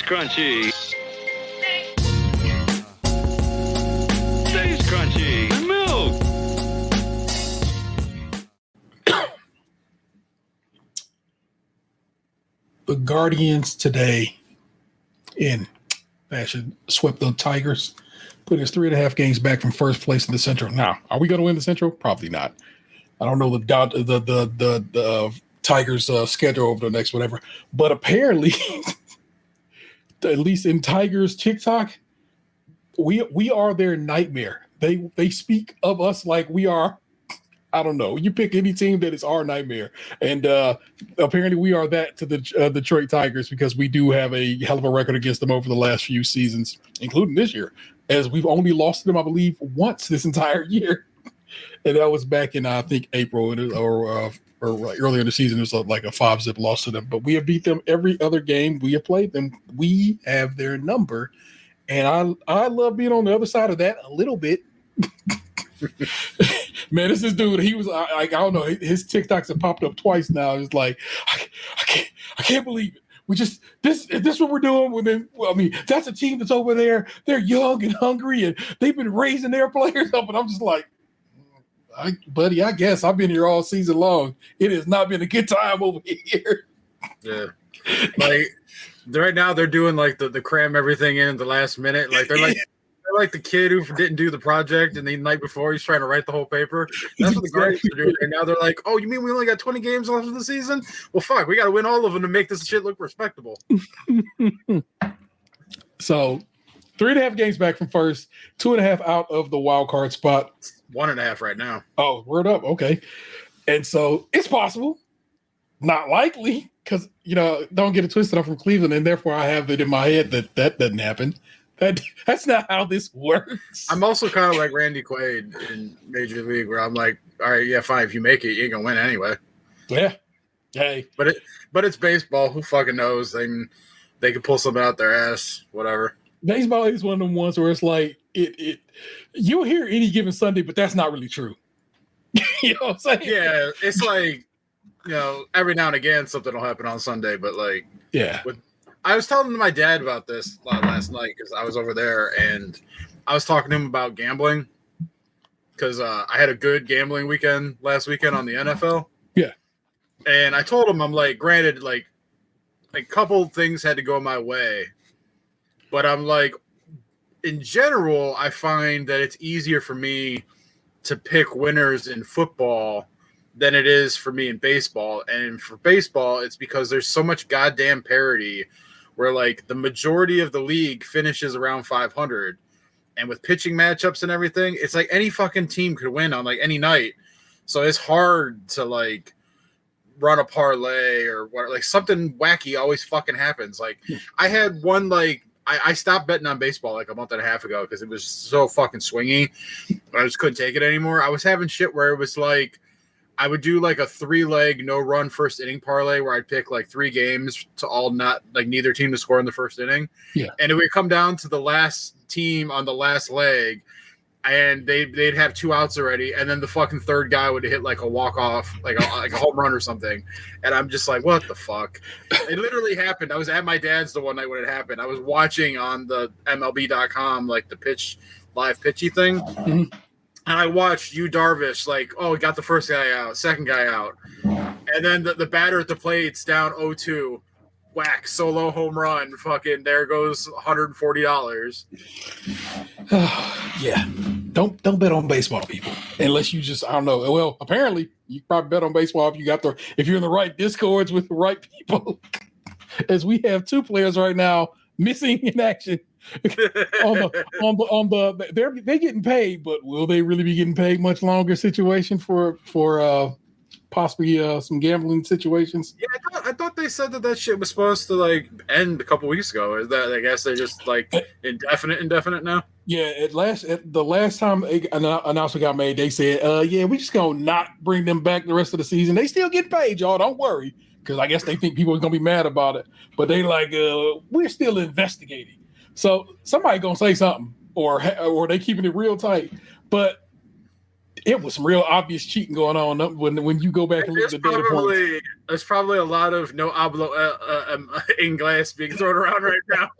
Krunchy. Stays crunchy. And milk. The Guardians today in fashion swept the Tigers, put his 3.5 games back from first place in the Central. Now, are we going to win the Central? Probably not. I don't know the Tigers' schedule over the next whatever, but apparently, at least in Tigers TikTok, we are their nightmare. They speak of us like we are. I don't know. You pick any team that is our nightmare, and apparently we are that to the Detroit Tigers because we do have a hell of a record against them over the last few seasons, including this year, as we've only lost to them, I believe, once this entire year, and that was back in I think April or earlier in the season. It was like a 5-0 loss to them, but we have beat them every other game we have played them. We have their number, and I love being on the other side of that a little bit. Man, this dude. He was like, I don't know. His TikToks have popped up twice now. It's like, I can't believe it. We just this what we're doing. I mean, that's a team that's over there. They're young and hungry, and they've been raising their players up. And I'm just like, buddy, I guess I've been here all season long. It has not been a good time over here. Yeah, like right now they're doing like the cram everything in at the last minute. Like they're like the kid who didn't do the project and the night before he's trying to write the whole paper. That's what the Guardians are doing. And now they're like, oh, you mean we only got 20 games left of the season? Well, fuck, we got to win all of them to make this shit look respectable. So 3.5 games back from first, 2.5 out of the wild card spot. 1.5 right now. Oh, word up. Okay. And so it's possible, not likely, because, don't get it twisted. I'm from Cleveland, and therefore I have it in my head that doesn't happen. That's not how this works. I'm also kind of like Randy Quaid in Major League, where I'm like, all right, yeah, fine. If you make it, you ain't gonna win anyway. Yeah. Hey. But it's baseball. Who fucking knows? They can pull something out their ass. Whatever. Baseball is one of them ones where it's like you'll hear any given Sunday, but that's not really true. You know what I'm saying? Yeah, it's like every now and again something will happen on Sunday, but like I was telling my dad about this last night because I was over there and I was talking to him about gambling because I had a good gambling weekend last weekend on the NFL. Yeah. And I told him, I'm like, granted, like a couple things had to go my way, but I'm like, in general, I find that it's easier for me to pick winners in football than it is for me in baseball. And for baseball, it's because there's so much goddamn parity where like the majority of the league finishes around 500, and with pitching matchups and everything, it's like any fucking team could win on like any night. So it's hard to like run a parlay or what, like something wacky always fucking happens. Like I had one, like I stopped betting on baseball like a month and a half ago because it was so fucking swingy. I just couldn't take it anymore. I was having shit where it was like, I would do like a 3-leg no-run first inning parlay where I'd pick like 3 games to all not like neither team to score in the first inning. Yeah. And it would come down to the last team on the last leg, and they'd have 2 outs already, and then the fucking third guy would hit like a walk-off, like a home run or something. And I'm just like, what the fuck? It literally happened. I was at my dad's the one night when it happened. I was watching on the MLB.com like the live pitchy thing. Mm-hmm. And I watched Yu Darvish, like, oh, got the first guy out, second guy out. And then the batter at the plate's down 0-2. Whack, solo home run. Fucking, there goes $140. Yeah. Don't bet on baseball, people. Unless you just, I don't know. Well, apparently, you probably bet on baseball if you're in the right discords with the right people. As we have 2 players right now missing in action. They're getting paid, but will they really be getting paid much longer situation for possibly some gambling situations? Yeah, I thought they said that shit was supposed to like end a couple weeks ago. Is that, I guess they're just like indefinite now? Yeah, the last time an announcement got made, they said, yeah, we just gonna not bring them back the rest of the season. They still get paid, y'all. Don't worry, because I guess they think people are gonna be mad about it. But they like, we're still investigating. So somebody gonna say something, or they keeping it real tight. But it was some real obvious cheating going on when you go back and look at the data points. There's probably a lot of no hablo inglés being thrown around right now.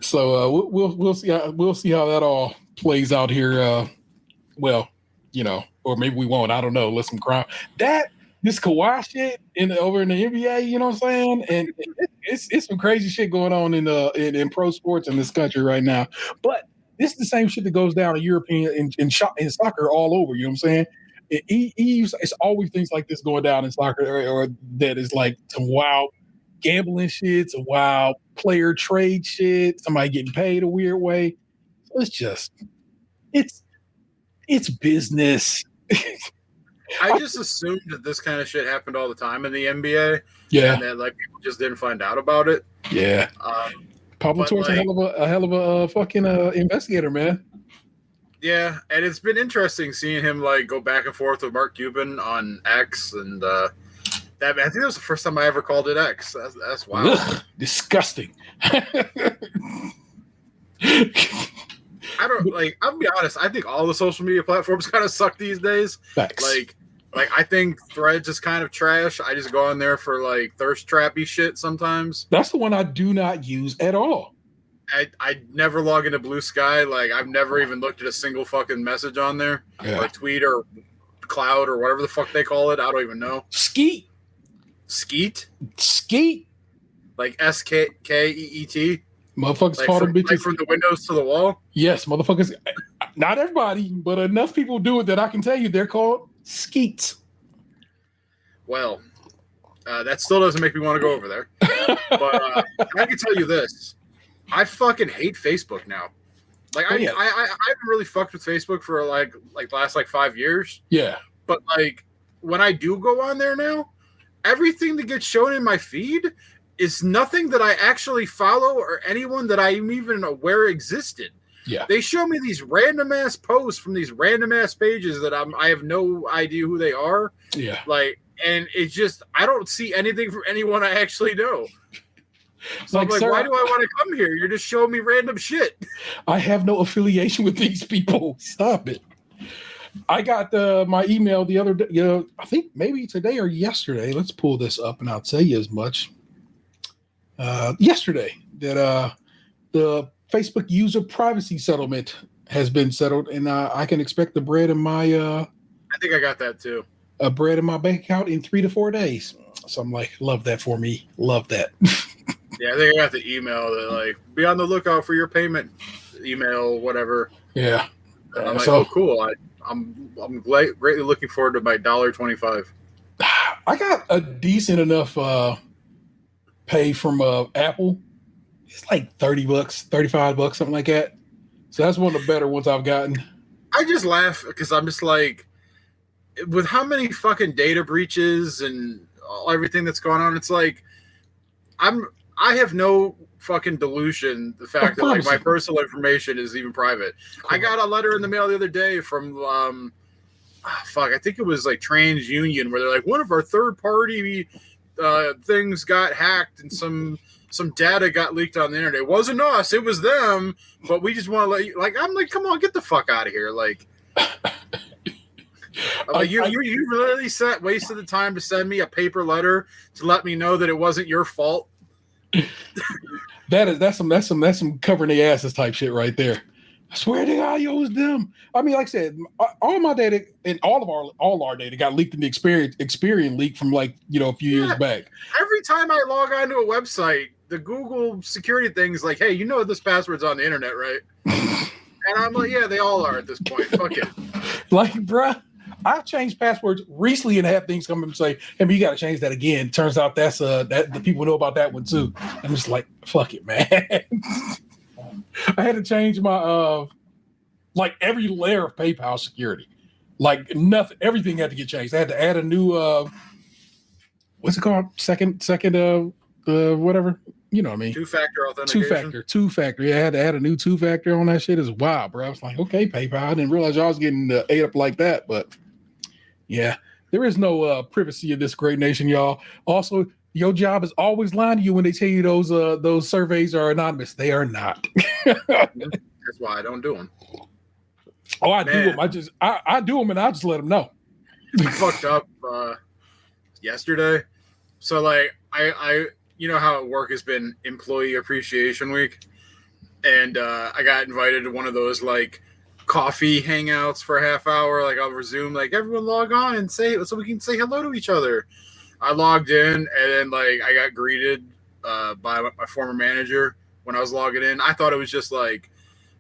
So we'll see how that all plays out here. Well, or maybe we won't. I don't know. Listen, crime this Kawhi shit over in the NBA. You know what I'm saying? And it's some crazy shit going on in pro sports in this country right now. But this is the same shit that goes down in European in soccer all over. You know what I'm saying? It's always things like this going down in soccer, or that is like some wild gambling shit, some wild player trade shit, somebody getting paid a weird way. So it's business. I just assumed that this kind of shit happened all the time in the NBA. Yeah, and that like people just didn't find out about it. Yeah, Pablo Torre's a hell of a fucking investigator, man. Yeah, and it's been interesting seeing him like go back and forth with Mark Cuban on X, and I think that was the first time I ever called it X. That's wild. Ugh, disgusting. I'll be honest, I think all the social media platforms kind of suck these days. Facts. Like I think Threads is kind of trash. I just go on there for like thirst trappy shit sometimes. That's the one I do not use at all. I never log into Blue Sky. Like I've never even looked at a single fucking message on there, or tweet or cloud or whatever the fuck they call it. I don't even know. Skeet. Like SKEET. Motherfuckers like call them bitches from the windows to the wall. Yes, motherfuckers. Not everybody, but enough people do it that I can tell you they're called skeets. Well, that still doesn't make me want to go over there. But I can tell you this: I fucking hate Facebook now. Like I haven't really fucked with Facebook for like the last 5 years. Yeah. But like when I do go on there now, everything that gets shown in my feed is nothing that I actually follow or anyone that I'm even aware existed. Yeah. They show me these random ass posts from these random ass pages that I have no idea who they are. Yeah. And it's just I don't see anything from anyone I actually know. So I'm like, sir, why do I want to come here? You're just showing me random shit. I have no affiliation with these people. Stop it. I got my email the other day, I think maybe today or yesterday. Let's pull this up and I'll tell you as much. Yesterday that the Facebook user privacy settlement has been settled, and I can expect the bread in my I think I got that too. Bread in my bank account in 3 to 4 days. So I'm like, love that for me. Love that. Yeah, I think I got the email that like be on the lookout for your payment email, whatever. Yeah. And I'm like, oh cool. I'm greatly looking forward to my $1.25. I got a decent enough pay from Apple. It's like $30, $35, something like that. So that's one of the better ones I've gotten. I just laugh because I'm just like, with how many fucking data breaches and everything that's going on, it's like I have no fucking delusion the fact that like my personal information is even private. Cool. I got a letter in the mail the other day from I think it was like TransUnion, where they're like, one of our third party things got hacked and some data got leaked on the internet. It wasn't us, it was them, but we just want to let you, like, I'm like, come on, get the fuck out of here. Like, you really wasted the time to send me a paper letter to let me know that it wasn't your fault. That's some covering their asses type shit right there. I swear to God, it was them. I mean, like I said, all my data and all our data got leaked in the Experian leak from a few years back. Every time I log onto a website, the Google security thing is like, hey, you know this password's on the internet, right? And I'm like, yeah, they all are at this point. Fuck it. Like, bruh, I've changed passwords recently and have things come and say, hey, you got to change that again. Turns out that's that the people know about that one too. I'm just like, fuck it, man. I had to change my every layer of PayPal security. Like nothing, everything had to get changed. I had to add a new what's it called? Second whatever. You know what I mean? Two-factor authentication. Two-factor. Yeah, I had to add a new two-factor on that shit as wow, bro. I was like, okay, PayPal. I didn't realize y'all was getting ate up like that, but yeah, there is no privacy in this great nation, y'all. Also, your job is always lying to you when they tell you those surveys are anonymous. They are not. That's why I don't do them. Oh, I do Man. them. I do them, and I just let them know. I fucked up yesterday. So like I you know how at work has been Employee Appreciation Week, and I got invited to one of those like coffee hangouts for a half hour, like over Zoom, like everyone log on and say so we can say hello to each other. I logged in, and then like I got greeted by my former manager when I was logging in. I thought it was just like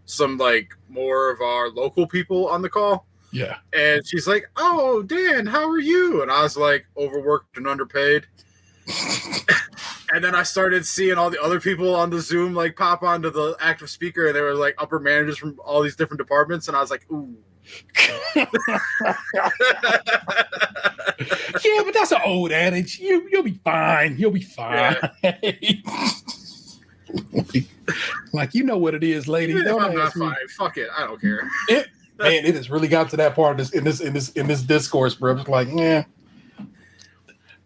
some like more of our local people on the call. Yeah. And she's like, "Oh, Dan, how are you?" And I was like, overworked and underpaid. And then I started seeing all the other people on the Zoom like pop onto the active speaker, and they were like upper managers from all these different departments, and I was like, "Ooh." Yeah, but that's an old adage. You'll be fine. You'll be fine. Yeah. Like, you know what it is, lady. Even if Don't I'm not ask me. fine, fuck it. I don't care. Man, it has really got to that part in this discourse, bro. It's like, yeah,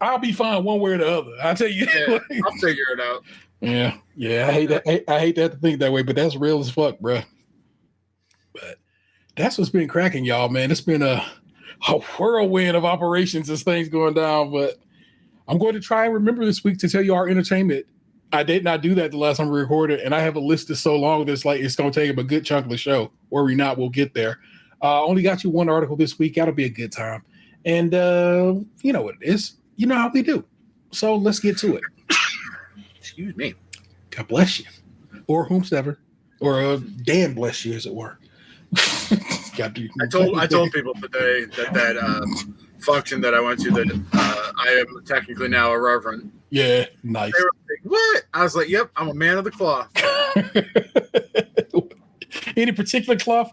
I'll be fine one way or the other. I tell you, Yeah, I'll figure it out. Yeah. I hate that. I hate to have to think that way, but that's real as fuck, bro. But that's what's been cracking, y'all, man. It's been a whirlwind of operations as things going down. But I'm going to try and remember this week to tell you our entertainment. I did not do that the last time we recorded, and I have a list that's so long that's like it's going to take up a good chunk of the show. Worry not, we'll get there. Only got you one article this week. That'll be a good time. And you know what it is. You know how we do. So let's get to it. Excuse me. God bless you. Or whomsoever. Or Dan bless you, as it were. I told people today that function that I went to that I am technically now a reverend. Yeah, nice. They were like, "What?" I was like, "Yep, I'm a man of the cloth." Any particular cloth?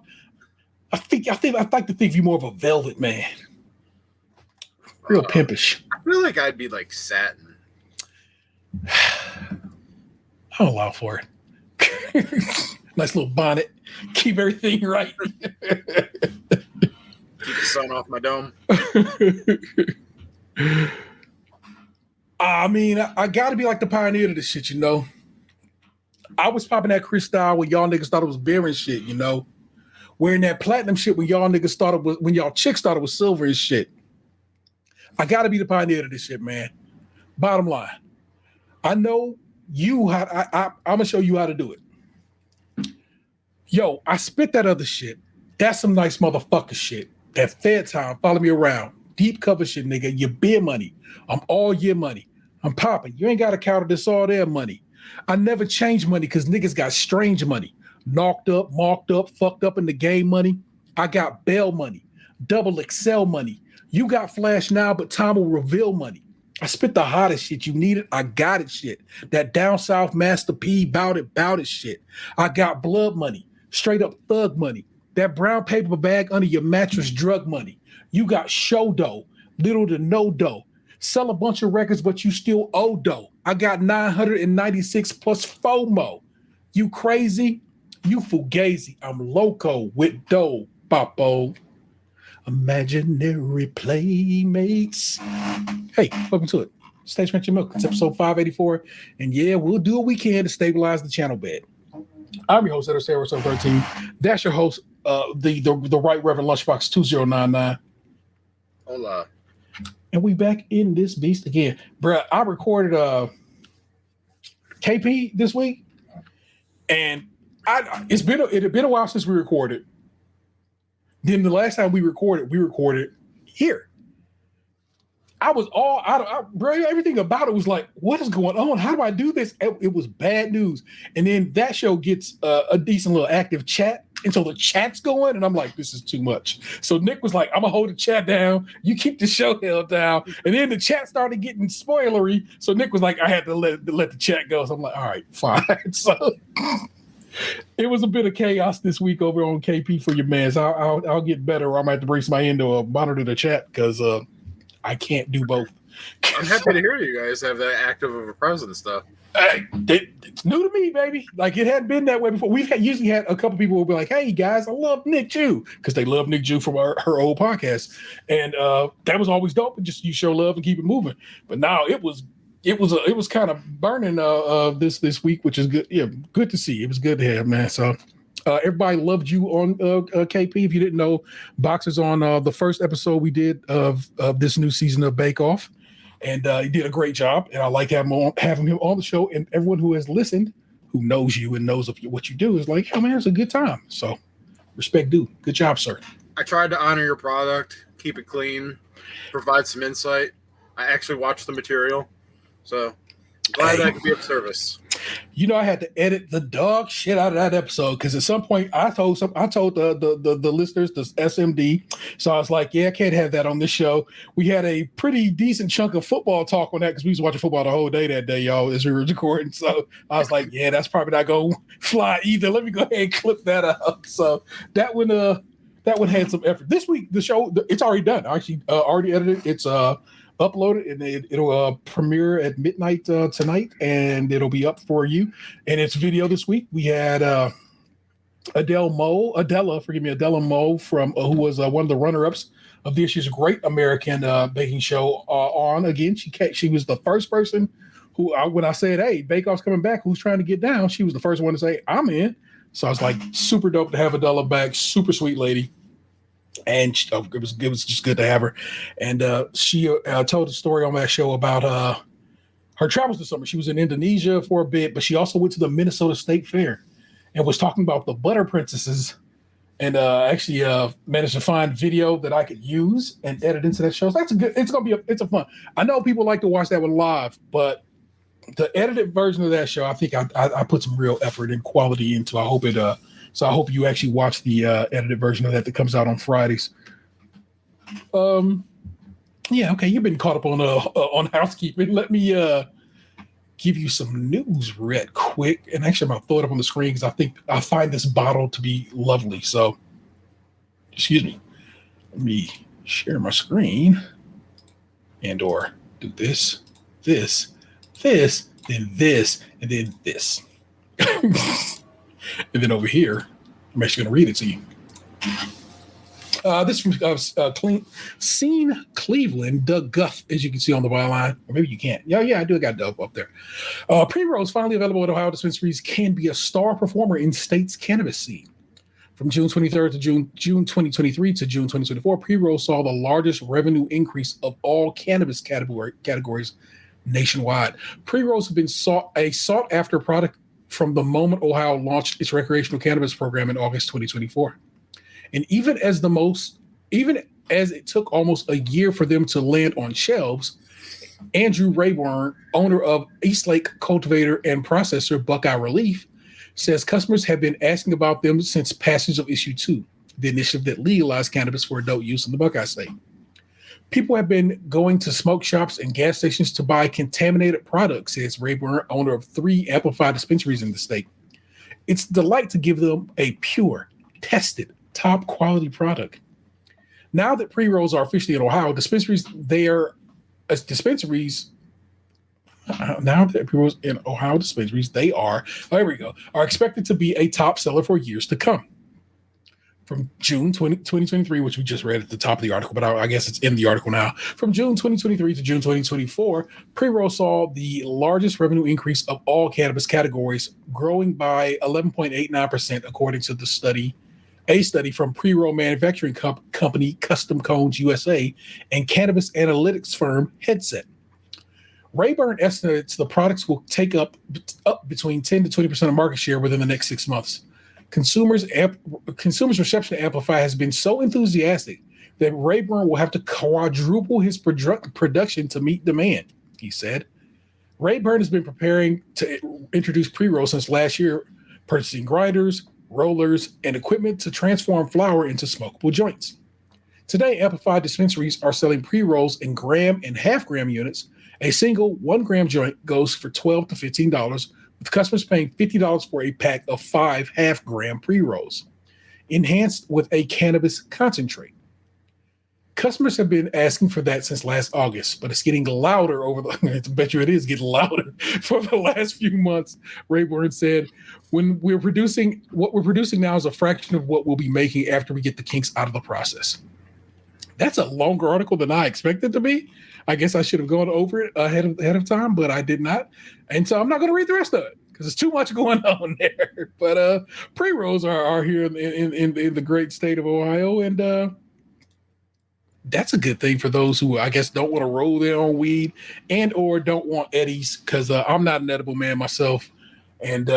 I'd like to think you're more of a velvet man. Real pimpish. I feel like I'd be like satin. I'll allow for it. Nice little bonnet. Keep everything right. Keep the sun off my dome. I mean, I got to be like the pioneer of this shit, you know. I was popping that crystal when y'all niggas thought it was beer and shit, you know. Wearing that platinum shit when y'all niggas thought it was, when y'all chicks thought it was silver and shit. I got to be the pioneer of this shit, man. Bottom line, I know you how. I'm gonna show you how to do it. Yo, I spit that other shit. That's some nice motherfucker shit. That Fed time, follow me around. Deep cover shit, nigga. Your beer money. I'm all your money. I'm popping. You ain't got to counter this all their money. I never change money because niggas got strange money. Knocked up, marked up, fucked up in the game money. I got bail money. Double XL money. You got flash now, but time will reveal money. I spit the hottest shit. You need it, I got it shit. That down south Master P, bout it shit. I got blood money. Straight up thug money. That brown paper bag under your mattress, drug money. You got show dough, little to no dough. Sell a bunch of records, but you still owe dough. I got 996 plus FOMO. You crazy? You fugazi. I'm loco with dough, papo. Imaginary playmates. Hey, welcome to it. Stay Trench and Milk. It's episode 584. And yeah, we'll do what we can to stabilize the channel bed. I'm your host, Sarah 13. That's your host, the Right Reverend Lunchbox 2099. Hola. And we back in this beast again. Bruh, I recorded KP this week. And it had been a while since we recorded. Then the last time we recorded here. I was all bro, everything about it was like, what is going on? How do I do this? It was bad news. And then that show gets a decent little active chat. And so the chat's going, and I'm like, this is too much. So Nick was like, I'm going to hold the chat down. You keep the show held down. And then the chat started getting spoilery. So Nick was like, I had to let the chat go. So I'm like, all right, fine. So it was a bit of chaos this week over on KP for your mans. I'll get better, or I might have to bring somebody in to monitor the chat because I can't do both. I'm happy to hear you guys have that active of a presence stuff. It's new to me, baby. Like, it hadn't been that way before. We've usually had a couple people who will be like, hey guys, I love Nick Jew, because they love Nick Jew from her old podcast. And that was always dope. Just you show love and keep it moving. But now it was kind of burning this week, which is good. Yeah, good to see. It was good to have, man. So Everybody loved you on KP. If you didn't know, Boxer's on the first episode we did of this new season of Bake Off, and he did a great job. And I like having him on the show. And everyone who has listened, who knows you and knows of what you do, is like, oh man, it's a good time. So respect due. Good job, sir. I tried to honor your product, keep it clean, provide some insight. I actually watched the material, so glad I could be of service. You know, I had to edit the dog shit out of that episode because at some point I told the listeners, the SMD. So I was like, yeah, I can't have that on this show. We had a pretty decent chunk of football talk on that because we was watching football the whole day that day, y'all, as we were recording. So I was like, yeah, that's probably not gonna fly either. Let me go ahead and clip that out. So that one had some effort. This week the show, it's already done. I actually already edited. It's uploaded, and it'll premiere at midnight tonight, and it'll be up for you. And it's video this week. We had Adela Mo from who was one of the runner-ups of this year's Great American Baking Show on again. She was the first person who, when I said, "Hey, Bake Off's coming back," who's trying to get down, she was the first one to say, "I'm in." So I was like, super dope to have Adela back. Super sweet lady. And it was just good to have her. And she told a story on that show about her travels this summer. She was in Indonesia for a bit, but she also went to the Minnesota State Fair and was talking about the butter princesses. And actually managed to find video that I could use and edit into that show. So it's a fun. I know people like to watch that one live, but the edited version of that show, I think I put some real effort and quality into. So I hope you actually watch the edited version of that comes out on Fridays. Yeah, okay. You've been caught up on housekeeping. Let me give you some news real quick. And actually, I'm gonna throw it up on the screen because I find this bottle to be lovely. So, excuse me. Let me share my screen or do this, then this, and then this. And then over here, I'm actually going to read it to you. This is from Scene Cleveland, Doug Guff, as you can see on the byline. Or maybe you can't. Yeah, I do got Doug up there. Pre-rolls finally available at Ohio dispensaries can be a star performer in state's cannabis scene. From June 23rd to June 2023 to June 2024, pre-rolls saw the largest revenue increase of all cannabis categories nationwide. Pre-rolls have been a sought-after product from the moment Ohio launched its recreational cannabis program in August 2024. And even as it took almost a year for them to land on shelves, Andrew Rayburn, owner of Eastlake cultivator and processor Buckeye Relief, says customers have been asking about them since passage of Issue 2, the initiative that legalized cannabis for adult use in the Buckeye State. People have been going to smoke shops and gas stations to buy contaminated products, says Rayburn, owner of 3 amplified dispensaries in the state. It's a delight to give them a pure, tested, top quality product. Now that pre-rolls are officially in Ohio, dispensaries are expected to be a top seller for years to come. From June 2023, which we just read at the top of the article, but I guess it's in the article now. From June 2023 to June 2024, pre-roll saw the largest revenue increase of all cannabis categories, growing by 11.89%, according to a study from pre-roll manufacturing company Custom Cones USA and cannabis analytics firm Headset. Rayburn estimates the products will take up between 10 to 20% of market share within the next 6 months. Consumers' reception to Amplify has been so enthusiastic that Rayburn will have to quadruple his production to meet demand, he said. Rayburn has been preparing to introduce pre-roll since last year, purchasing grinders, rollers, and equipment to transform flower into smokable joints. Today, Amplify dispensaries are selling pre-rolls in gram and half-gram units. A single 1 gram joint goes for $12 to $15, with customers paying $50 for a pack of 5 half-gram pre-rolls, enhanced with a cannabis concentrate. Customers have been asking for that since last August, but it's getting louder I bet you it is getting louder for the last few months. Rayburn said, what we're producing now is a fraction of what we'll be making after we get the kinks out of the process. That's a longer article than I expected to be. I guess I should have gone over it ahead of time, but I did not. And so I'm not going to read the rest of it because there's too much going on there. But pre-rolls are here in the great state of Ohio, and that's a good thing for those who I guess don't want to roll their own weed and or don't want eddies, because I'm not an edible man myself, and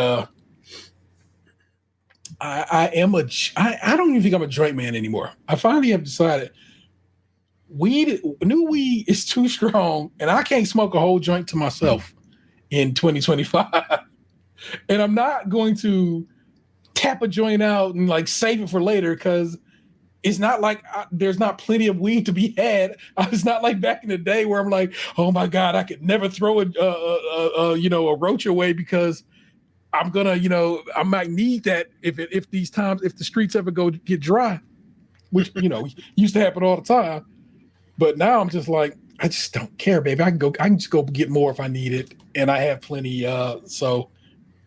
I don't even think I'm a joint man anymore. I finally have decided new weed is too strong, and I can't smoke a whole joint to myself in 2025. And I'm not going to tap a joint out and like save it for later, because it's not like there's not plenty of weed to be had. It's not like back in the day where I'm like, oh my God, I could never throw a roach away because I'm gonna, I might need that if the streets ever get dry, which used to happen all the time. But now I'm just like, I just don't care, baby. I can just go get more if I need it, and I have plenty. So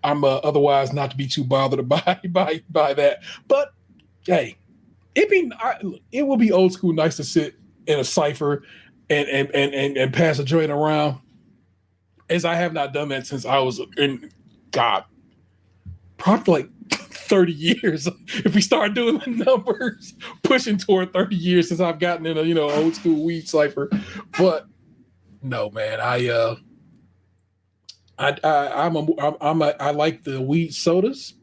I'm otherwise not to be too bothered to buy that. But hey, it will be old school nice to sit in a cipher and pass a joint around, as I have not done that since I was in probably like 30 years. If we start doing the numbers, pushing toward 30 years since I've gotten in a old school weed cipher. But no, man, I like the weed sodas,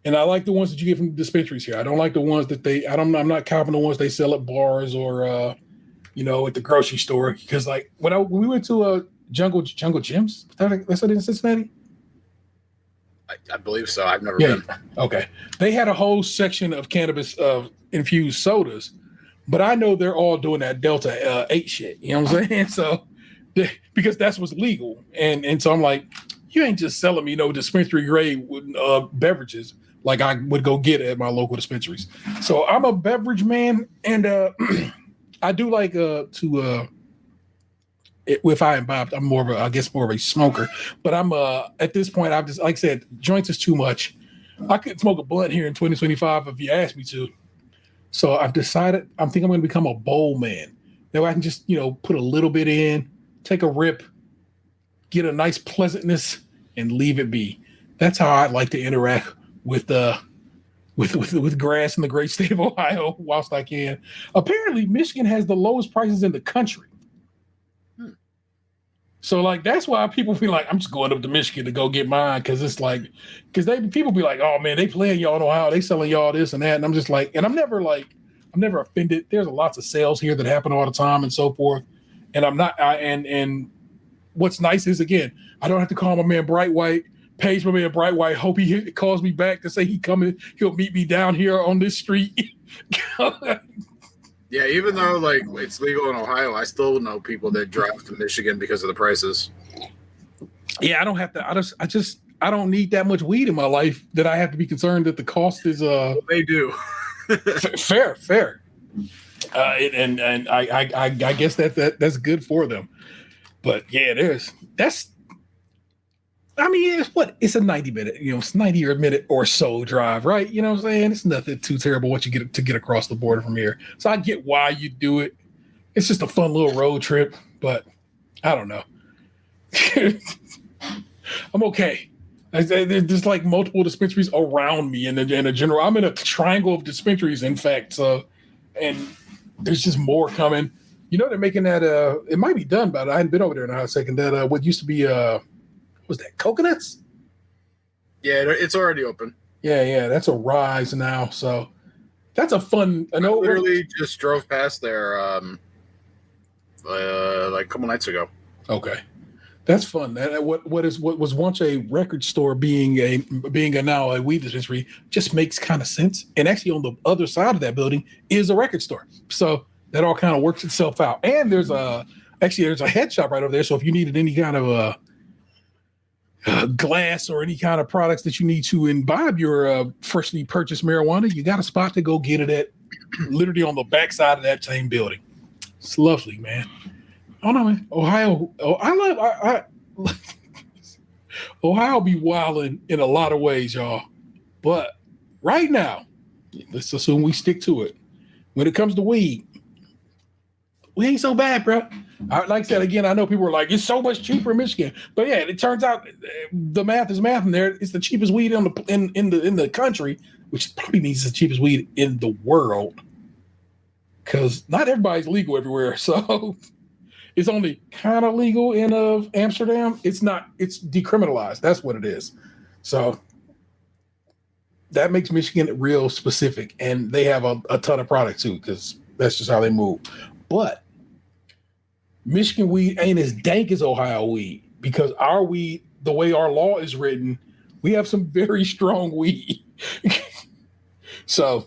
and I like the ones that you get from the dispensaries here. I don't like the ones that I'm not copping the ones they sell at bars or at the grocery store, because like when we went to Jungle Gyms, that's it in Cincinnati. I believe so. I've never been. Okay. They had a whole section of cannabis infused sodas, but I know they're all doing that Delta 8 shit. You know what I'm saying? So, because that's what's legal. And so I'm like, you ain't just selling me dispensary grade beverages like I would go get at my local dispensaries. So I'm a beverage man, and I do like to if I imbibe, I'm more of a smoker. But I'm at this point, I've just, like I said, joints is too much. I could smoke a blunt here in 2025 if you asked me to. So I've decided I'm going to become a bowl man. That way I can just put a little bit in, take a rip, get a nice pleasantness, and leave it be. That's how I'd like to interact with grass in the great state of Ohio whilst I can. Apparently, Michigan has the lowest prices in the country. So like that's why people be like, I'm just going up to Michigan to go get mine, because it's like, people be like, oh man, they playing y'all in Ohio, they selling y'all this and that, and I'm just like, and I'm never offended. There's lots of sales here that happen all the time and so forth, and I'm not. And what's nice is, again, I don't have to call my man Bright White, page my man Bright White, hope he calls me back to say he'll meet me down here on this street. Yeah, even though like it's legal in Ohio, I still know people that drive to Michigan because of the prices. Yeah, I don't have to. I don't need that much weed in my life that I have to be concerned that the cost is. Well, they do. fair. And I guess that's good for them. But yeah, it's a 90-minute, it's 90 or a minute or so drive, right? You know what I'm saying? It's nothing too terrible what you get to get across the border from here. So I get why you do it. It's just a fun little road trip, but I don't know. I'm okay. There's like multiple dispensaries around me in the general. I'm in a triangle of dispensaries, in fact. So, and there's just more coming. They're making that. It might be done, but I hadn't been over there in a hot second. That what used to be was that coconuts? Yeah, it's already open. Yeah, that's a Rise now. So that's a fun. I literally just drove past there like a couple nights ago. Okay, that's fun. That what was once a record store being now a weed dispensary just makes kind of sense. And actually, on the other side of that building is a record store. So that all kind of works itself out. And there's a head shop right over there. So if you needed any kind of glass or any kind of products that you need to imbibe your freshly purchased marijuana, you got a spot to go get it at, literally on the backside of that same building. It's lovely, man. I don't know, man. Ohio. Ohio be wilding in a lot of ways, y'all. But right now, let's assume we stick to it. When it comes to weed, we ain't so bad, bro. Like I said again, I know people are like, it's so much cheaper in Michigan, but yeah, it turns out the math is math, and there it's the cheapest weed in the country, which probably means it's the cheapest weed in the world, because not everybody's legal everywhere. So it's only kind of legal in Amsterdam. It's not. It's decriminalized. That's what it is. So that makes Michigan real specific, and they have a ton of product too, because that's just how they move. But Michigan weed ain't as dank as Ohio weed, because our weed, the way our law is written, we have some very strong weed. So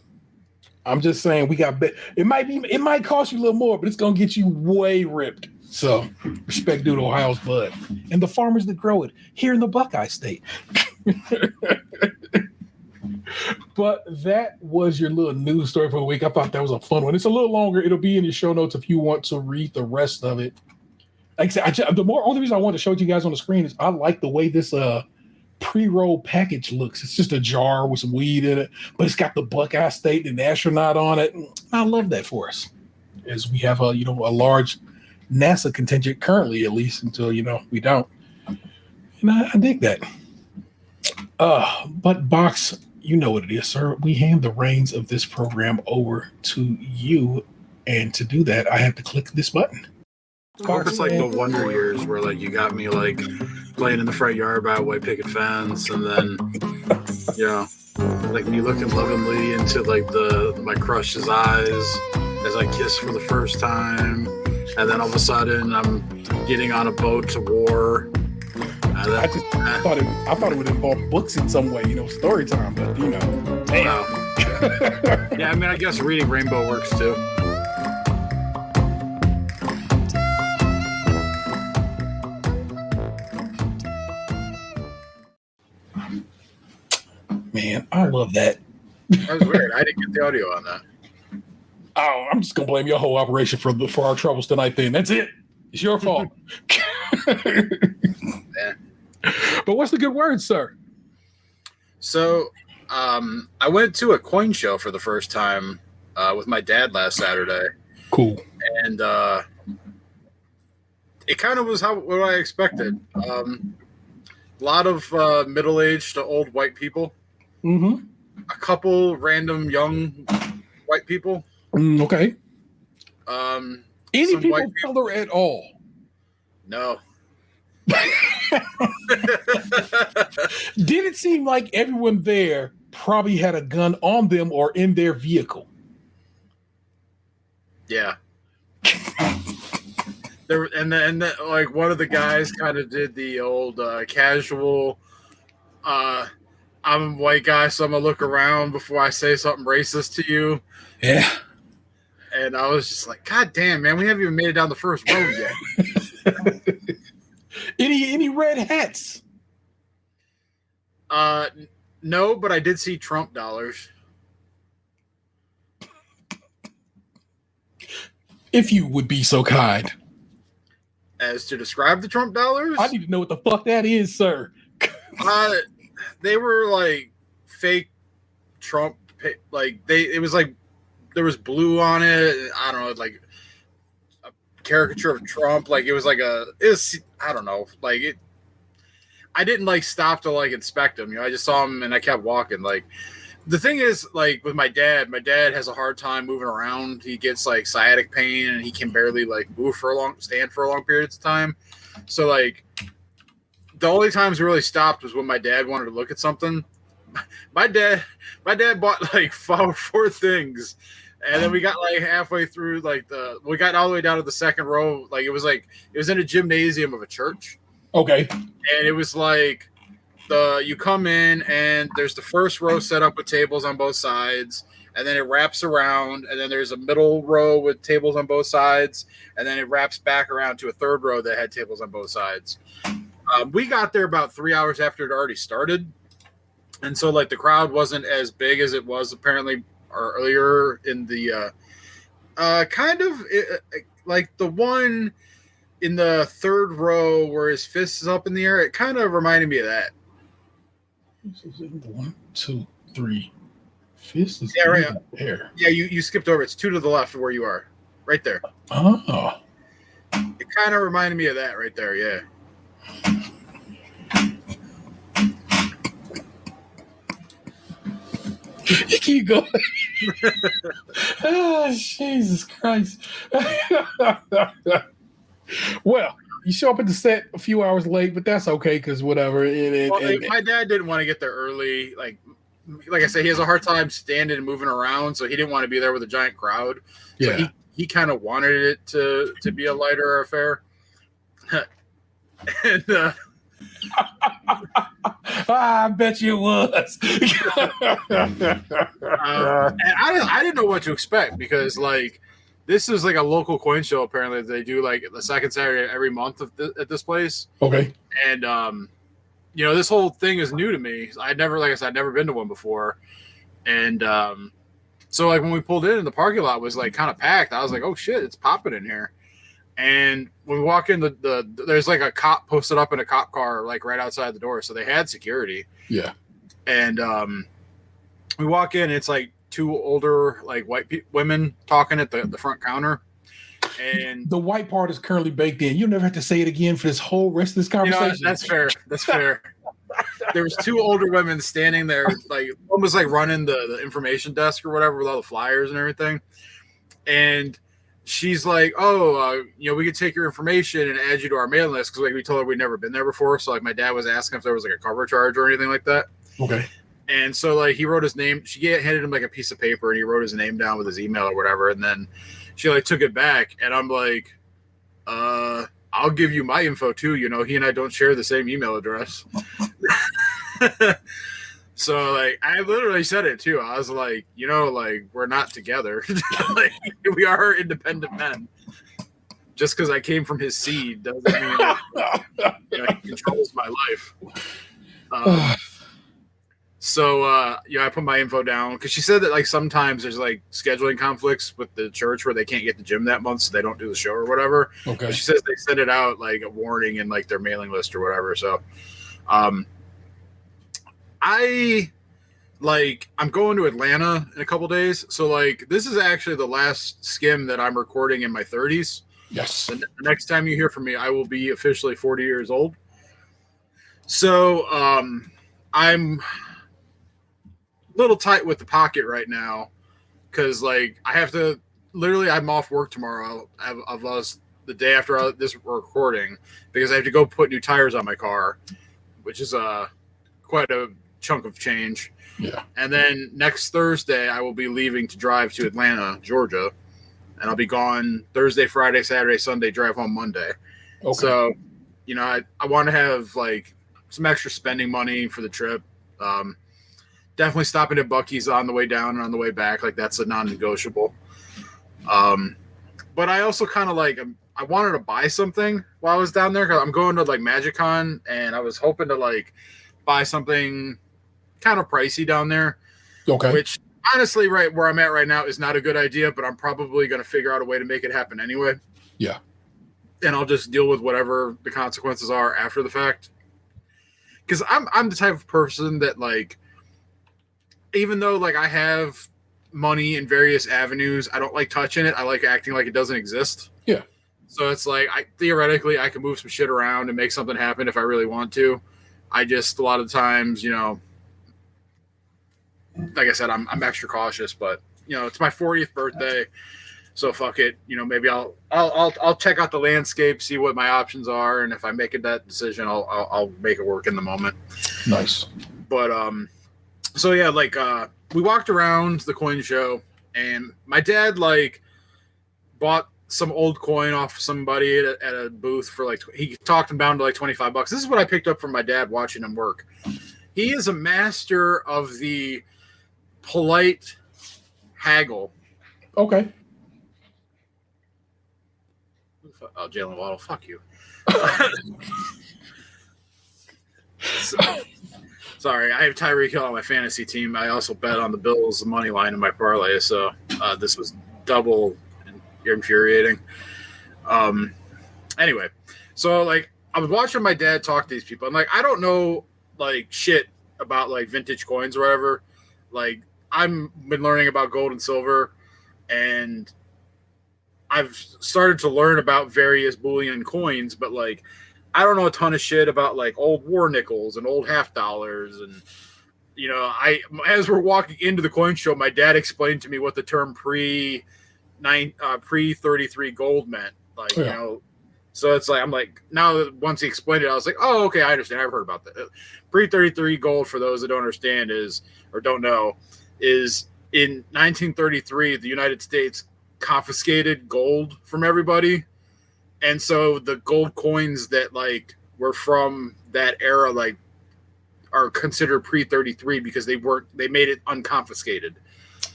I'm just saying it might cost you a little more, but it's gonna get you way ripped. So respect due to Ohio's bud and the farmers that grow it here in the Buckeye State. But that was your little news story for the week. I thought that was a fun one. It's a little longer. It'll be in your show notes if you want to read the rest of it. Like I said, only reason I wanted to show it to you guys on the screen is I like the way this pre-roll package looks. It's just a jar with some weed in it, but it's got the Buckeye State and the astronaut on it. I love that for us, as we have a large NASA contingent currently, at least until we don't. And I dig that. But Box, you know what it is, sir. We hand the reins of this program over to you, and to do that, I have to click this button. I hope it's like the Wonder Years where like you got me like playing in the front yard by a white picket fence, and then like me looking lovingly into like my crush's eyes as I kiss for the first time, and then all of a sudden I'm getting on a boat to war. I thought it would involve books in some way, story time, but damn. Yeah, I mean, I guess reading Rainbow works too. Man, I love that. That was weird. I didn't get the audio on that. Oh, I'm just gonna blame your whole operation for our troubles tonight. Then that's it. It's your fault. Yeah. But what's the good word, sir? So, I went to a coin show for the first time with my dad last Saturday. Cool. And it kind of was what I expected. A lot of middle-aged to old white people. Mm-hmm. A couple random young white people. Okay. Any people of color at all? No. Did it seem like everyone there probably had a gun on them or in their vehicle? Yeah. Like one of the guys kind of did the old casual I'm a white guy, so I'm gonna look around before I say something racist to you. Yeah. And I was just like, God damn, man, we haven't even made it down the first road yet. Any red hats? No, but I did see Trump dollars. If you would be so kind. As to describe the Trump dollars? I need to know what the fuck that is, sir. They were like fake Trump, like it was like there was blue on it. I don't know, like a caricature of Trump. Like it was I don't know, like it. I didn't like stop to like inspect them. I just saw them and I kept walking. Like the thing is, like with my dad has a hard time moving around. He gets like sciatic pain and he can barely like stand for long periods of time. So like the only times we really stopped was when my dad wanted to look at something. My dad bought like four things. And then we got like halfway through, we got all the way down to the second row. Like it was in a gymnasium of a church. Okay. And it was like you come in and there's the first row set up with tables on both sides, and then it wraps around, and then there's a middle row with tables on both sides, and then it wraps back around to a third row that had tables on both sides. We got there about 3 hours after it already started. And so like the crowd wasn't as big as it was apparently earlier in the like the one in the third row where his fist is up in the air. It kind of reminded me of that. 1, 2, 3. Fist is right there. Yeah, you skipped over. It's 2 to the left of where you are, right there. Oh. It kind of reminded me of that right there. Yeah. You keep going. Oh, Jesus Christ. Well, you show up at the set a few hours late, but that's okay because whatever. My dad didn't want to get there early. Like I said, he has a hard time standing and moving around, so he didn't want to be there with a giant crowd. So yeah. he kind of wanted it to be a lighter affair. And I bet you it was. and I didn't know what to expect because like this is like a local coin show. Apparently, they do like the second Saturday every month at this place. Okay. And this whole thing is new to me. I'd never been to one before. And so like when we pulled in the parking lot was like kind of packed. I was like, oh shit, it's popping in here. And when we walk in, there's like a cop posted up in a cop car like right outside the door, so they had security. Yeah. And we walk in, it's like two older like white women talking at the front counter. And the white part is currently baked in. You'll never have to say it again for this whole rest of this conversation. That's fair. That's fair. There was two older women standing there, like almost like running the information desk or whatever with all the flyers and everything. And she's like, "Oh, we could take your information and add you to our mailing list because like we told her we'd never been there before. So like my dad was asking if there was like a cover charge or anything like that. Okay. And so like he wrote his name. She handed him like a piece of paper and he wrote his name down with his email or whatever. And then she like took it back and I'm like, I'll give you my info too. He and I don't share the same email address. So like I literally said it too. I was like, like we're not together. Like we are independent men. Just because I came from his seed doesn't mean he controls my life. So I put my info down because she said that like sometimes there's like scheduling conflicts with the church where they can't get the gym that month, so they don't do the show or whatever. Okay. But she says they send it out like a warning in like their mailing list or whatever. So, I'm going to Atlanta in a couple days. So like this is actually the last SKiM that I'm recording in my 30s. Yes. The next time you hear from me, I will be officially 40 years old. So I'm a little tight with the pocket right now because like I have to I'm off work tomorrow. I've lost the day after this recording because I have to go put new tires on my car, which is quite a chunk of change. Yeah. And then next Thursday I will be leaving to drive to Atlanta, Georgia, and I'll be gone Thursday, Friday, Saturday, Sunday, drive home Monday. Okay. So, I want to have like some extra spending money for the trip. Definitely stopping at Buc-ee's on the way down and on the way back. Like that's a non-negotiable. But I also kind of like, I wanted to buy something while I was down there because I'm going to like MagicCon and I was hoping to like buy something kind of pricey down there. Okay. Which honestly, right where I'm at right now is not a good idea, but I'm probably going to figure out a way to make it happen anyway. Yeah. And I'll just deal with whatever the consequences are after the fact. Because I'm the type of person that like, even though like I have money in various avenues, I don't like touching it. I like acting like it doesn't exist. Yeah. So it's like theoretically I can move some shit around and make something happen if I really want to. I just a lot of times, like I said, I'm extra cautious, but it's my 40th birthday, so fuck it. Maybe I'll check out the landscape, see what my options are, and if I make that decision, I'll make it work in the moment. Nice. But so yeah, like we walked around the coin show, and my dad like bought some old coin off somebody at a booth for like he talked him down to like $25. This is what I picked up from my dad watching him work. He is a master of the polite haggle. Okay. Oh, Jalen Waddle, fuck you. Sorry, I have Tyreek Hill on my fantasy team. I also bet on the Bills money line in my parlay, so this was double infuriating. Anyway, so like I was watching my dad talk to these people. I'm like, I don't know like shit about like vintage coins or whatever. Like I've been learning about gold and silver, and I've started to learn about various bullion coins, but like I don't know a ton of shit about like old war nickels and old half dollars. And as we're walking into the coin show, my dad explained to me what the term pre 33 gold meant. Like, so it's like, I'm like, now that once he explained it, I was like, oh, okay, I understand. I've heard about that. Pre 33 gold, for those that don't understand, is in 1933, the United States confiscated gold from everybody. And so the gold coins that like were from that era, like, are considered pre 33 because they made it unconfiscated.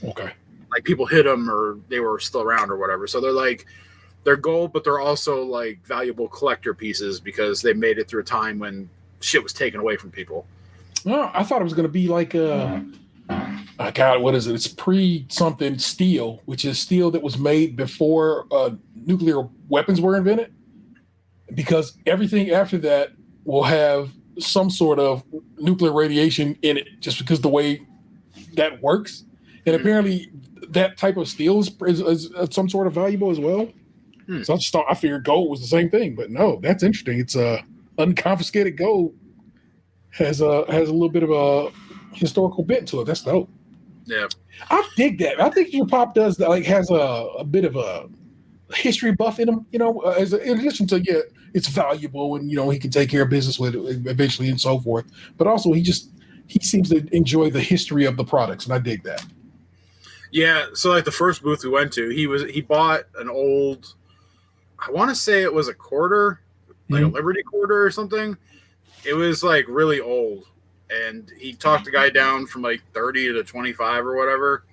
Okay. Like people hid them or they were still around or whatever. So they're gold, but they're also like valuable collector pieces because they made it through a time when shit was taken away from people. No, I thought it was going to be like God, what is it? It's pre-something steel, which is steel that was made before nuclear weapons were invented. Because everything after that will have some sort of nuclear radiation in it, just because the way that works. And apparently, that type of steel is some sort of valuable as well. So I figured gold was the same thing, but no, that's interesting. It's unconfiscated gold has a little bit of a historical bent to it. That's dope. Yeah, I dig that. I think your pop does like has a bit of a history buff in him. In addition to it's valuable and he can take care of business with it eventually and so forth. But also he seems to enjoy the history of the products, and I dig that. Yeah. So like the first booth we went to, he bought an old, I want to say it was a quarter, like a Liberty quarter or something. It was like really old. And he talked the guy down from like 30 to 25 or whatever.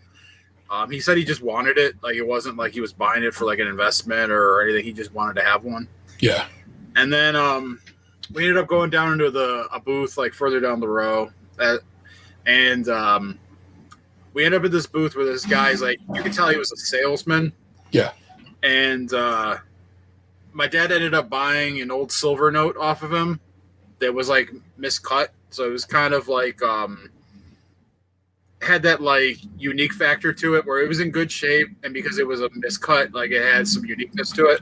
He said he just wanted it. Like it wasn't like he was buying it for like an investment or anything. He just wanted to have one. Yeah. And then we ended up going down into a booth like further down the row. And we ended up at this booth where this guy's like, you could tell he was a salesman. Yeah. And my dad ended up buying an old silver note off of him that was like miscut. So it was kind of like had that like unique factor to it where it was in good shape, and because it was a miscut, like it had some uniqueness to it.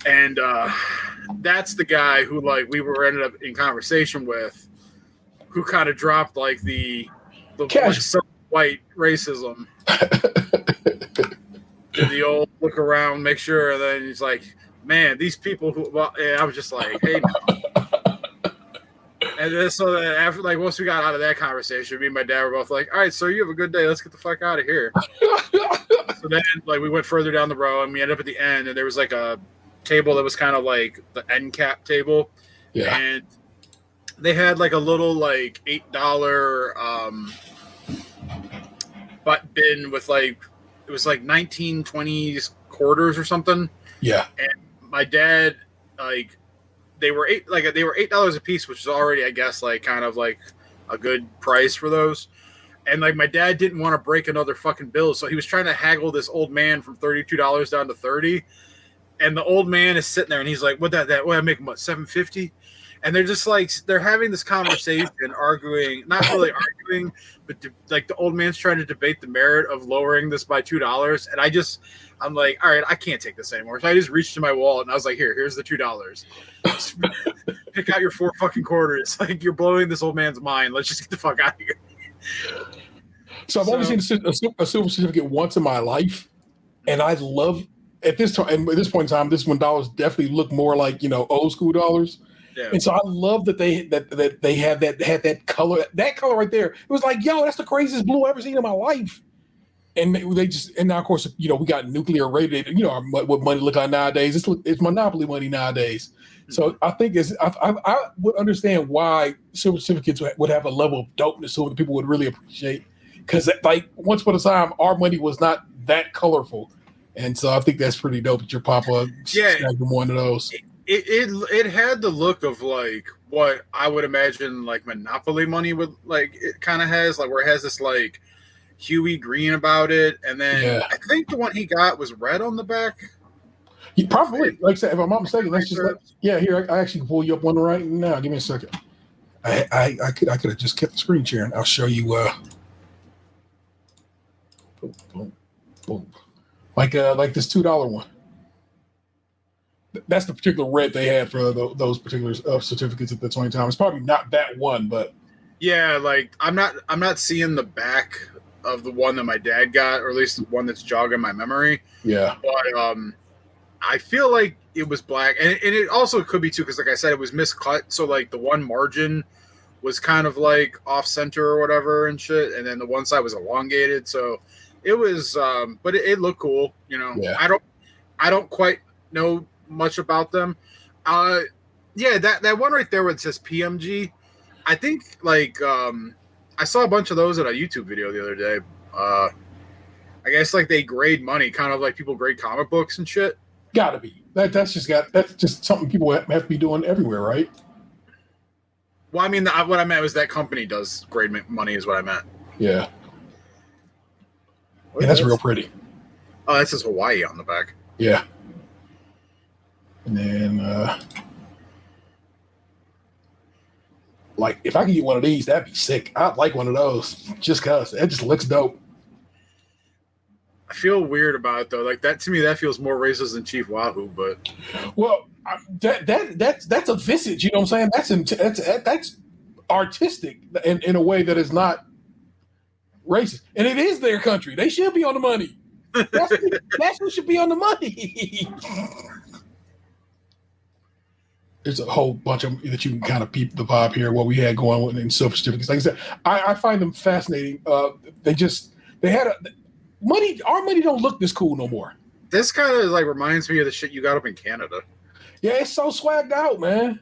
And that's the guy who like we were ended up in conversation with, who kind of dropped like the like, white racism. Did the old look around, make sure, and then he's like, man, these people who, well, and I was just like, hey, no. And then so that after, like, once we got out of that conversation, me and my dad were both like, all right, sir, you have a good day. Let's get the fuck out of here. So then, like, we went further down the row, and we ended up at the end, and there was, like, a table that was kind of like the end cap table. Yeah. And they had, like, a little, like, $8 butt bin with, like, it was, like, 1920s quarters or something. Yeah. And my dad, like, they were $8 a piece, which is already, I guess, like kind of like a good price for those. And like my dad didn't want to break another fucking bill, so he was trying to haggle this old man from $32 down to $30. And the old man is sitting there, and he's like, "What I make him what $7.50?" And they're just like they're having this conversation, arguing, not really arguing, but like the old man's trying to debate the merit of lowering this by $2. And I'm like, all right, I can't take this anymore. So I just reached to my wallet and I was like, here's the $2. Pick out your 4 fucking quarters. Like, you're blowing this old man's mind. Let's just get the fuck out of here. So I've only seen a silver certificate once in my life, and I love at this time. And at this point in time, this when dollars definitely look more like old school dollars. Yeah. And so I love that they had that color right there. It was like, yo, that's the craziest blue I've ever seen in my life. And they just, and now of course, we got nuclear radiated, what money look like nowadays. It's monopoly money nowadays. Mm-hmm. So I think I would understand why silver certificates would have a level of dopeness so that people would really appreciate. Because like once upon a time, our money was not that colorful. And so I think that's pretty dope that your papa snagged one of those. It had the look of like what I would imagine like monopoly money would like. It kind of has like where it has this like huey green about it, and then I think the one he got was red on the back. Probably, like I said, if I'm not mistaken, that's just here. I actually can pull you up one right now. Give me a second. I could have just kept the screen sharing. I'll show you. Boom, boom, boom. like this $2 one. That's the particular red they had for those particular certificates at the 20 time. It's probably not that one, but yeah, like I'm not seeing the back of the one that my dad got, or at least the one that's jogging my memory. yeah, But I feel like it was black, and it also could be too, because like I said, it was miscut, so like the one margin was kind of like off center or whatever and shit, and then the one side was elongated, so it was but it looked cool, you know. Yeah. I don't quite know much about them. Yeah, that one right there where it says PMG, I think like I saw a bunch of those in a YouTube video the other day. I guess like they grade money, kind of like people grade comic books and shit. gotta be that's just something people have to be doing everywhere, right? Well, I mean, what I meant was that company does grade money, is what I meant. Yeah, that's real pretty. Oh, that says Hawaii on the back. Yeah, and then like if I could get one of these, that'd be sick. I'd like one of those just cause it just looks dope. I feel weird about it though. Like that to me, that feels more racist than Chief Wahoo. But well, that's a visage. You know what I'm saying? That's artistic in a way that is not racist, and it is their country. They should be on the money. That's who should be on the money. There's a whole bunch of that you can kind of peep the vibe here. What we had going on in silver certificates, like I said, I find them fascinating. They had money. Our money don't look this cool no more. This kind of like reminds me of the shit you got up in Canada. Yeah, it's so swagged out, man.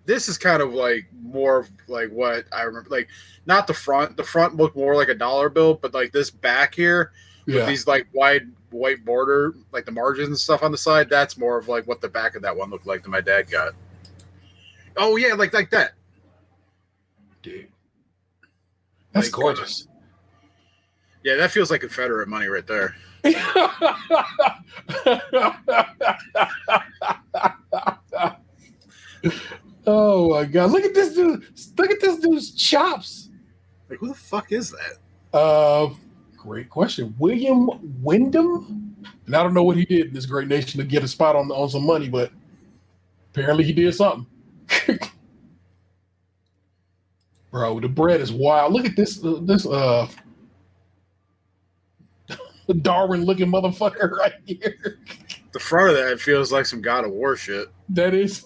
This is kind of like more like what I remember. Like not the front. The front looked more like a dollar bill, but like this back here with these like wide white border, like the margins and stuff on the side. That's more of like what the back of that one looked like that my dad got. Oh yeah, like that. Dude, that's like, gorgeous. Yeah, that feels like Confederate money right there. Oh my god! Look at this dude! Look at this dude's chops. Like, who the fuck is that? Great question. William Wyndham, and I don't know what he did in this great nation to get a spot on some money, but apparently he did something. Bro, the bread is wild. Look at this Darwin looking motherfucker right here. The front of that feels like some God of War shit. That is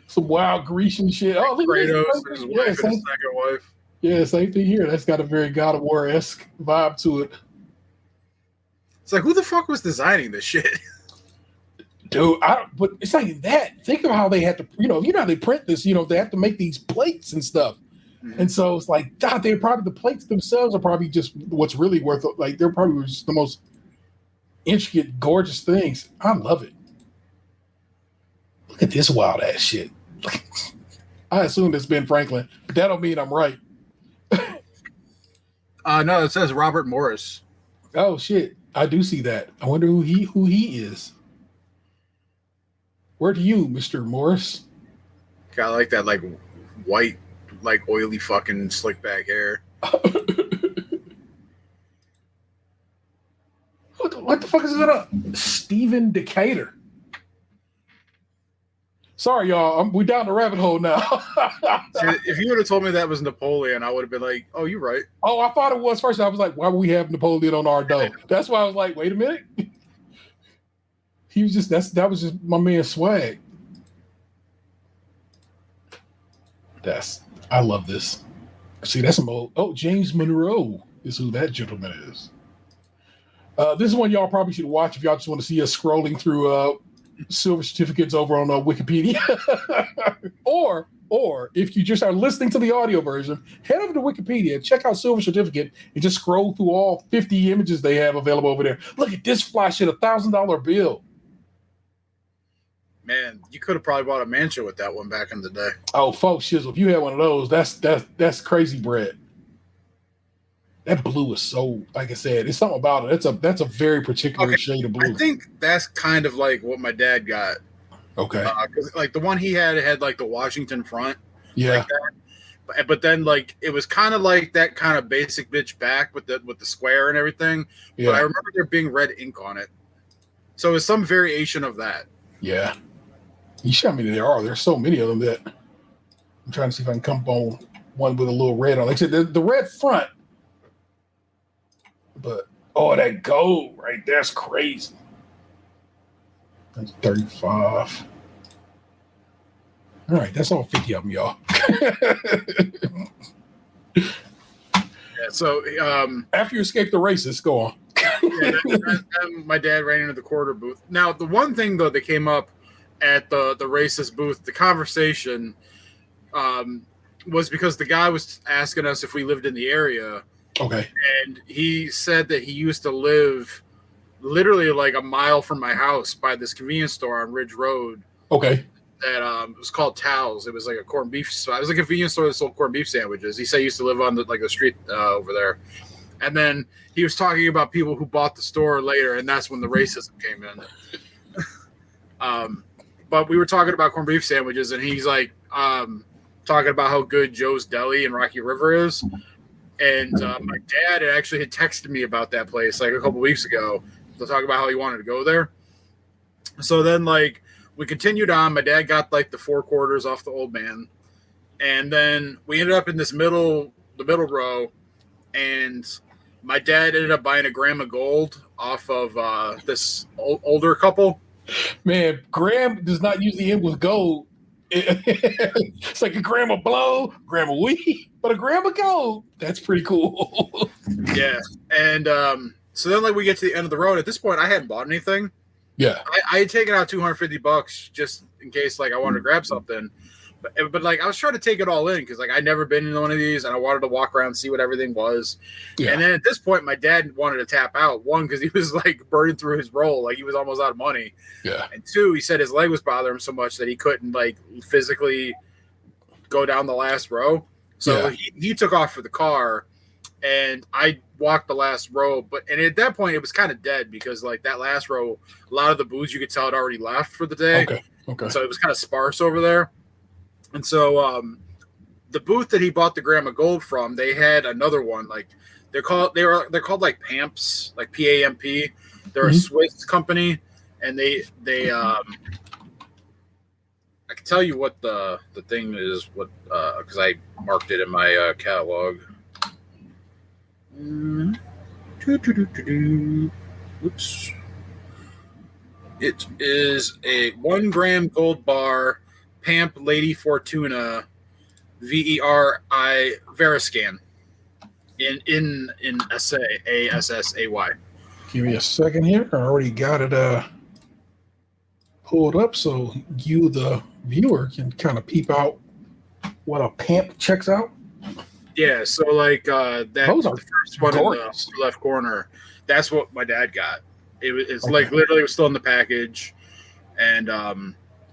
some wild Grecian shit. Oh, look at Kratos, his wife, and his second wife. Yeah, same thing here. That's got a very God of War-esque vibe to it. It's like, who the fuck was designing this shit? Dude, but it's like that. Think of how they had to, you know how they print this, they have to make these plates and stuff. Mm-hmm. And so it's like, God, the plates themselves are probably just what's really worth it. Like, they're probably just the most intricate, gorgeous things. I love it. Look at this wild ass shit. I assume it's Ben Franklin, but that don't mean I'm right. No, it says Robert Morris. Oh shit, I do see that. I wonder who he is. Where to you, Mr. Morris? Got like that, like white, like oily fucking slick back hair. What the fuck is that? Stephen Decatur. Sorry, y'all. We're down the rabbit hole now. If you would have told me that was Napoleon, I would have been like, "Oh, you're right." Oh, I thought it was first. I was like, "Why would we have Napoleon on our dough?" That's why I was like, "Wait a minute." He was just that was just my man Swag. I love this. See, that's some old. Oh, James Monroe is who that gentleman is. This is one y'all probably should watch if y'all just want to see us scrolling through silver certificates over on Wikipedia. or if you just are listening to the audio version, head over to Wikipedia, check out silver certificate, and just scroll through all 50 images they have available over there. Look at this fly shit, $1,000 bill. Man, you could have probably bought a mansion with that one back in the day. Oh, folks, shizzle, if you had one of those, that's crazy bread. That blue is so, like I said, it's something about it. That's a very particular shade of blue. I think that's kind of like what my dad got. Okay. Because like the one he had like the Washington front. Yeah. Like that. But then like it was kind of like that kind of basic bitch back with the square and everything. Yeah. But I remember there being red ink on it, so it was some variation of that. Yeah. You showed me there are. There's so many of them that I'm trying to see if I can come up on one with a little red on. Like I said, the red front, but that gold right there's crazy. That's 35. All right, that's all 50 of them, y'all. Yeah, so after you escape the racist, go on. my dad ran into the quarter booth. Now, the one thing though that came up at the racist booth, the conversation was because the guy was asking us if we lived in the area. Okay. And he said that he used to live literally like a mile from my house by this convenience store on Ridge Road. Okay. That it was called Towels. It was like a corned beef. It was a convenience store that sold corned beef sandwiches. He said he used to live on the street over there. And then he was talking about people who bought the store later, and that's when the racism came in. But we were talking about corned beef sandwiches, and he's like talking about how good Joe's Deli in Rocky River is. And my dad actually had texted me about that place like a couple weeks ago to talk about how he wanted to go there. So then like we continued on. My dad got like the 4 quarters off the old man. And then we ended up in the middle row, and my dad ended up buying a gram of gold off of this older couple. Man, gram does not usually end with gold. It's like a gram of blow, gram of weed, but a gram of gold. That's pretty cool. Yeah. And so then like we get to the end of the road. At this point, I hadn't bought anything. Yeah. I had taken out $250 just in case like I wanted to grab something. But like I was trying to take it all in because like I'd never been in one of these and I wanted to walk around and see what everything was. Yeah. And then at this point, my dad wanted to tap out. 1, because he was like burning through his roll, like he was almost out of money. Yeah. And 2, he said his leg was bothering him so much that he couldn't like physically go down the last row. So he took off for the car, and I walked the last row. And at that point, it was kind of dead because like that last row, a lot of the booths you could tell had already left for the day. Okay. So it was kind of sparse over there. And so the booth that he bought the gram of gold from, they had another one. Like they're called like PAMPs, like PAMP. They're a Swiss company, and they I can tell you what the thing is, what because I marked it in my catalog. Oops. It is a 1 gram gold bar. Pamp Lady Fortuna VERI Veriscan in ASSAY. Give me a second here. I already got it pulled up so you, the viewer, can kind of peep out what a PAMP checks out. Yeah, so like those are the first one gorgeous. in the left corner. That's what my dad got. It's like literally was still in the package, and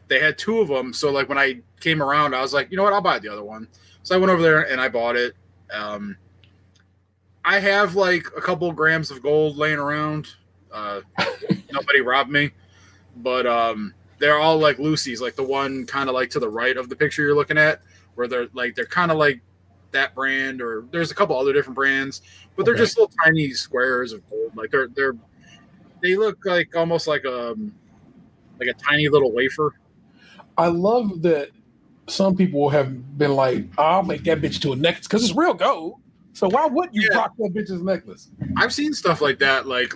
they had 2 of them. So like when I came around, I was like, you know what, I'll buy the other one. So I went over there and I bought it. I have like a couple grams of gold laying around. Nobody robbed me, but they're all like Lucy's, like the one kind of like to the right of the picture you're looking at, where they're kind of like that brand, or there's a couple other different brands, but they're just little tiny squares of gold. Like they look like almost like a tiny little wafer. I love that some people have been like, I'll make that bitch to a necklace because it's real gold. So why wouldn't you rock that bitch's necklace? I've seen stuff like that, like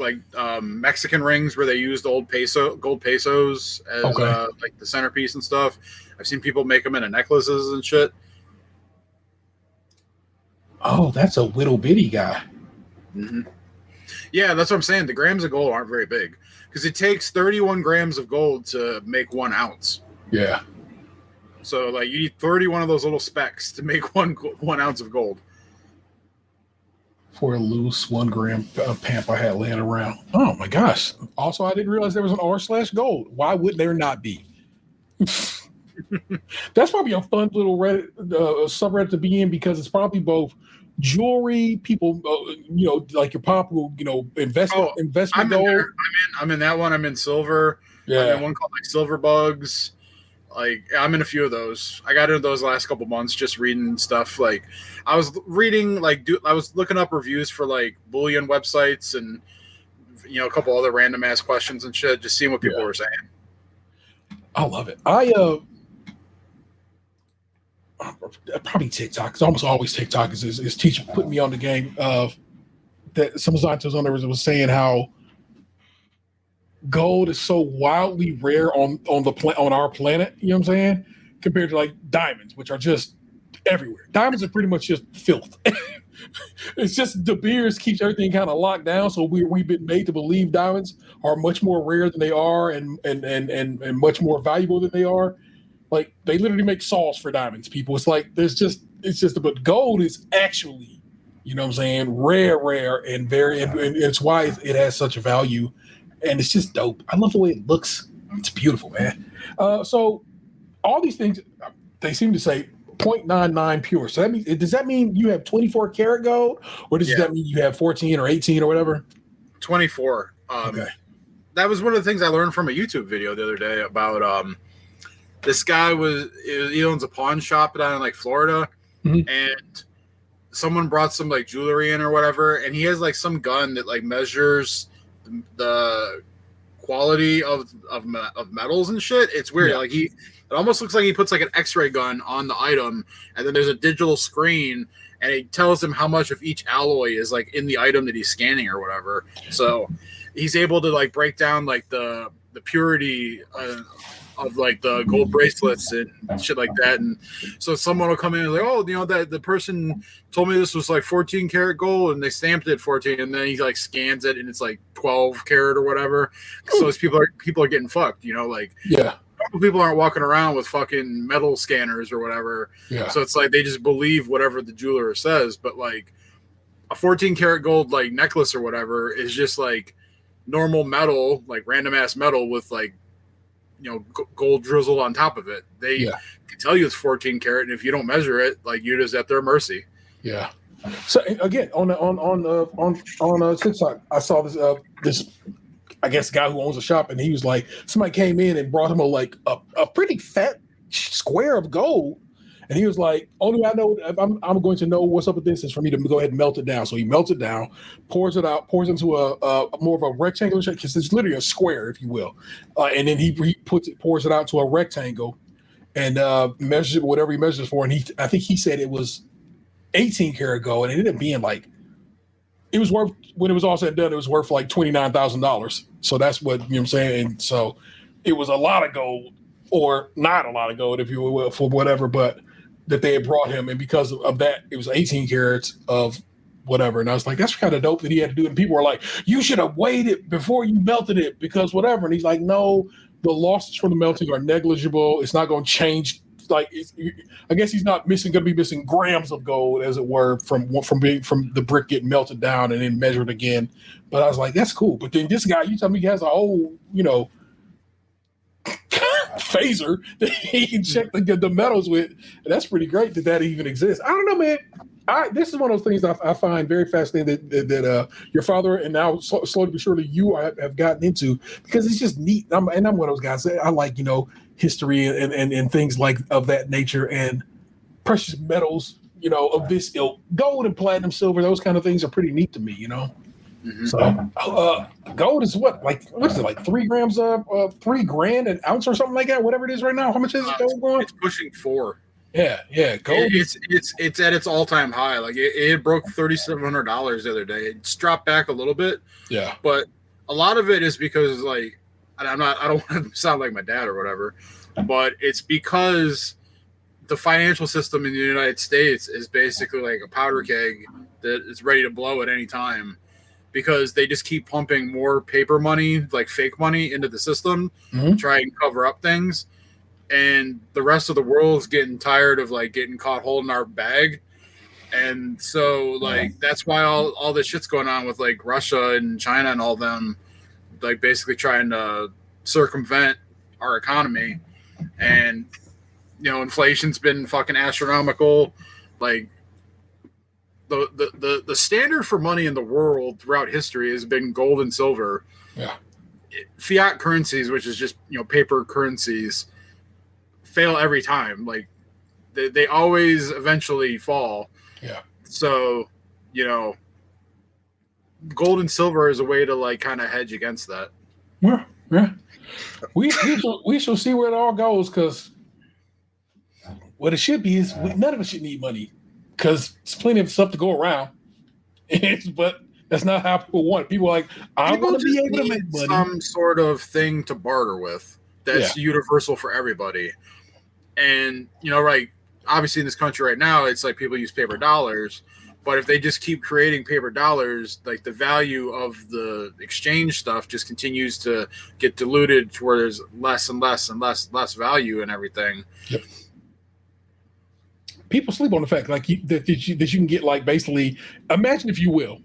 Mexican rings where they used gold pesos as like the centerpiece and stuff. I've seen people make them into necklaces and shit. Oh, that's a little bitty guy. Mm-hmm. Yeah, that's what I'm saying. The grams of gold aren't very big because it takes 31 grams of gold to make 1 ounce. Yeah. So like you need 31 of those little specks to make one ounce of gold. For a loose 1 gram PAMP I had laying around. Oh my gosh. Also, I didn't realize there was an r/gold. Why would there not be? That's probably a fun little subreddit to be in because it's probably both jewelry, people, like your pop will, investment I'm gold. I'm in that one. I'm in silver. Yeah. I'm in one called like Silver Bugs. Like I'm in a few of those. I got into those last couple months just reading stuff. Like I was reading, I was looking up reviews for like bullion websites and a couple other random ass questions and shit, just seeing what people were saying. I love it. Probably TikTok. It's almost always TikTok is teaching, putting me on the game of that. Some scientists on there was saying how gold is so wildly rare on our planet. You know what I'm saying? Compared to like diamonds, which are just everywhere. Diamonds are pretty much just filth. It's just De Beers keeps everything kind of locked down. So we've been made to believe diamonds are much more rare than they are and much more valuable than they are. Like they literally make sauce for diamonds, people. It's like but gold is actually, you know what I'm saying, rare and very and it's why it has such a value. And it's just dope. I love the way it looks. It's beautiful, man. So all these things, they seem to say 0.99 pure. So does that mean you have 24 karat gold, or does that mean you have 14 or 18 or whatever? 24. Okay. That was one of the things I learned from a YouTube video the other day about this guy he owns a pawn shop down in like Florida, and someone brought some like jewelry in or whatever, and he has like some gun that like measures the quality of metals and shit. It's weird. Like it almost looks like he puts like an X-ray gun on the item, and then there's a digital screen, and it tells him how much of each alloy is like in the item that he's scanning or whatever. So he's able to like break down like the purity of like the gold bracelets and shit like that. And so someone will come in and like, oh, that the person told me this was like 14 karat gold, and they stamped it 14, and then he like scans it and it's like 12 karat or whatever. So those people are getting fucked, like people aren't walking around with fucking metal scanners or whatever. So it's like they just believe whatever the jeweler says. But like a 14 karat gold like necklace or whatever is just like normal metal, like random ass metal with like gold drizzled on top of it. They can tell you it's 14 karat, and if you don't measure it, like you're just at their mercy. Yeah. So again, on TikTok, I saw this I guess guy who owns a shop, and he was like, somebody came in and brought him a pretty fat square of gold, and he was like, only way I know if I'm going to know what's up with this is for me to go ahead and melt it down. So he melts it down, pours it out, pours into a more of a rectangular shape, because it's literally a square, if you will, and then he pours it out to a rectangle, and measures it whatever he measures for, and I think he said it was 18 karat gold, and it ended up being like, it was worth, when it was all said and done, it was worth like $29,000. So that's what, you know what I'm saying? And so it was a lot of gold, or not a lot of gold, if you will, for whatever, but that they had brought him. And because of that, it was 18 carats of whatever. And I was like, that's kind of dope that he had to do it. And people were like, you should have waited before you melted it, because whatever. And he's like, no, the losses from the melting are negligible. It's not going to change. Like, I guess he's not going to be missing grams of gold, as it were, from the brick getting melted down and then measured again. But I was like, that's cool. But then this guy, you tell me he has a whole, phaser that he can check the metals with. And that's pretty great that even exists. I don't know, man. This is one of those things I find very fascinating that your father, and now slowly but surely you have gotten into, because it's just neat. I'm one of those guys. I like, history and things like of that nature, and precious metals, of this ilk. Gold and platinum, silver, those kind of things are pretty neat to me, Mm-hmm. So gold is what is it, like 3 grams of $3,000 an ounce or something like that, whatever it is right now. How much is gold going? It's pushing 4. Yeah, gold. It's at its all-time high. Like it broke $3,700 the other day. It's dropped back a little bit. Yeah, but a lot of it is because I don't want to sound like my dad or whatever, but it's because the financial system in the United States is basically like a powder keg that is ready to blow at any time, because they just keep pumping more paper money, like fake money, into the system to try and cover up things. And the rest of the world is getting tired of getting caught holding our bag. And so that's why all this shit's going on with Russia and China and all them, basically trying to circumvent our economy. And, inflation's been fucking astronomical. The standard for money in the world throughout history has been gold and silver. Yeah. Fiat currencies, which is just, paper currencies, fail every time. Like they always eventually fall. Yeah. So, you know, gold and silver is a way to like kind of hedge against that. Yeah. Yeah. We shall see where it all goes, because what it should be is none of us should need money, because there's plenty of stuff to go around. But that's not how people want it. People are like, I People want to be just able to need make money. some sort of thing to barter with that's universal for everybody. And, you know, right, obviously in this country right now, it's like people use paper dollars. But if they just keep creating paper dollars, like the value of the exchange stuff just continues to get diluted to where there's less and less and less value and everything. Yep. People sleep on the fact like that you can get like basically, imagine if you will,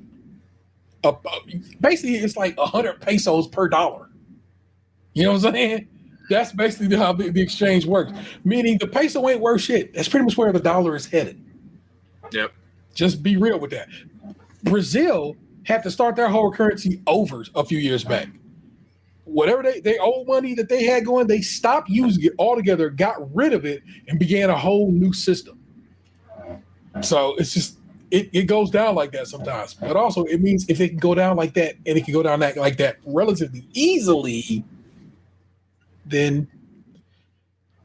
basically it's like 100 pesos per dollar. You know what I'm saying? That's basically how the exchange works. Meaning the peso ain't worth shit. That's pretty much where the dollar is headed. Yep. Just be real with that. Brazil had to start their whole currency over a few years back. Whatever they old money that they had going, they stopped using it altogether, got rid of it, and began a whole new system. So it's just it goes down like that sometimes. But also it means if it can go down like that, and it can go down like that relatively easily, then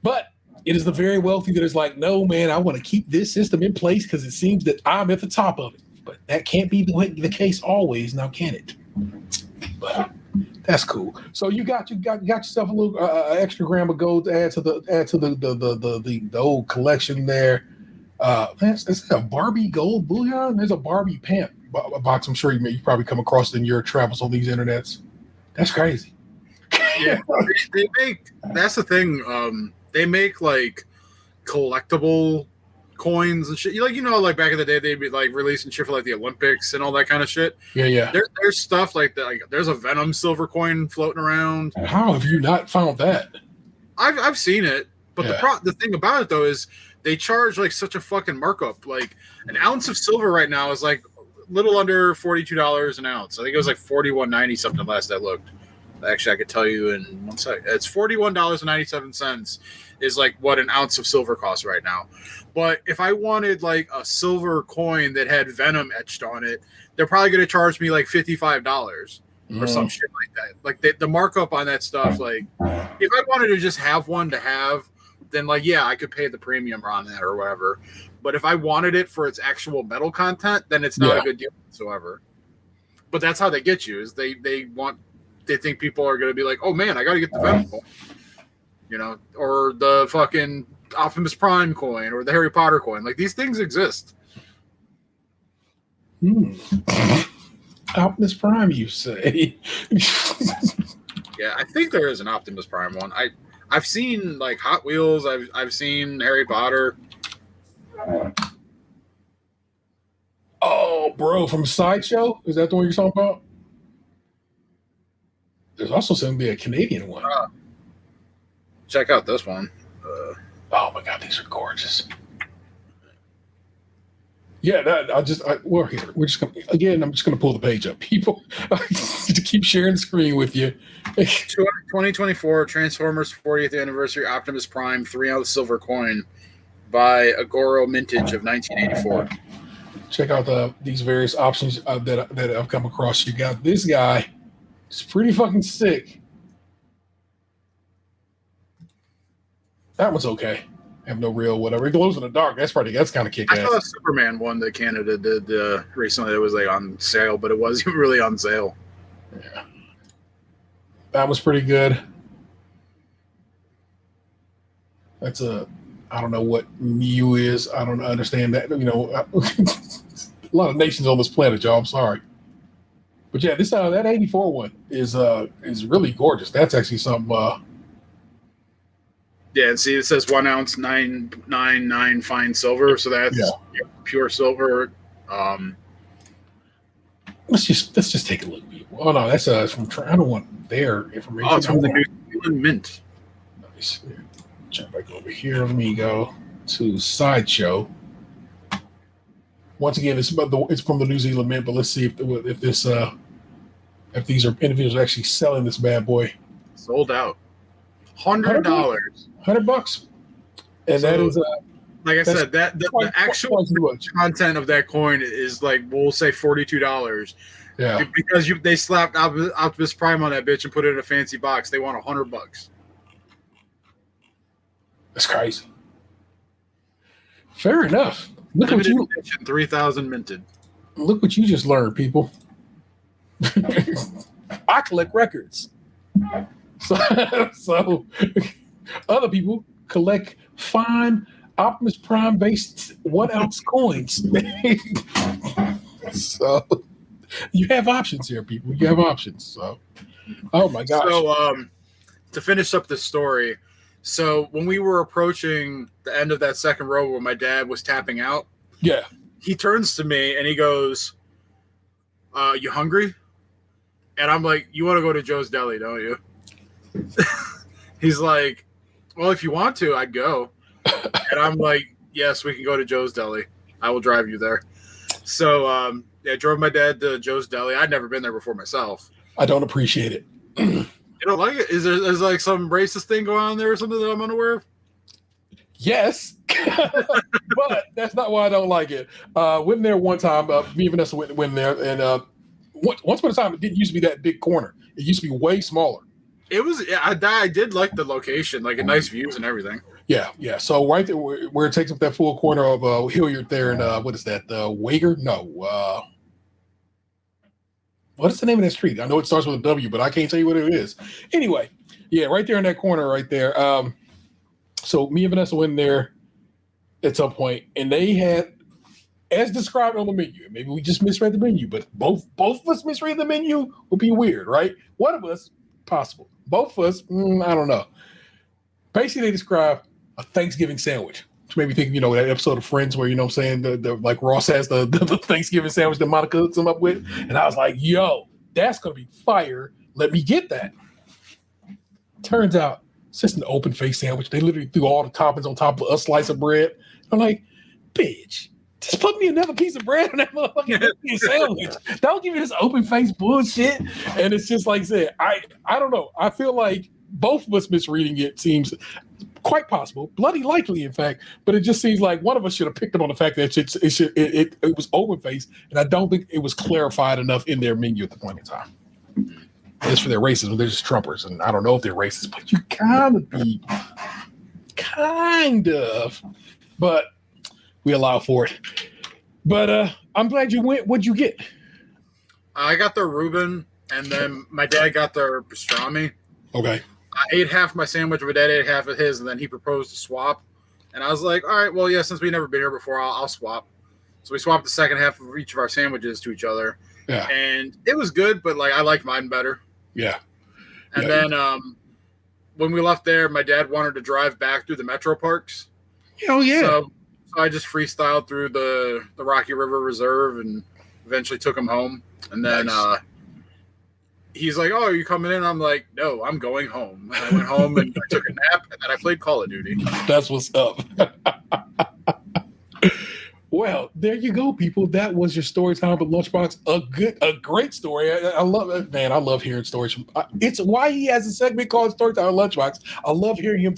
but it is the very wealthy that is like, no, man, I want to keep this system in place because it seems that I'm at the top of it. But that can't be the case always, now can it? But that's cool. So you got yourself a little extra gram of gold to add to the old collection there. Is a Barbie gold bullion? There's a Barbie pant box. I'm sure you probably come across it in your travels on these internets. That's crazy. Yeah, they make. That's the thing. They make like collectible coins and shit. Like, you know, like back in the day, they'd be like releasing shit for like the Olympics and all that kind of shit. Yeah. There's stuff like that. Like, there's a Venom silver coin floating around. How have you not found that? I've seen it, but the thing about it though is they charge like such a fucking markup. Like an ounce of silver right now is like a little under $42 an ounce. I think it was like $41.90 something last I looked. Actually, I could tell you in 1 second. It's $41.97 is like what an ounce of silver costs right now. But if I wanted like a silver coin that had Venom etched on it, they're probably going to charge me like $55 or some shit like that. Like the markup on that stuff. Like if I wanted to just have one to have, then like, yeah, I could pay the premium on that or whatever. But if I wanted it for its actual metal content, then it's not a good deal whatsoever. But that's how they get you, is they think people are going to be like, oh man, I got to get the Venom coin, you know, or the fucking Optimus Prime coin or the Harry Potter coin. Like, these things exist. Optimus Prime, you say? Yeah, I think there is an Optimus Prime one. I've seen like Hot Wheels. I've seen Harry Potter. Oh, bro, from Sideshow? Is that the one you're talking about? There's also going to be a Canadian one. Check out this one. Oh my God, these are gorgeous. Yeah, we're here. We're just gonna, again, I'm just gonna pull the page up. People to keep sharing the screen with you. 2024 Transformers 40th anniversary Optimus Prime 3-ounce silver coin by Agoro Mintage of 1984. Check out these various options that I've come across. You got this guy. It's pretty fucking sick. That one's okay. Have no real whatever. It glows in the dark. That's kind of kick ass. I saw a Superman one that Canada did recently. It was like on sale, but it wasn't really on sale. Yeah, that was pretty good. That's I don't know what Mew is. I don't understand that. You know, a lot of nations on this planet, y'all. I'm sorry. But yeah, this that 84 one is really gorgeous. That's actually some. Yeah, and see, it says 1 ounce 999 fine silver, so that's pure silver. Let's just take a look. Oh no, that's from. I don't want their information. Oh, it's from the New Zealand Mint. Nice. Jump back over here. Let me go to Sideshow. Once again, it's from the New Zealand Mint, but let's see if these are individuals actually selling this bad boy. Sold out. $100. $100. And So, that is like I that's said, that the actual twice as much. content of that coin is like, we'll say $42. Yeah, Because they slapped Optimus Prime on that bitch and put it in a fancy box. They want $100. that's crazy. Fair enough. Look Limited what edition, 3,000 minted. you just learned, people. I collect records. So other people collect fine Optimus Prime based 1 ounce coins. So you have options here, people. You have options. So, oh my gosh. So, to finish up this story, so when we were approaching the end of that second row where my dad was tapping out, Yeah. he turns to me and he goes, "You hungry?" And I'm like, "You want to go to Joe's Deli, don't you?" He's like, "Well, if you want to, I'd go." And I'm like, "Yes, we can go to Joe's Deli. I will drive you there." So, I drove my dad to Joe's Deli. I'd never been there before myself. I don't appreciate it. You don't like it? Is like some racist thing going on there or something that I'm unaware of? Yes, but that's not why I don't like it. Went there one time. Me and Vanessa went there, and once upon a time, it didn't used to be that big corner. It used to be way smaller. It was. I did like the location, like nice views and everything. Yeah. So right there, where it takes up that full corner of Hilliard there, and what is that? Wager? No. What is the name of that street? I know it starts with a W, but I can't tell you what it is. Anyway, yeah, right there in that corner, right there. So me and Vanessa went in there at some point, and they had, as described on the menu, maybe we just misread the menu, but both of us misread the menu would be weird, right? One of us, possible. Both of us, I don't know. Basically, they describe a Thanksgiving sandwich, which made me think, that episode of Friends where, I'm saying, the like Ross has the Thanksgiving sandwich that Monica hooks him up with. And I was like, yo, that's going to be fire. Let me get that. Turns out it's just an open face sandwich. They literally threw all the toppings on top of a slice of bread. I'm like, bitch, just put me another piece of bread on that motherfucking sandwich. Don't give me this open face bullshit. And it's just like I said, I don't know. I feel like both of us misreading it seems quite possible, bloody likely, in fact. But it just seems like one of us should have picked up on the fact that it was open face, and I don't think it was clarified enough in their menu at the point in time. As for their racism, they're just Trumpers, and I don't know if they're racist, but you kind of. But we allow for it. But I'm glad you went. What'd you get? I got their Reuben, and then my dad got their pastrami. Okay. I ate half my sandwich, my dad ate half of his, and then he proposed to swap. And I was like, all right, well, yeah, since we've never been here before, I'll swap. So we swapped the second half of each of our sandwiches to each other. Yeah. And it was good, but I liked mine better. Yeah. And then when we left there, my dad wanted to drive back through the metro parks. Oh, yeah. So I just freestyled through the Rocky River Reserve and eventually took him home. And then he's like, oh, are you coming in? I'm like, no, I'm going home. And I went home and I took a nap, and then I played Call of Duty. That's what's up. Well, there you go, people. That was your story time with Lunchbox. A great story. I love it, man. I love hearing stories from. It's why he has a segment called Story Time with Lunchbox. I love hearing him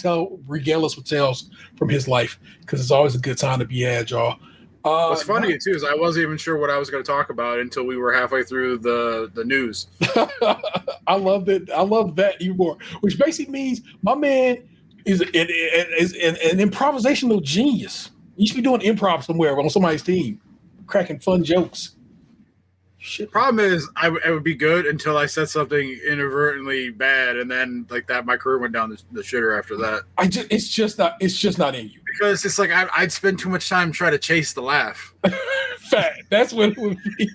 regale us with tales from his life because it's always a good time to be had, y'all. What's funny too is I wasn't even sure what I was going to talk about until we were halfway through the news. I love that. I love that even more, which basically means my man is an improvisational genius. You should be doing improv somewhere on somebody's team, cracking fun jokes. Shit. Problem is, it would be good until I said something inadvertently bad, and then that my career went down the shitter after that. It's just not in you. Because it's like I'd spend too much time trying to chase the laugh. Fact. That's what it would be.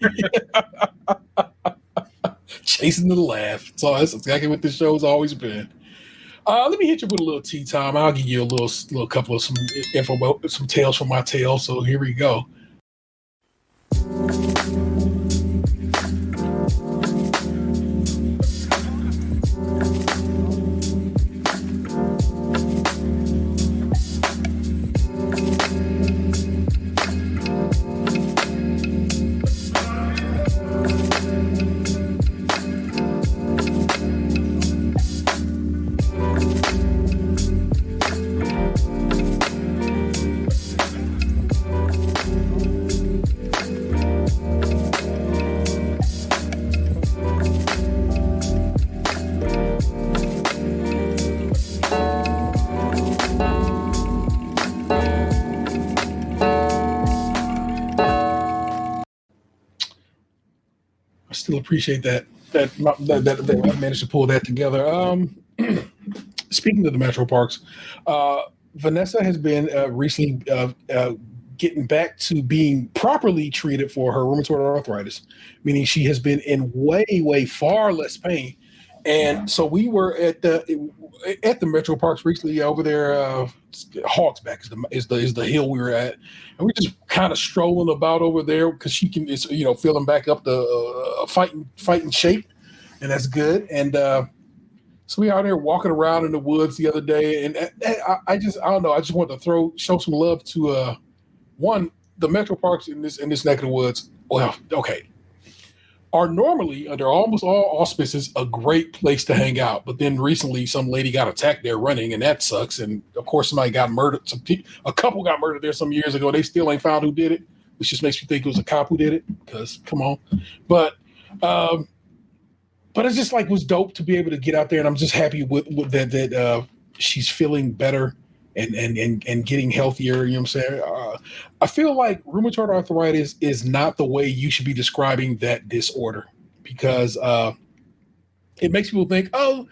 Chasing the laugh. So that's exactly what this show's always been. Let me hit you with a little tea time. I'll give you a little couple of some info about some tales from my tale. So here we go. still appreciate that I managed to pull that together. Speaking of the metro parks, Vanessa has been recently getting back to being properly treated for her rheumatoid arthritis, meaning she has been in way far less pain. And so we were at the metro parks recently over there. Hogsback is the hill we were at, and we're just kind of strolling about over there because she is feeling back up the fighting shape, and that's good. And so we out there walking around in the woods the other day, and I don't know. I just want to show some love to one, the metro parks in this neck of the woods. Well, okay, are normally under almost all auspices a great place to hang out, but then recently some lady got attacked there running, and that sucks. And of course, somebody got murdered. A couple got murdered there some years ago. They still ain't found who did it, which just makes me think it was a cop who did it. Because come on, but it's just like was dope to be able to get out there, and I'm just happy with that she's feeling better and getting healthier. You know what I'm saying? I feel like rheumatoid arthritis is not the way you should be describing that disorder, because it makes people think, oh,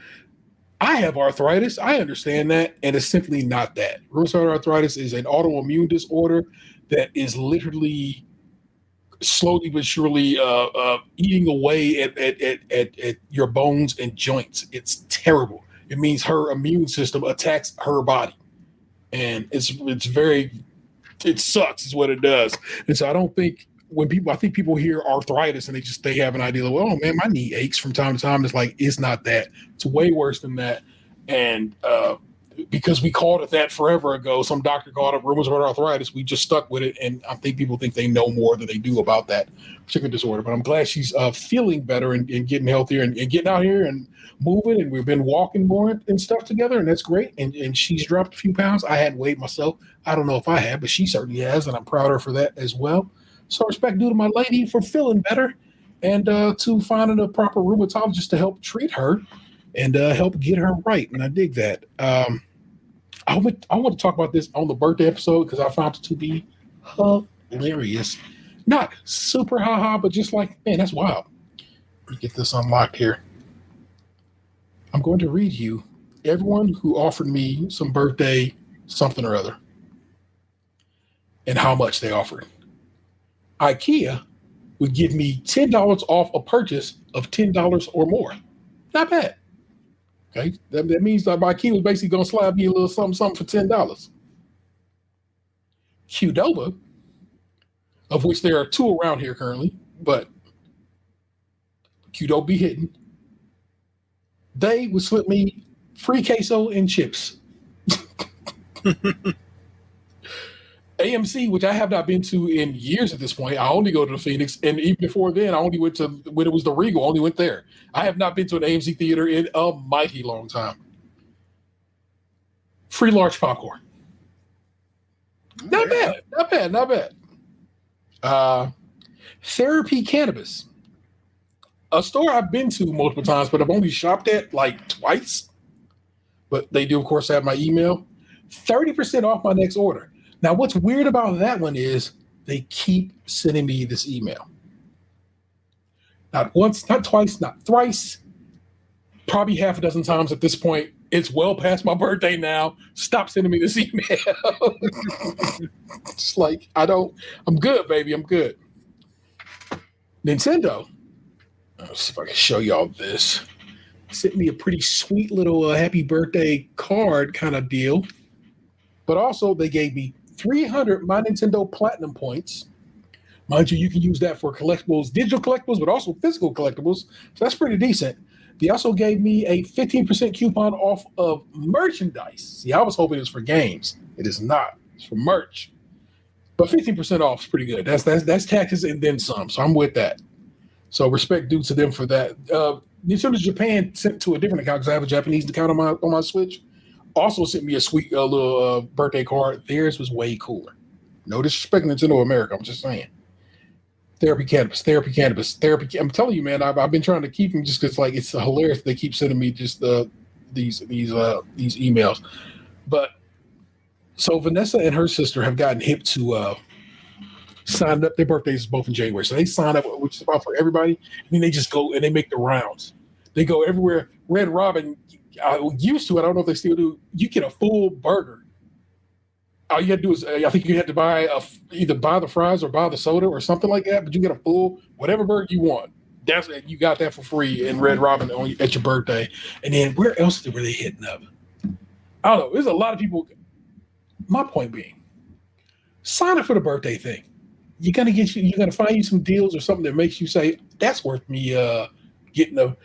I have arthritis. I understand that. And it's simply not that. Rheumatoid arthritis is an autoimmune disorder that is literally slowly but surely eating away at your bones and joints. It's terrible. It means her immune system attacks her body. And it sucks is what it does. And so I don't think I think people hear arthritis and they have an idea of, oh man, my knee aches from time to time. It's like, it's not that. It's way worse than that. And because we called it that forever ago, some doctor called it rheumatoid arthritis. We just stuck with it. And I think people think they know more than they do about that particular disorder. But I'm glad she's feeling better and getting healthier and getting out here and moving. And we've been walking more and stuff together. And that's great. And she's dropped a few pounds. I hadn't weighed myself. I don't know if I have, but she certainly has. And I'm proud of her for that as well. So respect due to my lady for feeling better and to finding a proper rheumatologist to help treat her and help get her right. And I dig that. I want to talk about this on the birthday episode because I found it to be hilarious. Not super haha, but just like, man, that's wild. Let me get this unlocked here. I'm going to read you everyone who offered me some birthday something or other and how much they offered. IKEA would give me $10 off a purchase of $10 or more. Not bad. Okay, that means that IKEA was basically going to slap me a little something for $10. Qdoba, of which there are two around here currently, but Qdoba be hitting. They would slip me free queso and chips. AMC, which I have not been to in years at this point. I only go to the Phoenix, and even before then, I only went to when it was the Regal. I only went there. I have not been to an AMC theater in a mighty long time. Free large popcorn. Not bad. Therapy Cannabis, a store I've been to multiple times, but I've only shopped at like twice. But they do, of course, have my email. 30% off my next order. Now, what's weird about that one is they keep sending me this email. Not once, not twice, not thrice, probably half a dozen times at this point. It's well past my birthday now. Stop sending me this email. It's like, I'm good, baby. I'm good. Nintendo, let's see if I can show y'all this. Sent me a pretty sweet little happy birthday card kind of deal. But also, they gave me 300 My Nintendo Platinum points. Mind you, you can use that for collectibles, digital collectibles, but also physical collectibles. So that's pretty decent. They also gave me a 15% coupon off of merchandise. See, I was hoping it was for games. It is not. It's for merch. But 15% off is pretty good. That's taxes and then some. So I'm with that. So respect due to them for that. Nintendo Japan sent to a different account because I have a Japanese account on my Switch. Also sent me a sweet little birthday card. Theirs was way cooler. No disrespect Nintendo America. I'm just saying. Therapy Cannabis. I'm telling you, man, I've been trying to keep them just because like it's hilarious. They keep sending me just these emails. But so Vanessa and her sister have gotten hip to signed up. Their birthdays is both in January, so they sign up, which is about for everybody. And then they just go and they make the rounds. They go everywhere. Red Robin used to. I don't know if they still do. You get a full burger. All you had to do is, I think you had to either buy the fries or buy the soda or something like that. But you get a full whatever burger you want. That's you got that for free in Red Robin at your birthday. And then where else were they hitting up? I don't know. There's a lot of people. My point being, sign up for the birthday thing. You're gonna find you some deals or something that makes you say that's worth me getting a.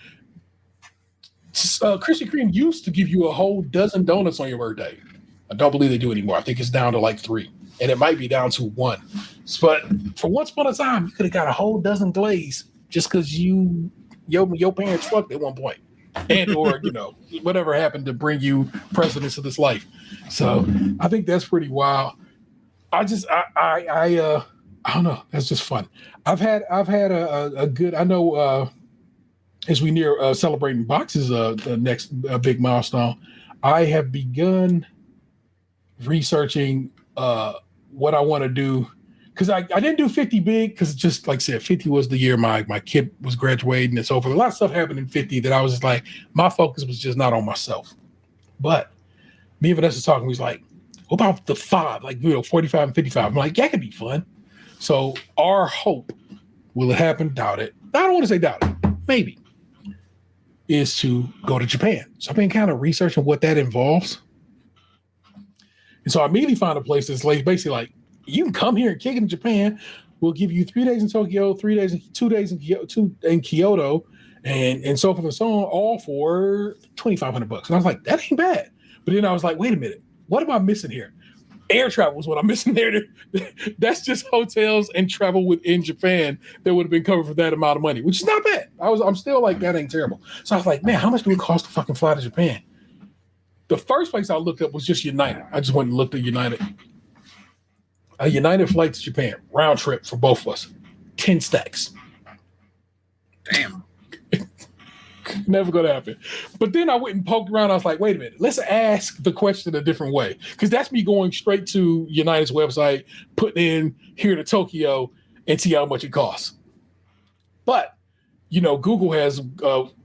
Krispy Kreme used to give you a whole dozen donuts on your birthday. I don't believe they do anymore. I think it's down to like 3, and it might be down to 1. But for once upon a time, you could have got a whole dozen glaze just because your parents fucked at one point, and or whatever happened to bring you precedence of this life. So I think that's pretty wild. I don't know. That's just fun. I've had a good. I know as we near celebrating boxes, the next big milestone, I have begun researching what I want to do, because I didn't do 50 big because just like I said, 50 was the year my kid was graduating and so forth. A lot of stuff happened in 50 that I was just like, my focus was just not on myself. But me and Vanessa was talking, we was like, what about the 5, like 45 and 55? I'm like, that could be fun. So our hope, will it happen? Doubt it. I don't want to say doubt it. Maybe. Is to go to Japan. So I've been kind of researching what that involves. And so I immediately found a place that's like basically like, you can come here and kick it in Japan. We'll give you 3 days in Tokyo, 3 days, 2 days in Kyoto, and so forth and so on, all for $2,500. And I was like, that ain't bad. But then I was like, wait a minute, what am I missing here? Air travel was what I'm missing there. That's just hotels and travel within Japan that would have been covered for that amount of money, which is not bad. I'm still like, that ain't terrible. So I was like, man, how much do it cost to fucking fly to Japan? The first place I looked up was just United. I just went and looked at United. A United flight to Japan, round trip for both of us, 10 stacks. Damn. Never gonna happen. But then I went and poked around. I was like, wait a minute, let's ask the question a different way. Because that's me going straight to United's website, putting in here to Tokyo and see how much it costs. But, Google has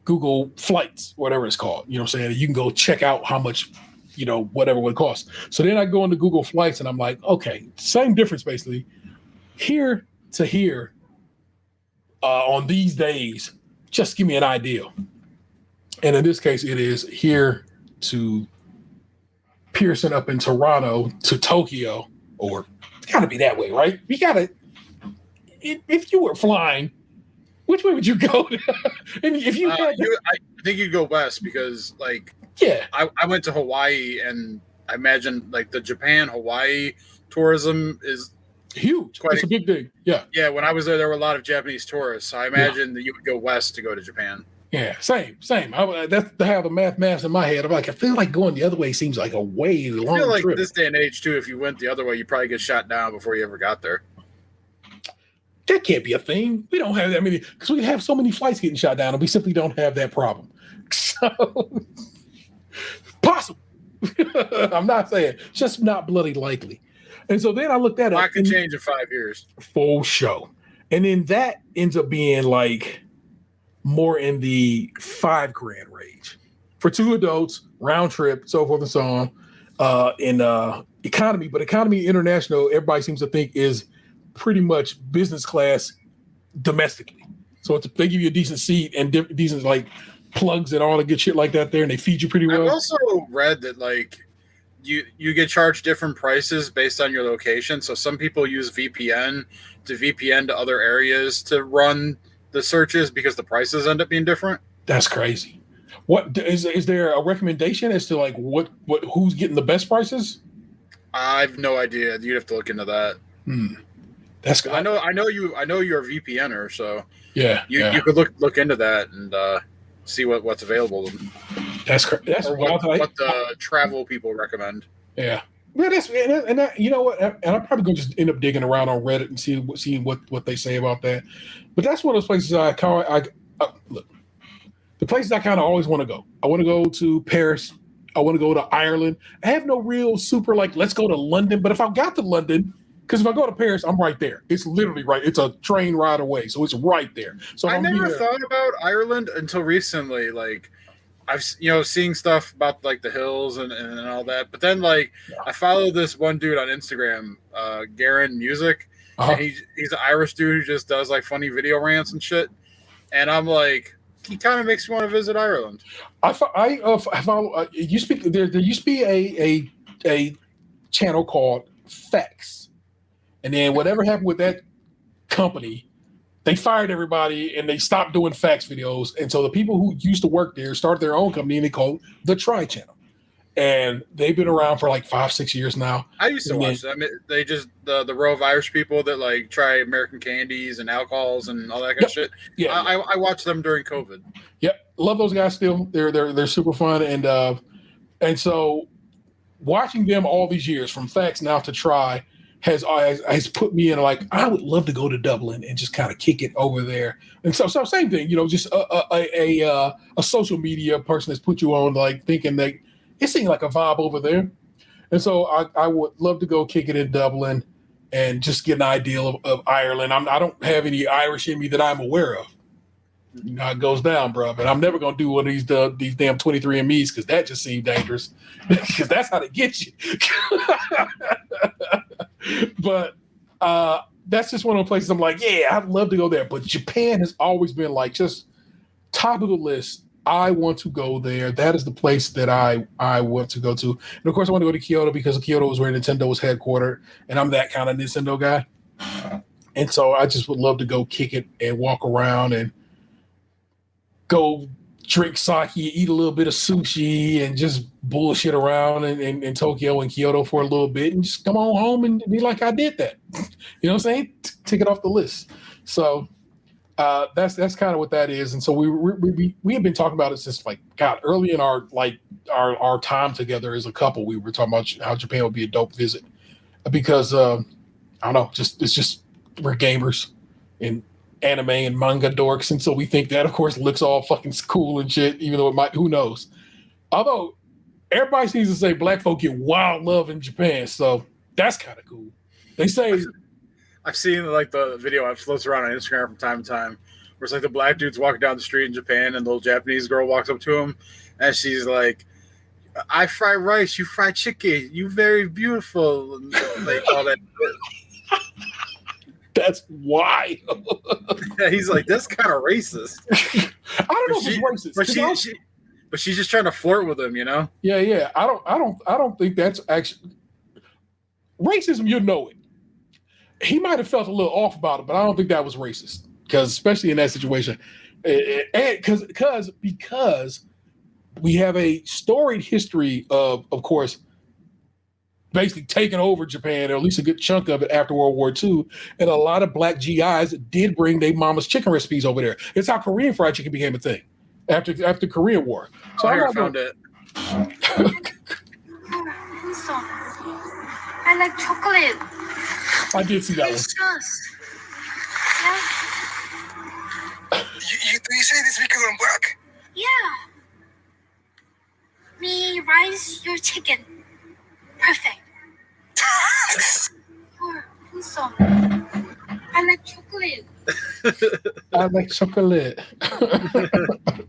Google Flights, whatever it's called. You know what I'm saying? You can go check out how much, whatever it costs. So then I go into Google Flights and I'm like, okay, same difference basically. Here to here on these days, just give me an idea. And in this case, it is here to Pearson up in Toronto to Tokyo, or it's got to be that way, right? We got to, if you were flying, which way would you go? And if you I think you'd go west because, I went to Hawaii and I imagine the Japan-Hawaii tourism is huge. It's a big thing. Yeah. Yeah. When I was there were a lot of Japanese tourists. So I imagine that you would go west to go to Japan. Yeah, same. That's how the math in my head. I'm like, I feel like going the other way seems like a way long I feel like trip. this day and age too, if you went the other way, you probably get shot down before you ever got there. That can't be a thing. We don't have that many, because we have so many flights getting shot down, and we simply don't have that problem. So possible. I'm not saying, just not bloody likely. And so then I looked at it. I could change in 5 years. Full show. And then that ends up being more in the $5,000 range for 2 adults, round trip, so forth and so on. In economy, but economy international, everybody seems to think is pretty much business class domestically. So they give you a decent seat and decent plugs and all the good shit like that there, and they feed you pretty well. I've also read that you get charged different prices based on your location. So some people use VPN to other areas to run the searches because the prices end up being different. That's crazy. What is there a recommendation as to what who's getting the best prices? I have no idea. You'd have to look into that. That's good. I know you're a VPNer, so yeah, you could look into that and see what's available. That's what the travel people recommend. Yeah. Yeah, you know what? And I'm probably gonna just end up digging around on Reddit and seeing what they say about that. But that's one of those places look. The places I kind of always want to go. I want to go to Paris. I want to go to Ireland. I have no real super let's go to London. But if I got to London, Because if I go to Paris, I'm right there. It's literally right. It's a train ride away, so it's right there. So I I'm never here. thought about Ireland until recently. Like I've seeing stuff about like the hills and all that. But then like I follow this one dude on Instagram, Garen Music, and he's an Irish dude who just does like funny video rants and shit. And I'm like, he kind of makes me want to visit Ireland. I follow. It used to be there used to be a channel called Facts, and then whatever happened with that company, they fired everybody and they stopped doing Facts videos. And so the people who used to work there started their own company and they called the Try Channel, and they've been around for like 5-6 years now. I used to watch them. I mean, they just the row of Irish people that like try American candies and alcohols and all that kind of shit. Yeah, I watched them during COVID. Yep, love those guys still. They're super fun, and so watching them all these years from Facts now to Try has put me in like I would love to go to Dublin and just kind of kick it over there. And so same thing, just a social media person that's put you on like thinking that it seemed like a vibe over there. And so I would love to go kick it in Dublin and just get an idea of Ireland. I don't have any Irish in me that I'm aware of. You know how it goes down, bro. But I'm never gonna do one of these damn 23andMe's because that just seems dangerous. Because that's how they get you. But that's just one of the places I'm like, yeah, I'd love to go there. But Japan has always been like just top of the list. I want to go there. That is the place that I want to go to. And of course, I want to go to Kyoto because Kyoto is where Nintendo was headquartered, and I'm that kind of Nintendo guy. And so I just would love to go kick it and walk around and go drink sake, eat a little bit of sushi, and just bullshit around in Tokyo and Kyoto for a little bit, and just come on home and be like, I did that. You know what I'm saying? Tick it off the list. So that's kind of what that is. And so we have been talking about it since like God, early in our time together as a couple. We were talking about how Japan would be a dope visit because I don't know, it's just we're gamers and anime and manga dorks, and so we think that of course looks all fucking cool and shit, even though it might, who knows. Although everybody seems to say black folk get wild love in Japan, so that's kind of cool. They say I've seen like the video I've floats around on Instagram from time to time where it's like the black dude's walking down the street in Japan and the little Japanese girl walks up to him and she's like, I fry rice, you fry chicken, you very beautiful, and like all that. That's why. Yeah, he's like, that's kind of racist. I don't know if it's racist. But she's just trying to flirt with him, you know? Yeah. I don't think that's actually racism. You know it. He might have felt a little off about it, but I don't think that was racist. Because especially in that situation, and because we have a storied history of course, basically taking over Japan, or at least a good chunk of it after World War II. And a lot of black GIs did bring their mama's chicken recipes over there. It's how Korean fried chicken became a thing after the Korean War. So I found it. I like chocolate. I did see that one. Yeah. You say this because I'm black? Yeah. Me rice, your chicken. Perfect. I like chocolate. I like chocolate.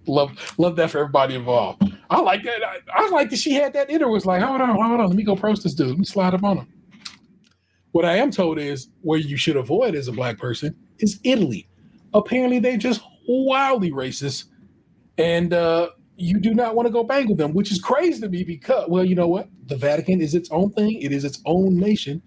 love that for everybody involved. I like that. I like that she had that in her. Was like, hold on. Let me go approach this dude. Let me slide up on him. What I am told is where you should avoid as a black person is Italy. Apparently, they're just wildly racist, and you do not want to go bang with them, which is crazy to me because, well, you know what? The Vatican is its own thing. It is its own nation.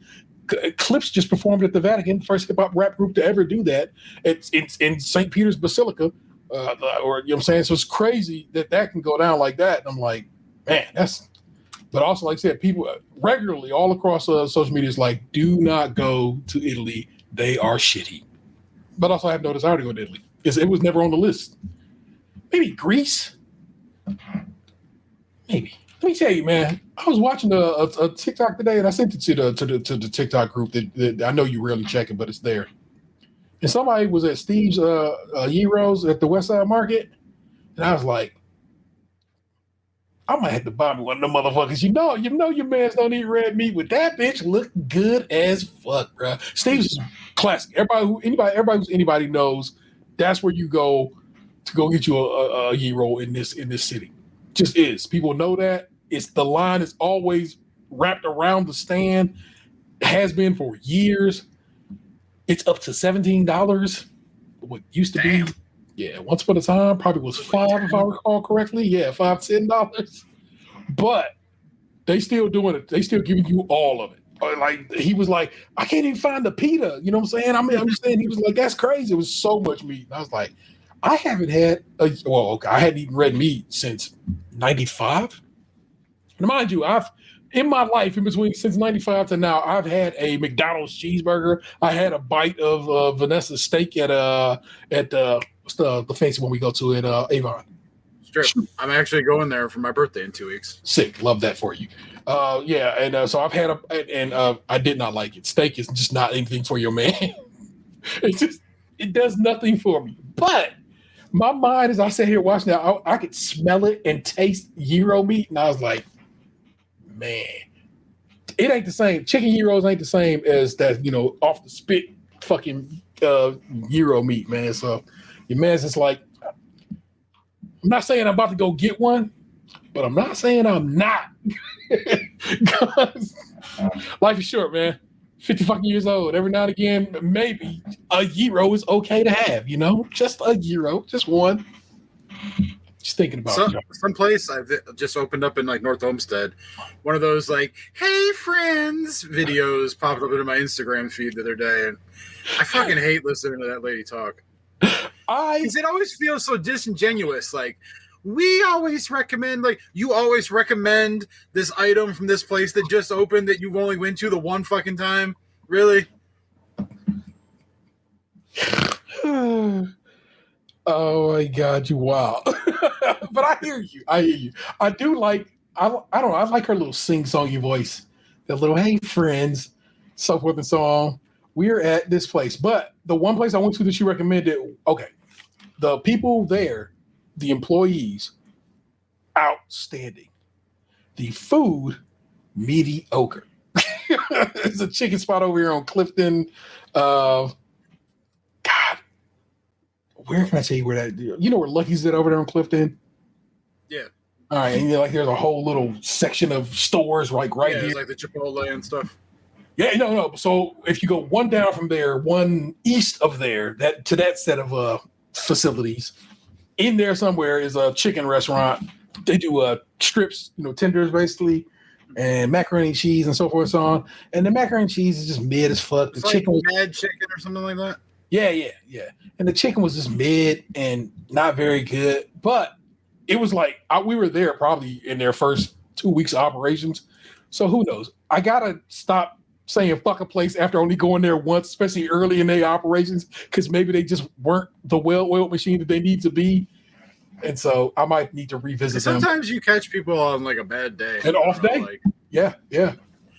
Clips just performed at the Vatican, first hip hop rap group to ever do that. It's in St. Peter's Basilica, or you know what I'm saying. So it's crazy that can go down like that. And I'm like, man, that's. But also, like I said, people regularly all across social media is like, do not go to Italy. They are shitty. But also, I have no desire to go to Italy because it was never on the list. Maybe Greece. Maybe. Let me tell you, man. I was watching a TikTok today, and I sent it to the TikTok group that I know you rarely check it, but it's there. And somebody was at Steve's Gyros at the West Side Market, and I was like, I might have to buy me one of them motherfuckers. You know your mans don't eat red meat, but that bitch look good as fuck, bro. Steve's is classic. Everybody knows that's where you go to go get you a gyro in this city. Just is. People know that. It's the line is always wrapped around the stand. Has been for years. It's up to $17. What used to be, yeah, once upon a time, probably was $5 if I recall correctly. Yeah, $5-10. But they still doing it. They still giving you all of it. Like he was like, I can't even find the pita. You know what I'm saying? I'm saying he was like, that's crazy. It was so much meat. And I was like, I haven't had I hadn't eaten red meat since '95. And mind you, in my life, in between since '95 to now, I've had a McDonald's cheeseburger. I had a bite of Vanessa's steak at what's the fancy one we go to at Avon. Strip. I'm actually going there for my birthday in 2 weeks. Sick, love that for you. So I've had I did not like it. Steak is just not anything for your man. It does nothing for me. But my mind, as I sat here watching that, I could smell it and taste gyro meat, and I was like, man, it ain't the same. Chicken gyros ain't the same as that, off the spit fucking gyro meat, man. So your man's just like, I'm not saying I'm about to go get one, but I'm not saying I'm not. Life is short, man. 50 fucking years old. Every now and again, maybe a gyro is okay to have, just a gyro, just one. Just thinking about some place I've just opened up in like North Olmsted. One of those like, hey friends videos popped up into my Instagram feed the other day, and I fucking hate listening to that lady talk. Because it always feels so disingenuous. Like, we always recommend, like, you always recommend this item from this place that just opened that you only went to the one fucking time. Really? Oh my God, you wow. But I hear you. I do like, I don't know, I like her little sing-songy voice. That little, hey friends, so forth and so on. We're at this place. But the one place I went to that she recommended, okay, the people there, the employees, outstanding. The food, mediocre. There's a chicken spot over here on Clifton. God, where can I tell you where that? You know where Lucky's at over there on Clifton? Yeah. All right, and there's a whole little section of stores right here. It's like the Chipotle and stuff. Yeah, no. So if you go one down from there, one east of there, that set of facilities, in there somewhere is a chicken restaurant. They do strips, tenders basically, and macaroni and cheese and so forth and so on. And the macaroni and cheese is just mid as fuck. It's the like chicken was mad chicken or something like that. Yeah. And the chicken was just mid and not very good. But it was like we were there probably in their first 2 weeks of operations. So who knows? I gotta stop saying fuck a place after only going there once, especially early in their operations, because maybe they just weren't the well-oiled machine that they need to be. And so I might need to revisit them. Sometimes you catch people on like a bad day. An off day? Yeah.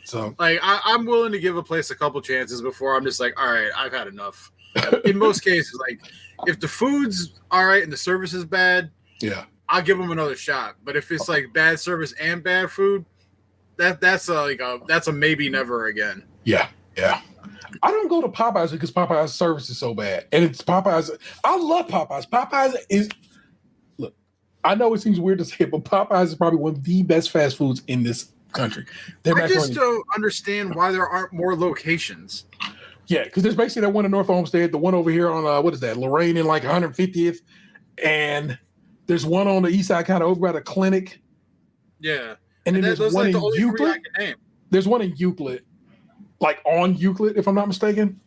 So like I'm willing to give a place a couple chances before I'm just like, all right, I've had enough. In most cases, like if the food's all right and the service is bad, yeah, I'll give them another shot. But if it's like bad service and bad food, that's a maybe never again. Yeah. I don't go to Popeyes because Popeyes service is so bad. And it's Popeyes. I love Popeyes. Popeyes is, look, I know it seems weird to say, but Popeyes is probably one of the best fast foods in this country. I just don't understand why there aren't more locations. Yeah, because there's basically that one in North Olmsted, the one over here on, what is that, Lorraine in like 150th. And there's one on the east side, kind of over by the clinic. Yeah. And then there's one in Euclid. There's one in Euclid, like on Euclid, if I'm not mistaken.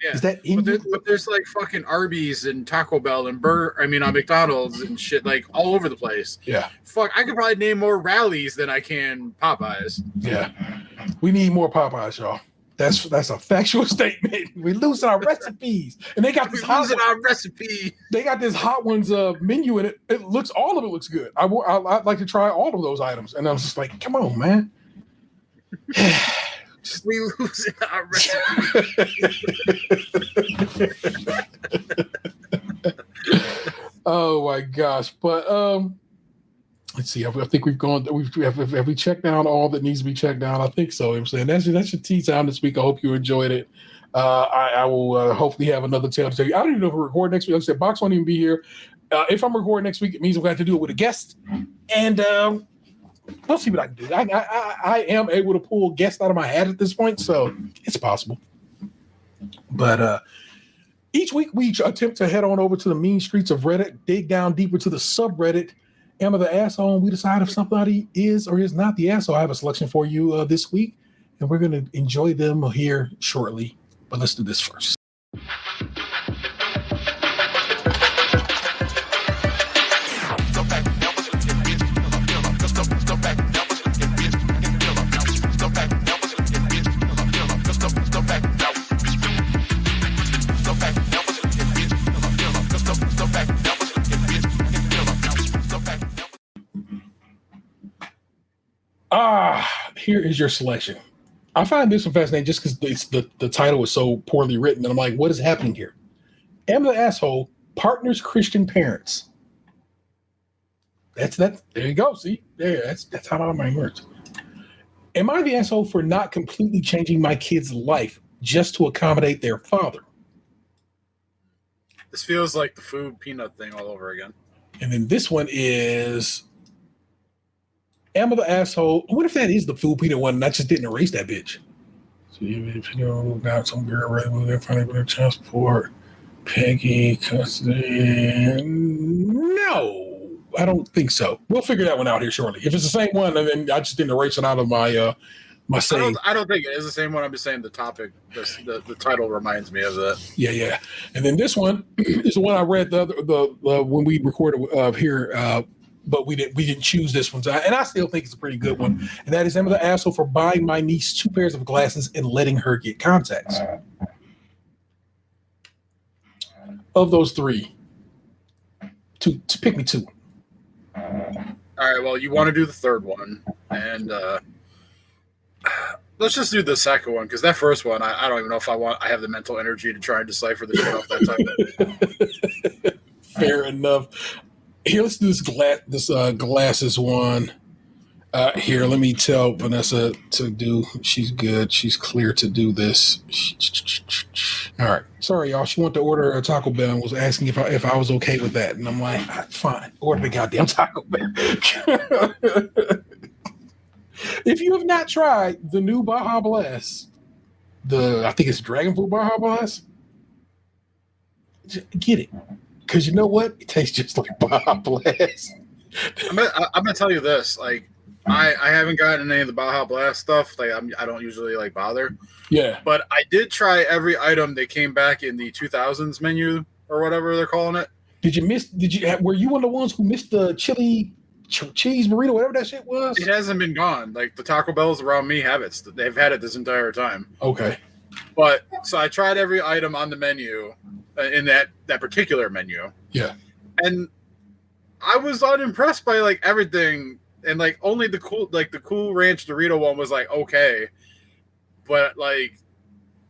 Yeah. Is that in but there's like fucking Arby's and Taco Bell and McDonald's and shit like all over the place. Yeah. Fuck, I could probably name more Rallies than I can Popeyes. Yeah. We need more Popeyes, y'all. That's a factual statement. We're losing our recipes, and they got this our recipe. They got this hot ones menu, and all of it looks good. I'd like to try all of those items, and I was just like, come on, man. We losing our recipe. Oh my gosh! But Let's see. I think we've gone. Have we checked down all that needs to be checked down? I think so. I'm saying that's your tea time this week. I hope you enjoyed it. I will hopefully have another tale to tell you. I don't even know if we're recording next week. Like I said, Box won't even be here. If I'm recording next week, it means I'm going to have to do it with a guest, and we'll see what I can do. I am able to pull guests out of my hat at this point, so it's possible. But each week we attempt to head on over to the mean streets of Reddit, dig down deeper to the subreddit. Am I the asshole? And we decide if somebody is or is not the asshole. I have a selection for you this week, and we're going to enjoy them here shortly. But let's do this first. Here is your selection. I find this one fascinating just because the title is so poorly written, and I'm like, what is happening here? Am I the asshole? Partners, Christian parents. That's that. There you go. See, there. That's how my mind works. Am I the asshole for not completely changing my kid's life just to accommodate their father? This feels like the food peanut thing all over again. And then this one is, am I the asshole? What if that is the food peanut one and I just didn't erase that bitch? So you got some girl right with their funny with child support. Peggy custody. No, I don't think so. We'll figure that one out here shortly. If it's the same one, and then I just didn't erase it out of my my save. I don't think it is the same one. I'm just saying the topic, the title reminds me of that. Yeah. And then this one is the one I read the when we recorded here. But we didn't choose this one, and I still think it's a pretty good one. And that is, am I the asshole for buying my niece 2 pairs of glasses and letting her get contacts? Of those 3, to pick me 2. All right. Well, you want to do the third one, and let's just do the second one because that first one, I don't even know if I have the mental energy to try and decipher the shit off that title. Fair enough. Here, let's do this glasses one. Here, let me tell Vanessa to do. She's good. She's clear to do this. All right. Sorry, y'all. She wanted to order a Taco Bell and was asking if I was okay with that. And I'm like, fine. Order the goddamn Taco Bell. If you have not tried the new Baja Blast, I think it's Dragon Fruit Baja Blast, get it. Because you know what? It tastes just like Baja Blast. I'm gonna tell you this. Like, I haven't gotten any of the Baja Blast stuff. Like, I don't usually like bother. Yeah. But I did try every item that came back in the 2000s menu or whatever they're calling it. Were you one of the ones who missed the chili cheese burrito, whatever that shit was? It hasn't been gone. Like, the Taco Bells around me have it. They've had it this entire time. Okay. But so I tried every item on the menu in that particular menu. Yeah. And I was unimpressed by like everything, and like only the cool ranch Dorito one was like okay, but like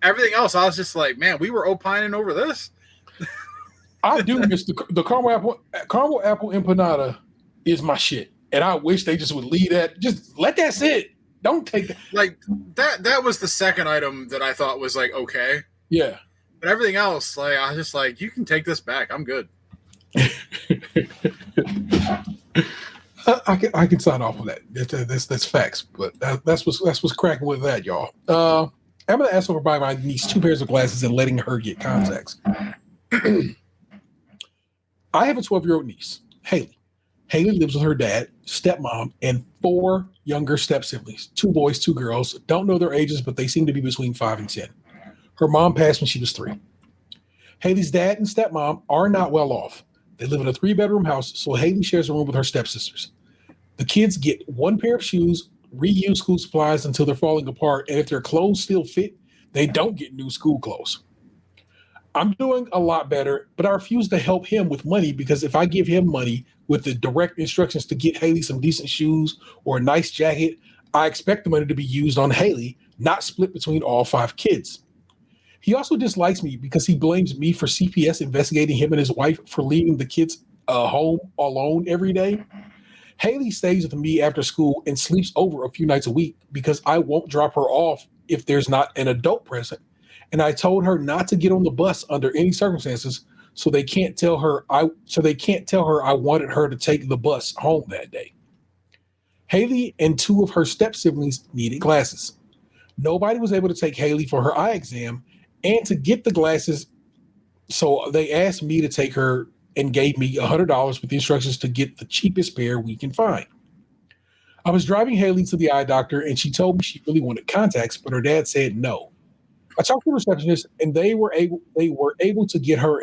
everything else I was just like, man, we were opining over this. I do miss the caramel apple empanada is my shit, and I wish they just would leave that. Just let that sit. Don't take that. Like that was the second item that I thought was like okay. Yeah. But everything else, like I was just like, you can take this back. I'm good. I can sign off on that. That's facts. But that's what's cracking with that, y'all. I'm gonna ask her to buy my niece 2 pairs of glasses and letting her get contacts. I have a 12-year-old niece, Haley. Haley lives with her dad, stepmom, and 4 younger step siblings, 2 boys, 2 girls. Don't know their ages, but they seem to be between 5 and 10. Her mom passed when she was 3. Haley's dad and stepmom are not well off. They live in a 3-bedroom house, so Haley shares a room with her stepsisters. The kids get 1 pair of shoes, reuse school supplies until they're falling apart, and if their clothes still fit, they don't get new school clothes. I'm doing a lot better, but I refuse to help him with money because if I give him money with the direct instructions to get Haley some decent shoes or a nice jacket, I expect the money to be used on Haley, not split between all 5 kids. He also dislikes me because he blames me for CPS investigating him and his wife for leaving the kids home alone every day. Haley stays with me after school and sleeps over a few nights a week because I won't drop her off if there's not an adult present. And I told her not to get on the bus under any circumstances, so they can't tell her I wanted her to take the bus home that day. Haley and two of her step siblings needed glasses. Nobody was able to take Haley for her eye exam and to get the glasses, so they asked me to take her and gave me $100 with the instructions to get the cheapest pair we can find. I was driving Haley to the eye doctor and she told me she really wanted contacts, but her dad said no. I talked to the receptionist and they were able to get her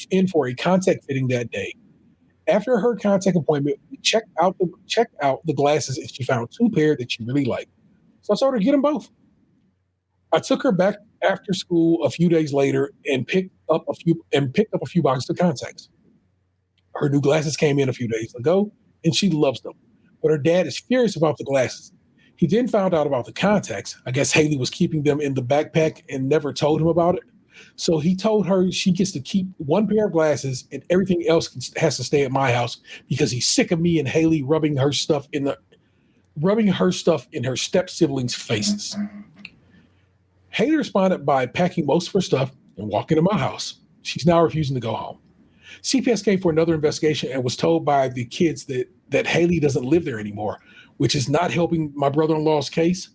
in for a contact fitting that day. After her contact appointment, we checked out the glasses and she found two pair that she really liked. So I told her to get them both. I took her back after school a few days later and picked up a few boxes of contacts. Her new glasses came in a few days ago and she loves them. But her dad is furious about the glasses. He then found out about the contacts. I guess Haley was keeping them in the backpack and never told him about it. So he told her she gets to keep one pair of glasses and everything else has to stay at my house because he's sick of me and Haley rubbing her stuff in her step siblings' faces. Haley responded by packing most of her stuff and walking to my house. She's now refusing to go home. CPS came for another investigation and was told by the kids that Haley doesn't live there anymore, which is not helping my brother-in-law's case.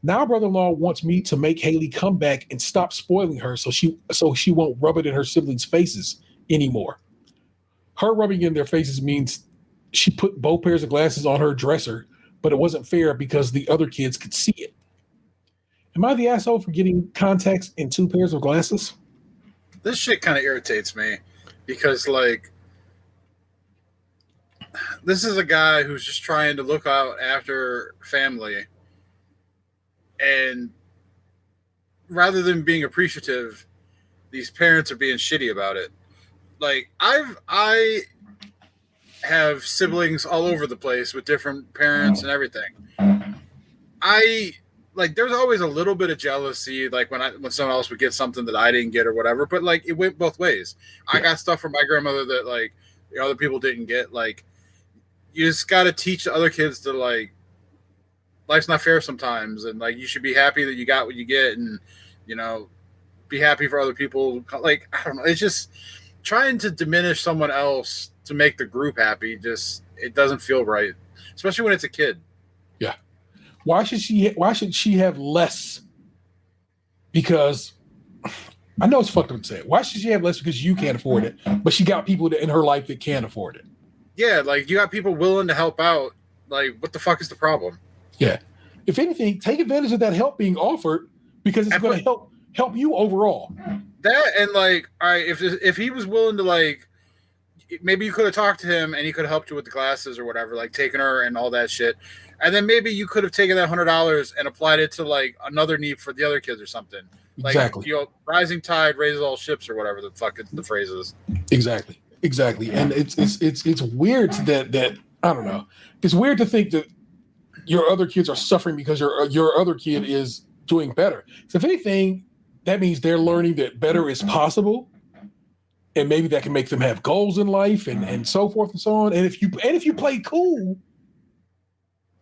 Now brother-in-law wants me to make Haley come back and stop spoiling her so she won't rub it in her siblings' faces anymore. Her rubbing in their faces means she put both pairs of glasses on her dresser, but it wasn't fair because the other kids could see it. Am I the asshole for getting contacts and two pairs of glasses? This shit kind of irritates me because, like, this is a guy who's just trying to look out after family, and rather than being appreciative, these parents are being shitty about it. Like, I have siblings all over the place with different parents and everything. There's always a little bit of jealousy, like when someone else would get something that I didn't get or whatever, but like it went both ways. Yeah. I got stuff from my grandmother that like the other people didn't get. Like, you just got to teach the other kids to, like, life's not fair sometimes, and like you should be happy that you got what you get, and you know, be happy for other people. Like, I don't know, it's just trying to diminish someone else to make the group happy. Just, it doesn't feel right, especially when it's a kid. Yeah. Why should she have less? Because I know it's fucked up to say it. Why should she have less because you can't afford it, but she got people in her life that can afford it? Yeah, like, you got people willing to help out. Like, what the fuck is the problem? Yeah. If anything, take advantage of that help being offered because it's going to help you overall. That, and like, all right, if he was willing to, like, maybe you could have talked to him and he could have helped you with the glasses or whatever, like taking her and all that shit. And then maybe you could have taken that $100 and applied it to like another need for the other kids or something. Like, exactly. You know, rising tide raises all ships or whatever the fuck the phrase is. Exactly. And it's weird that I don't know. It's weird to think that your other kids are suffering because your other kid is doing better. So if anything, that means they're learning that better is possible. And maybe that can make them have goals in life and so forth and so on. And if you play cool,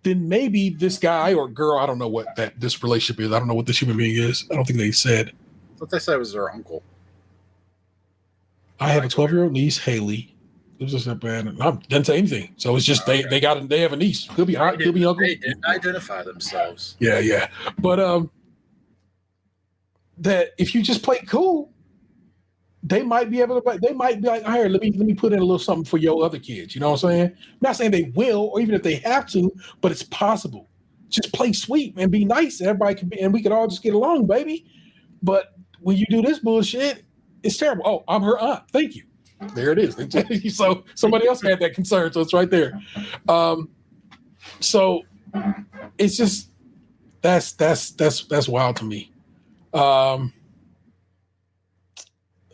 then maybe this guy or girl, I don't know what this relationship is. I don't know what this human being is. I don't think they said. What they said was their uncle. I have a 12-year-old niece, Haley. It was just a bad. I didn't say anything. So it's just they have a niece. Could be hot. Could be uncle. They didn't identify themselves. Yeah. But that if you just play cool, they might be able to. They might be like, all right, let me put in a little something for your other kids. You know what I'm saying? I'm not saying they will, or even if they have to, but it's possible. Just play sweet and be nice. Everybody can be, and we can all just get along, baby. But when you do this bullshit, it's terrible. Oh, I'm her aunt. Thank you. There it is. So somebody else had that concern, so it's right there. So it's just that's wild to me.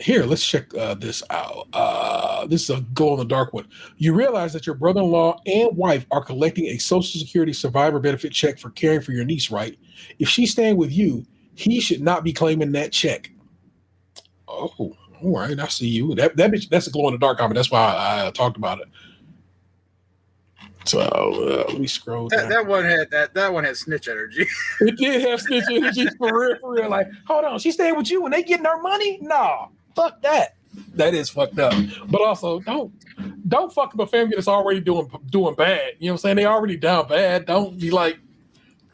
Here, let's check this out. This is a glow in the dark one. You realize that your brother-in-law and wife are collecting a Social Security survivor benefit check for caring for your niece, right? If she's staying with you, he should not be claiming that check. Oh, all right. I see you. That bitch, that's a glow in the dark comment. That's why I talked about it. So let me scroll down. That one had snitch energy. It did have snitch energy for real. Like, hold on, she staying with you and they getting her money? No, fuck that. That is fucked up. But also, don't fuck up a family that's already doing bad. You know what I'm saying? They already down bad. Don't be like,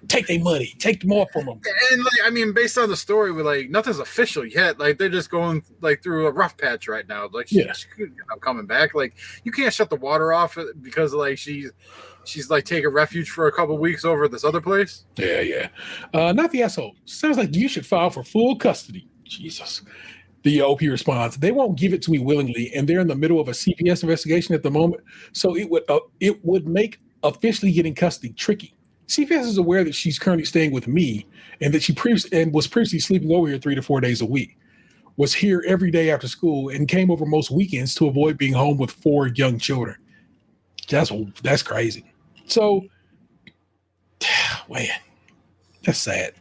take their money, take more from them. And like, I mean, based on the story, we're like, nothing's official yet. Like, they're just going like through a rough patch right now. Like, she could end up coming back. Like, you can't shut the water off because like she's like taking refuge for a couple weeks over at this other place. Yeah. Not the asshole. Sounds like you should file for full custody. Jesus. The OP responds, they won't give it to me willingly, and they're in the middle of a CPS investigation at the moment, so it would make officially getting custody tricky. CPS is aware that she's currently staying with me, and that she was previously sleeping over here 3 to 4 days a week, was here every day after school, and came over most weekends to avoid being home with 4 young children. That's crazy. So, man, that's sad.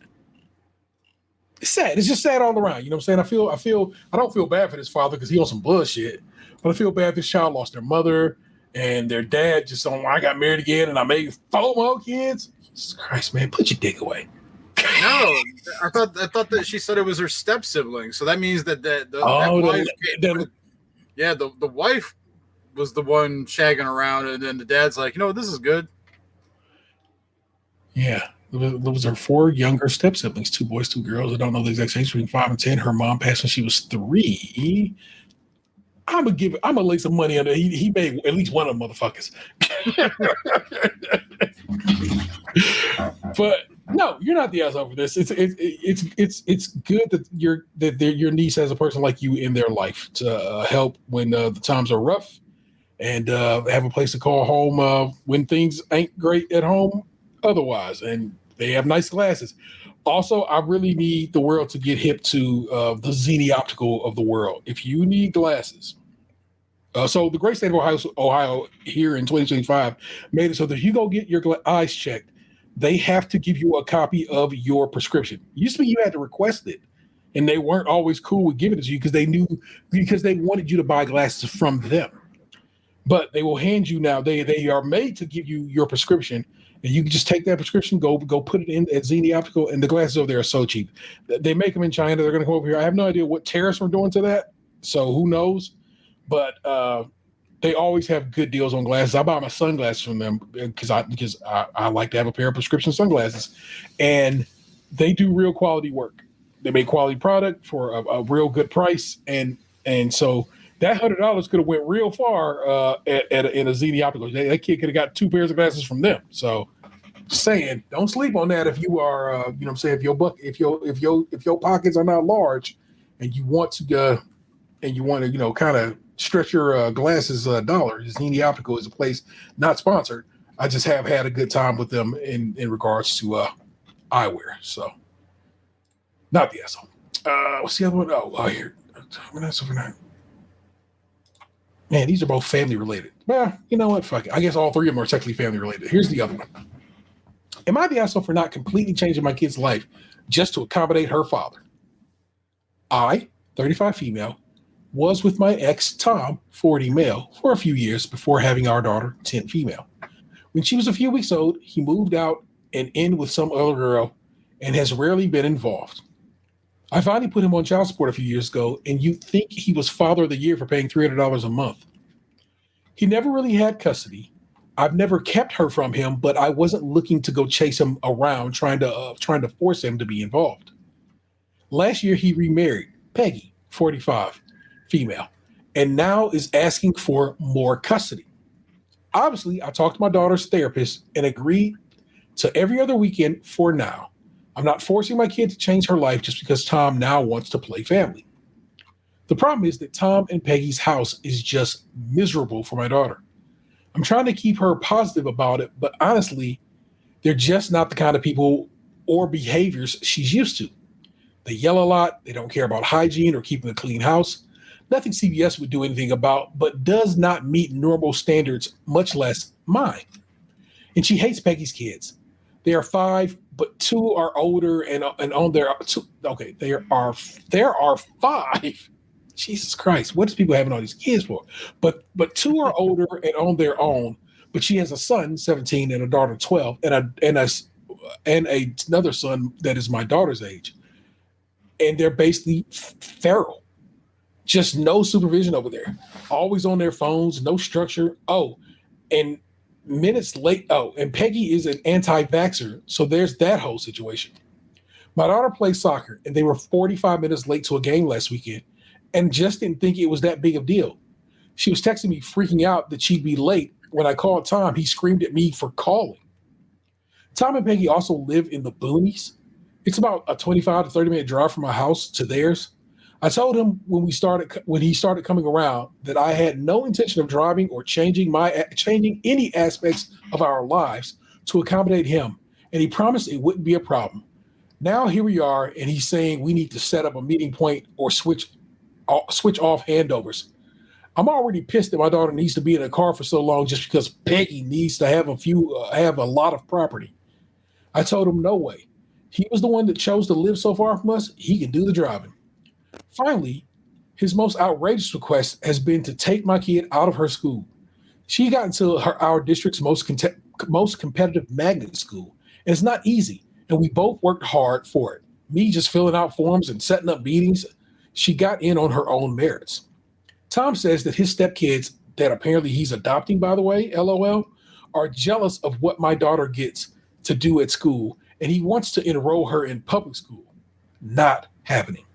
It's sad. It's just sad all around. You know what I'm saying? I don't feel bad for this father because he on some bullshit, but I feel bad this child lost their mother and their dad just on, I got married again and I made 4 more kids. Jesus Christ, man, put your dick away. No, I thought that she said it was her step sibling. So that means that the wife was the one shagging around, and then the dad's like, this is good. Yeah. Those are 4 younger step siblings, 2 boys, 2 girls. I don't know the exact age, between 5 and 10. Her mom passed when she was 3. I'm gonna lay some money on it. He made at least one of them motherfuckers. But no, you're not the asshole for this. It's good that your niece has a person like you in their life to help when the times are rough, and have a place to call home when things ain't great at home otherwise. And they have nice glasses. Also, I really need the world to get hip to the Zenni Optical of the world. If you need glasses, so the great state of Ohio here in 2025 made it so that if you go get your eyes checked, they have to give you a copy of your prescription. Used to be you had to request it, and they weren't always cool with giving it to you because they wanted you to buy glasses from them. But they will hand you now. They are made to give you your prescription. And you can just take that prescription, go put it in at Zenni Optical, and the glasses over there are so cheap. They make them in China. They're going to come over here. I have no idea what tariffs were doing to that, so who knows? But they always have good deals on glasses. I buy my sunglasses from them because I like to have a pair of prescription sunglasses, and they do real quality work. They make quality product for a real good price, and so that $100 could have went real far in a Zenni Optical. That kid could have got 2 pairs of glasses from them. So, saying, don't sleep on that if you are, you know what I'm saying, if your pockets are not large, and you want to, kind of stretch your glasses dollar. Zenni Optical is a place not sponsored. I just have had a good time with them in regards to eyewear. So, not the asshole. What's the other one? Oh, here. We're not. Man, these are both family related. Well, you know what? Fuck it. I guess all 3 of them are technically family related. Here's the other one. Am I the asshole for not completely changing my kid's life just to accommodate her father? I, 35 female, was with my ex, Tom, 40 male, for a few years before having our daughter, 10 female. When she was a few weeks old, he moved out and in with some other girl and has rarely been involved. I finally put him on child support a few years ago, and you'd think he was father of the year for paying $300 a month. He never really had custody. I've never kept her from him, but I wasn't looking to go chase him around trying to force him to be involved. Last year, he remarried Peggy, 45, female, and now is asking for more custody. Obviously, I talked to my daughter's therapist and agreed to every other weekend for now. I'm not forcing my kid to change her life just because Tom now wants to play family. The problem is that Tom and Peggy's house is just miserable for my daughter. I'm trying to keep her positive about it, but honestly, they're just not the kind of people or behaviors she's used to. They yell a lot. They don't care about hygiene or keeping a clean house. Nothing CBS would do anything about, but does not meet normal standards, much less mine. And she hates Peggy's kids. They are 5, but 2 are older and on their 2. Okay, there are 5. Jesus Christ, what is people having all these kids for? But 2 are older and on their own, but she has a son, 17, and a daughter, 12, and another son that is my daughter's age. And they're basically feral. Just no supervision over there. Always on their phones, no structure. Oh, and minutes late. Oh, and Peggy is an anti-vaxxer, so there's that whole situation. My daughter plays soccer, and they were 45 minutes late to a game last weekend, and just didn't think it was that big of a deal. She was texting me, freaking out that she'd be late. When I called Tom, he screamed at me for calling. Tom and Peggy also live in the boonies. It's about a 25 to 30-minute drive from my house to theirs. I told him when he started coming around that I had no intention of driving or changing any aspects of our lives to accommodate him, and he promised it wouldn't be a problem. Now here we are, and he's saying we need to set up a meeting point or switch off handovers. I'm already pissed that my daughter needs to be in a car for so long just because Peggy needs to have a lot of property. I told him no way. He was the one that chose to live so far from us. He can do the driving. Finally, his most outrageous request has been to take my kid out of her school. She got into our district's most competitive magnet school, and it's not easy, and we both worked hard for it. Me just filling out forms and setting up meetings. She got in on her own merits. Tom says that his stepkids, that apparently he's adopting, by the way, LOL, are jealous of what my daughter gets to do at school, and he wants to enroll her in public school. Not happening.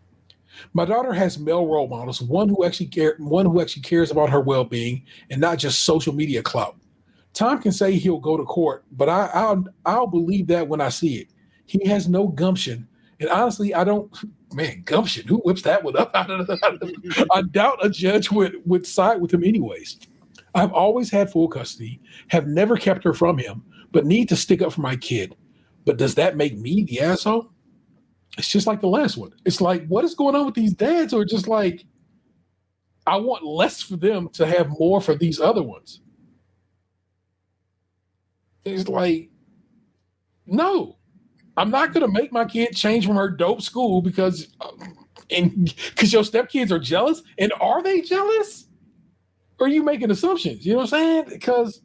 My daughter has male role models, one who actually cares about her well-being and not just social media clout. Tom can say he'll go to court, but I'll believe that when I see it. He has no gumption, and honestly, I don't. Man, gumption. Who whips that one up? I doubt a judge would side with him anyways. I've always had full custody, have never kept her from him, but need to stick up for my kid. But does that make me the asshole? It's just like the last one. It's like, what is going on with these dads? Or just like, I want less for them to have more for these other ones. It's like, no, I'm not going to make my kid change from her dope school because your stepkids are jealous. And are they jealous? Or are you making assumptions? You know what I'm saying? Because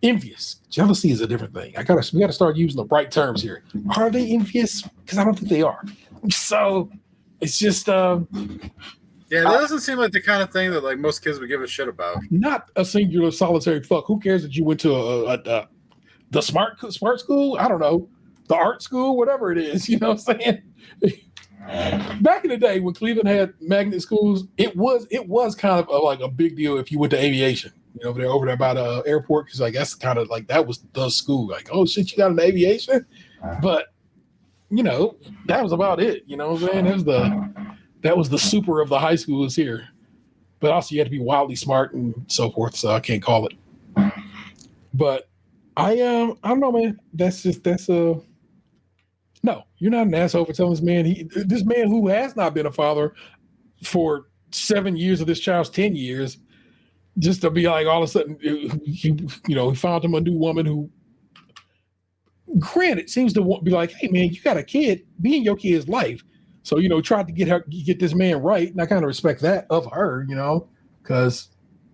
envious. Jealousy is a different thing. We got to start using the right terms here. Are they envious? Because I don't think they are. So it's just yeah, that doesn't seem like the kind of thing that like most kids would give a shit about. Not a singular solitary fuck. Who cares that you went to the smart school? I don't know, the art school, whatever it is. You know what I'm saying? Back in the day when Cleveland had magnet schools, it was kind of like a big deal if you went to aviation. You know, over there by the airport, because like that's kind of like that was the school. Like, oh shit, you got an aviation, but you know that was about it. You know what I'm saying? That was the super of the high schools here. But also you had to be wildly smart and so forth. So I can't call it. But I don't know, man. No, you're not an asshole for telling this man who has not been a father for 7 years of this child's 10 years. Just to be like, all of a sudden, he found him a new woman who, granted, seems to be like, hey, man, you got a kid, be in your kid's life. So, tried to get this man right. And I kind of respect that of her, because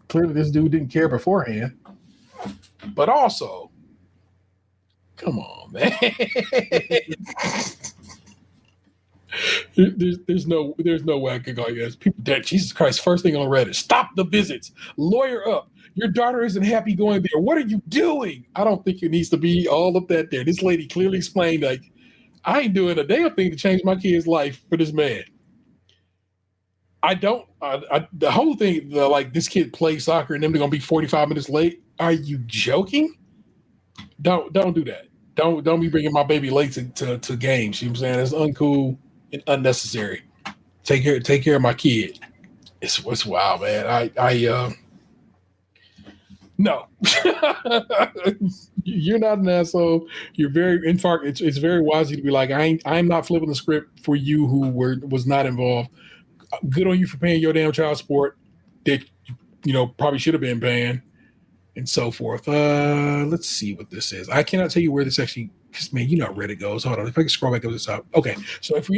clearly this dude didn't care beforehand. But also, come on, man. There's no way I could go like this. People dead. Jesus Christ. First thing on Reddit. Stop the visits. Lawyer up. Your daughter isn't happy going there. What are you doing? I don't think it needs to be all of that there. This lady clearly explained, like, I ain't doing a damn thing to change my kid's life for this man. I don't. The whole thing, like, this kid plays soccer and them they're going to be 45 minutes late. Are you joking? Don't do that. Don't be bringing my baby late to games. You know what I'm saying? It's uncool and unnecessary. Take care of my kid. It's wild, man. No. You're not an asshole. You're very, in fact, it's very wise of you to be like, I'm not flipping the script for you who was not involved. Good on you for paying your damn child support that probably should have been paying, and so forth. Let's see what this is. I cannot tell you where this actually, because man, you know where it goes. Hold on, if I can scroll back up this up. Okay, so if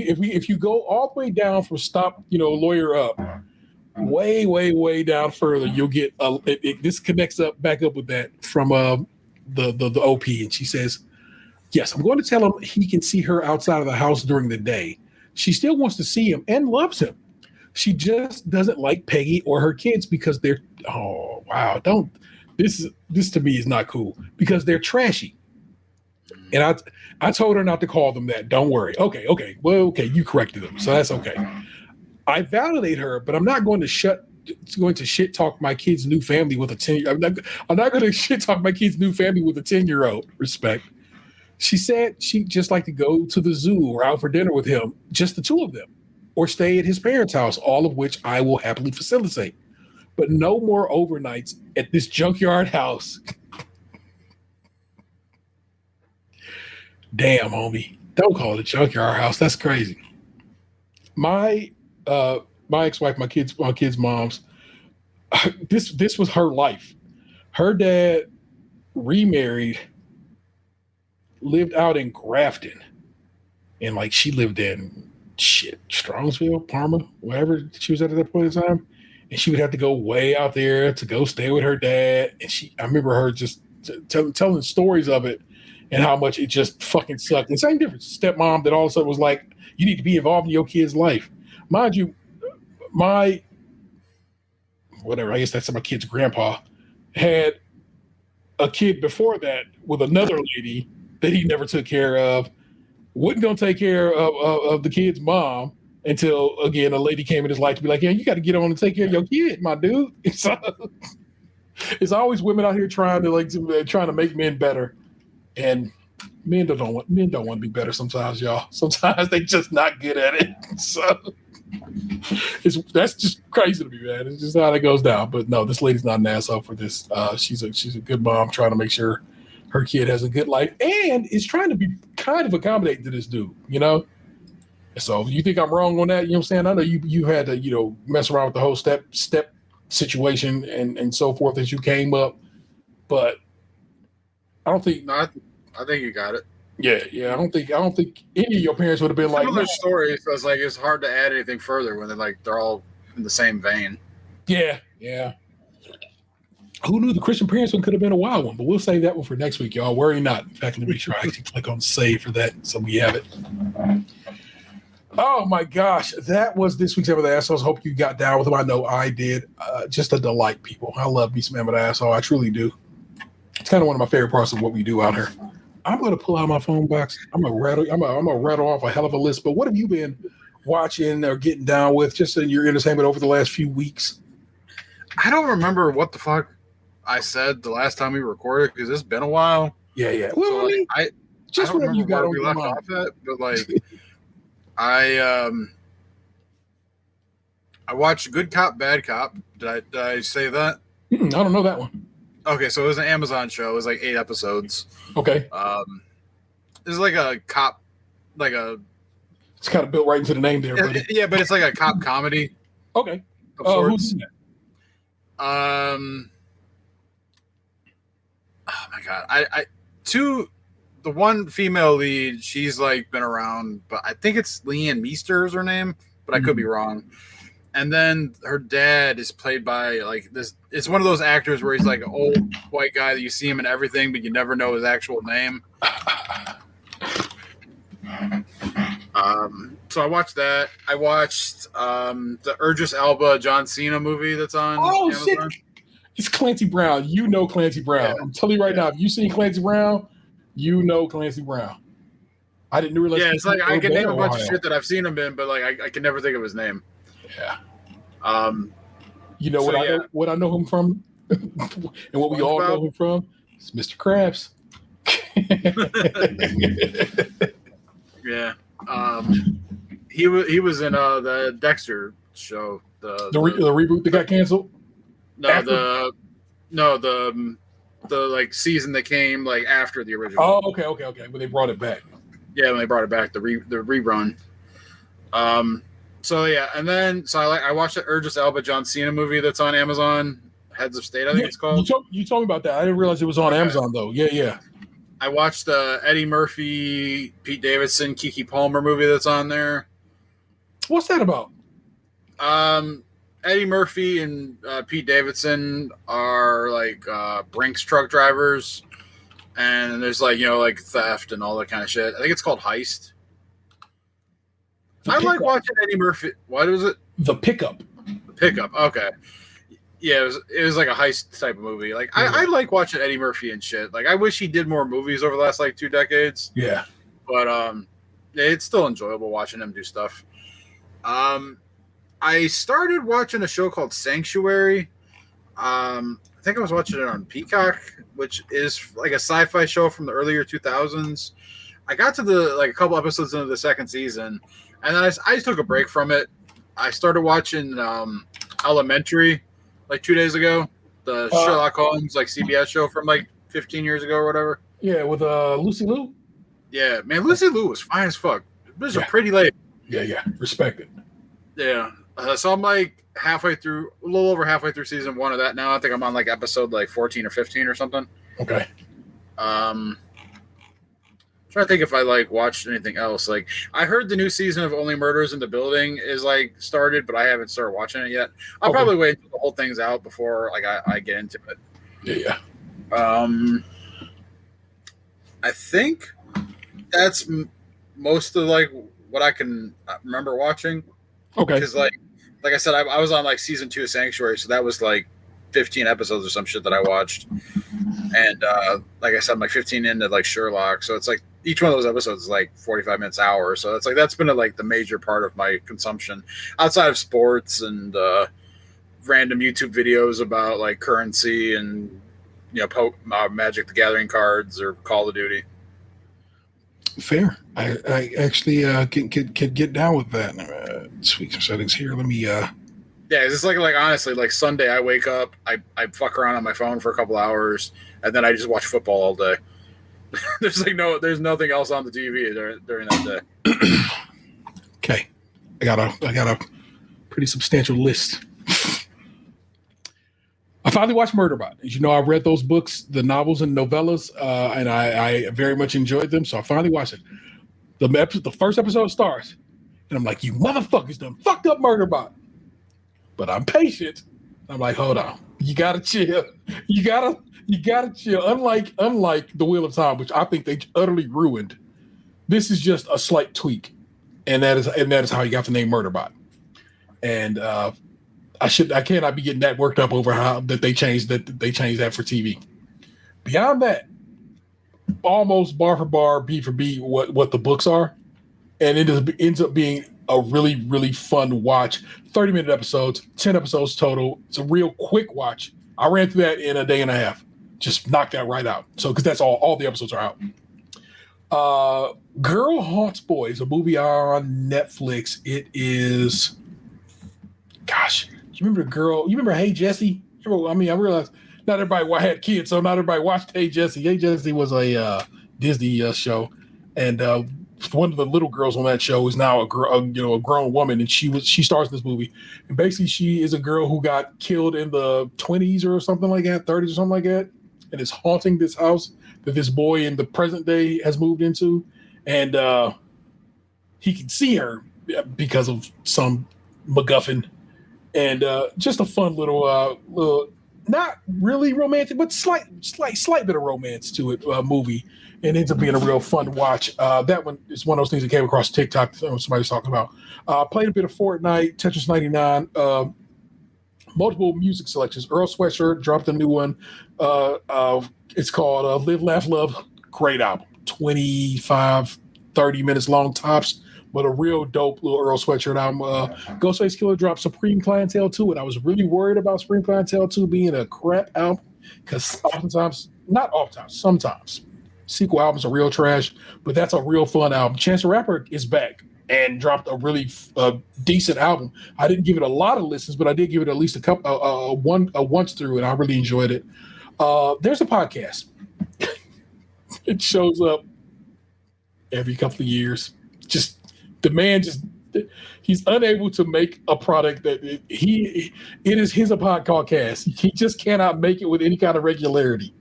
you go all the way down from stop, lawyer up, way, way, way down further, you'll get this connects back up with that from the OP, and she says, "Yes, I'm going to tell him he can see her outside of the house during the day. She still wants to see him and loves him. She just doesn't like Peggy or her kids because they're oh wow, don't this to me is not cool because they're trashy." And I told her not to call them that. Don't worry. Okay. Well, okay, you corrected them, so that's okay. I validate her, but I'm not going to shit talk my kid's new family with a 10. I'm not going to shit talk my kid's new family with a 10-year-old. Respect. She said she'd just like to go to the zoo or out for dinner with him, just the two of them, or stay at his parents' house, all of which I will happily facilitate. But no more overnights at this junkyard house. Damn, homie. Don't call it a junkyard house. That's crazy. My ex-wife, my kids' moms, this was her life. Her dad remarried, lived out in Grafton, and like she lived in Strongsville, Parma, wherever she was at that point in time, and she would have to go way out there to go stay with her dad. And I remember her just telling stories of it and how much it just fucking sucked. And same difference, stepmom that all of a sudden was like, you need to be involved in your kid's life. Mind you, I guess that's my kid's grandpa, had a kid before that with another lady that he never took care of, wasn't going to take care of the kid's mom until, again, a lady came in his life to be like, yeah, you got to get on and take care of your kid, my dude. So, it's always women out here trying to make men better. And men don't want to be better sometimes, y'all. Sometimes they just not good at it. So that's just crazy to me, man. It's just how that goes down. But no, this lady's not an asshole for this. She's a good mom trying to make sure her kid has a good life and is trying to be kind of accommodating to this dude, you know? So you think I'm wrong on that? You know what I'm saying? I know you had to, mess around with the whole step situation and so forth as you came up, but I don't think. No, I think you got it. Yeah. I don't think any of your parents would have been like. Similar story, so it's hard to add anything further when they're all in the same vein. Yeah. Who knew the Christian parents one could have been a wild one? But we'll save that one for next week, y'all. Worry not. In fact, let me make sure I actually click on save for that so we have it. Oh my gosh, that was this week's Emma the Assholes. Hope you got down with them. I know I did. Just a delight, people. I love me some Emma the Asshole. I truly do. It's kind of one of my favorite parts of what we do out here. I'm going to pull out my phone box. I'm gonna rattle off a hell of a list. But what have you been watching or getting down with just in your entertainment over the last few weeks? I don't remember what the fuck I said the last time we recorded because it's been a while. Yeah. Well, so, I just whatever you got on your left mind. off at, but I watched Good Cop, Bad Cop. Did I say that? I don't know that one. Okay, so it was an Amazon show. It was like 8 episodes. Okay. It's like a cop, It's kind of built right into the name there, buddy. Yeah, but it's like a cop comedy. Okay. Of sorts. Who's in that? Oh my god, the one female lead, she's been around, but I think it's Leanne Meester is her name, but I could be wrong. And then her dad is played by this. It's one of those actors where he's like an old white guy that you see him in everything, but you never know his actual name. So I watched that. I watched the Idris Elba John Cena movie that's on Amazon. Shit. It's Clancy Brown. You know Clancy Brown. Yeah. I'm telling you right now, if you've seen Clancy Brown, you know Clancy Brown. I didn't realize. Yeah, it's I can name a bunch of shit that I've seen him in, but I can never think of his name. Yeah. You know what I know him from, and what we all know him from? It's Mr. Krabs. Yeah. He was in the Dexter show. The reboot that got canceled. The season that came after the original. Oh, okay. When they brought it back. Yeah, when they brought it back, the rerun. So yeah, and then I watched the Idris Elba John Cena movie that's on Amazon, Heads of State, I think it's called. You told me about that. I didn't realize it was on Amazon though. Yeah. I watched the Eddie Murphy, Pete Davidson, Keke Palmer movie that's on there. What's that about? Eddie Murphy and Pete Davidson are like Brinks truck drivers, and there's like like theft and all that kind of shit. I think it's called Heist. I like watching Eddie Murphy. What is it? The Pickup. The Pickup. Okay. Yeah, it was like a heist type of movie. Like I like watching Eddie Murphy and shit. Like I wish he did more movies over the last like 2 decades. Yeah. But it's still enjoyable watching him do stuff. I started watching a show called Sanctuary. I think I was watching it on Peacock, which is like a sci-fi show from the earlier 2000s. I got to a couple episodes into the second season, and then I just took a break from it. I started watching Elementary like 2 days ago, the Sherlock Holmes like CBS show from like 15 years ago or whatever. Yeah, with Lucy Liu. Yeah, man, Lucy Liu was fine as fuck. It was a pretty late. Yeah, respect it. Yeah, so I'm like a little over halfway through season 1 of that now. I think I'm on like episode like 14 or 15 or something. Okay. Trying to think if I like watched anything else. Like I heard the new season of Only Murders in the Building is like started, but I haven't started watching it yet. I'll probably wait until the whole thing's out before like I get into it. Yeah. I think that's most of like what I can remember watching. Okay. Because like I said, I was on like season 2 of Sanctuary, so that was like 15 episodes or some shit that I watched. And like I said, I'm like 15 into like Sherlock, so it's like each one of those episodes is like 45 minutes, hour. So it's like that's been like the major part of my consumption outside of sports and random YouTube videos about like currency and Magic the Gathering cards or Call of Duty. Fair. I actually can get down with that. Tweak some settings here. Let me. Yeah, it's like honestly, like Sunday, I wake up, I fuck around on my phone for a couple hours, and then I just watch football all day. There's nothing else on the TV during that day. Okay, I got a pretty substantial list. I finally watched Murderbot. As you know, I read those books, the novels and novellas, and I very much enjoyed them. So I finally watched it. The first episode starts, and I'm like, "You motherfuckers done fucked up Murderbot." But I'm patient. I'm like, "Hold on, you gotta chill. You gotta chill." Unlike the Wheel of Time, which I think they utterly ruined, this is just a slight tweak, and that is how you got the name Murderbot. And I cannot be getting that worked up over how that they changed that for TV. Beyond that, almost bar for bar, beat for beat, what the books are, and it ends up being a really, really fun watch. 30-minute episodes, 10 episodes total. It's a real quick watch. I ran through that in a day and a half. Just knocked that right out. So because that's all the episodes are out. Girl Haunts Boys, a movie on Netflix. It is, gosh. You remember the girl? You remember Hey Jesse? I realized not everybody had kids, so not everybody watched Hey Jesse. Hey Jesse was a Disney show, and one of the little girls on that show is now a grown woman, and she stars in this movie. And basically, she is a girl who got killed in the 20s or something like that, 30s or something like that, and is haunting this house that this boy in the present day has moved into, and he can see her because of some MacGuffin. And just a fun little, not really romantic, but slight bit of romance to it movie, and ends up being a real fun watch. That one is one of those things that came across TikTok. Somebody was talking about. Played a bit of Fortnite, Tetris 99, multiple music selections. Earl Sweatshirt dropped a new one. It's called "Live, Laugh, Love." Great album, 25, 30 minutes long tops. But a real dope little Earl Sweatshirt album. Ghostface Killer dropped Supreme Clientele 2, and I was really worried about Supreme Clientele 2 being a crap album because sometimes sequel albums are real trash, but that's a real fun album. Chance the Rapper is back and dropped a really decent album. I didn't give it a lot of listens, but I did give it at least a couple, once through, and I really enjoyed it. There's a podcast. It shows up every couple of years. The man he's unable to make a product that it is his podcast. He just cannot make it with any kind of regularity.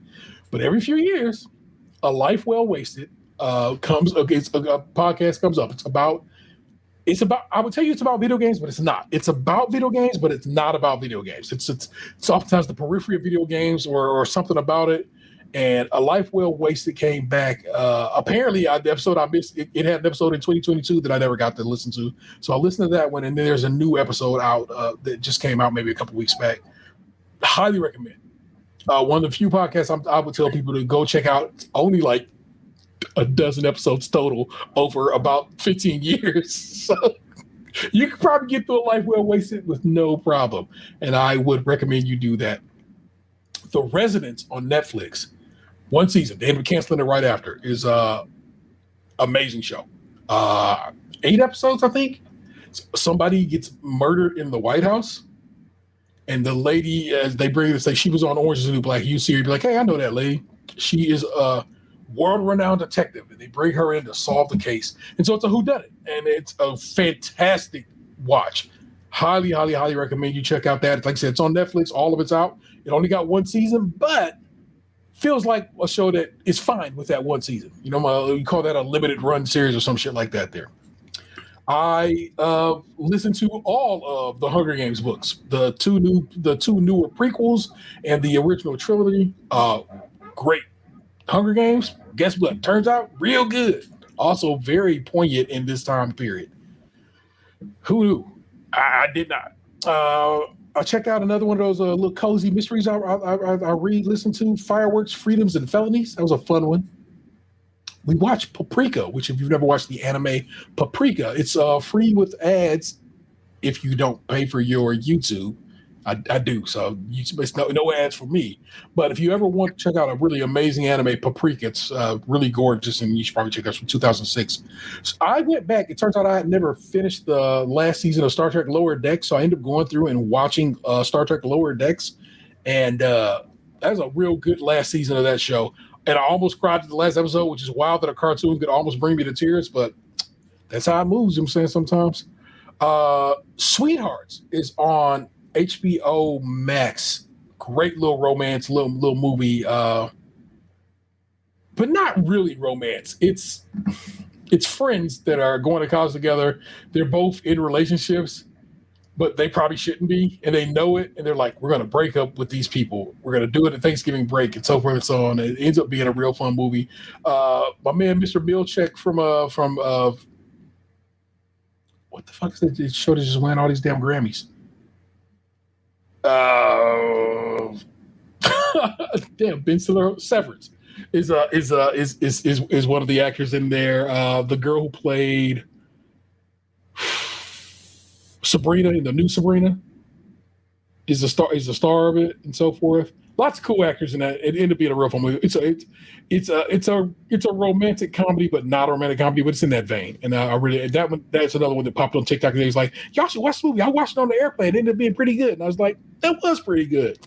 But every few years, a life well wasted a podcast comes up. It's about I would tell you it's about video games, but it's not. It's about video games, but it's not about video games. It's oftentimes the periphery of video games or something about it. And A Life Well Wasted came back. Apparently, the episode I missed, it had an episode in 2022 that I never got to listen to. So I listened to that one, and then there's a new episode out that just came out maybe a couple weeks back. Highly recommend. One of the few podcasts I would tell people to go check out. It's only like a dozen episodes total over about 15 years. So you could probably get through A Life Well Wasted with no problem. And I would recommend you do that. The Residents on Netflix, one season, they ended up canceling it right after, is amazing show. 8 episodes, I think. Somebody gets murdered in the White House. And the lady, as they bring it, say she was on Orange is the New Black. You see her, you'd be like, hey, I know that lady. She is a world-renowned detective, and they bring her in to solve the case. And so it's a whodunit, and it's a fantastic watch. Highly, highly, highly recommend you check out that. Like I said, it's on Netflix. All of it's out. It only got 1 season, but feels like a show that is fine with that 1 season. You know, you call that a limited run series or some shit like that there. I listened to all of the Hunger Games books, the two newer prequels and the original trilogy. Great. Hunger Games, guess what? Turns out real good. Also very poignant in this time period. Who knew? I did not. I checked out another one of those little cozy mysteries I listen to, Fireworks, Freedoms, and Felonies. That was a fun one. We watched Paprika, which if you've never watched the anime Paprika, it's free with ads if you don't pay for your YouTube. I do, so it's no ads for me. But if you ever want to check out a really amazing anime, Paprika, it's really gorgeous, and you should probably check it out from 2006. So I went back. It turns out I had never finished the last season of Star Trek Lower Decks, so I ended up going through and watching Star Trek Lower Decks, and that was a real good last season of that show. And I almost cried at the last episode, which is wild that a cartoon could almost bring me to tears, but that's how it moves, you know what I'm saying, sometimes. Sweethearts is on HBO Max. Great little romance, little movie, but not really romance. It's friends that are going to college together. They're both in relationships, but they probably shouldn't be, and they know it, and they're like, we're going to break up with these people. We're going to do it at Thanksgiving break, and so forth and so on. It ends up being a real fun movie. My man, Mr. Milchek from what the fuck is that show that just won all these damn Grammys? Damn, Ben Stiller, Severance is one of the actors in there. The girl who played Sabrina in the new Sabrina is the star of it, and so forth. Lots of cool actors in that. It ended up being a real fun movie. It's a romantic comedy, but not a romantic comedy, but it's in that vein. And that's another one that popped on TikTok today. It's like, y'all should watch the movie. I watched it on the airplane. It ended up being pretty good. And I was like, that was pretty good.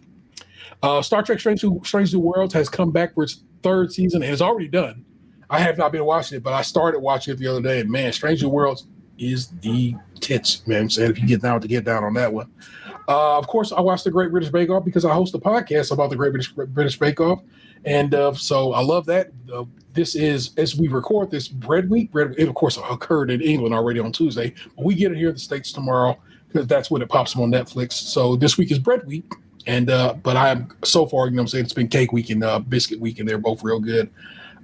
Star Trek Strange New Worlds has come back for its 3rd season and it's already done. I have not been watching it, but I started watching it the other day. And man, Strange New Worlds is the tits, man. I'm saying if you get down on that one. Of course, I watched the Great British Bake Off because I host a podcast about the Great British Bake Off. And so I love that. This is, as we record this, Bread Week. It, of course, occurred in England already on Tuesday. But we get it here in the States tomorrow because that's when it pops up on Netflix. So this week is Bread Week. And but I am so far, you know what I'm saying, it's been Cake Week and Biscuit Week, and they're both real good.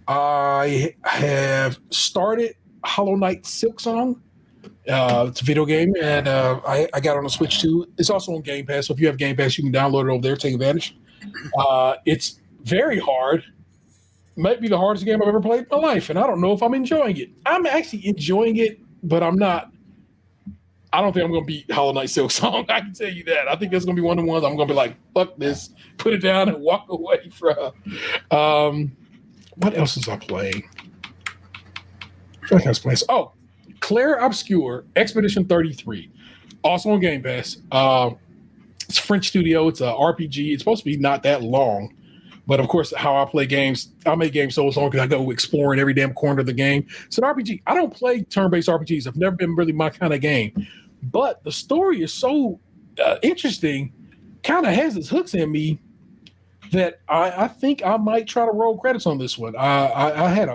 I have started Hollow Knight Silksong. It's a video game, and I got it on the Switch too. It's also on Game Pass, so if you have Game Pass, you can download it over there, take advantage. It's very hard. Might be the hardest game I've ever played in my life, and I don't know if I'm enjoying it. I'm actually enjoying it, but I'm not. I don't think I'm going to beat Hollow Knight Silksong. I can tell you that. I think that's going to be one of the ones I'm going to be like, fuck this, put it down and walk away from. What else is I playing? I feel like I was playing. Oh, Claire Obscure Expedition 33. Also on Game Pass. It's a French studio. It's a RPG. It's supposed to be not that long. But of course, how I play games, I make games so long because I go exploring every damn corner of the game. It's an RPG. I don't play turn-based RPGs. I've never been really my kind of game. But the story is so interesting, kind of has its hooks in me that I think I might try to roll credits on this one. I had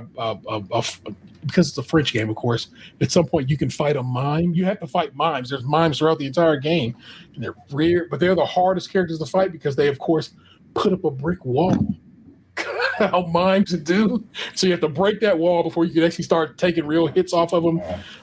because it's a French game, of course. At some point, you can fight a mime. You have to fight mimes. There's mimes throughout the entire game, and they're weird, but they're the hardest characters to fight because they, of course, put up a brick wall. How mimes do. So you have to break that wall before you can actually start taking real hits off of them.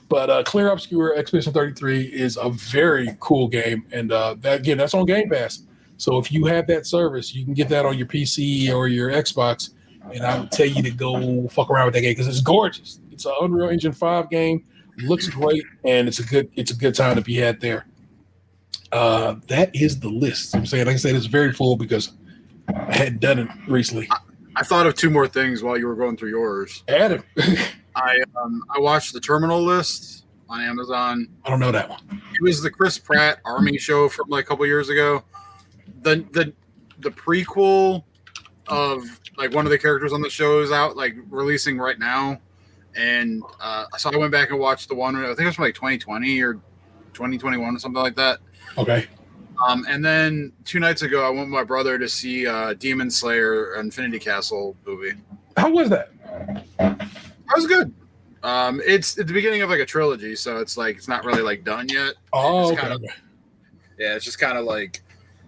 But Clear Obscure Expedition 33 is a very cool game, and that's on Game Pass. So if you have that service, you can get that on your PC or your Xbox. And I would tell you to go fuck around with that game because it's gorgeous. It's an Unreal Engine 5 game, looks great, and it's a good time to be had there. That is the list. I'm saying, like I said, it's very full because I hadn't done it recently. I thought of two more things while you were going through yours. Adam, I watched The Terminal List on Amazon. I don't know that one. It was the Chris Pratt Army show from like a couple years ago. The prequel of like one of the characters on the show is out, like releasing right now, and so I went back and watched the one. I think it was from like 2020 or 2021 or something like that. Okay. And then 2 nights ago, I went with my brother to see Demon Slayer Infinity Castle movie. How was that? That was good. It's at the beginning of like a trilogy, so it's like it's not really like done yet. Oh, it's okay. It's just kind of like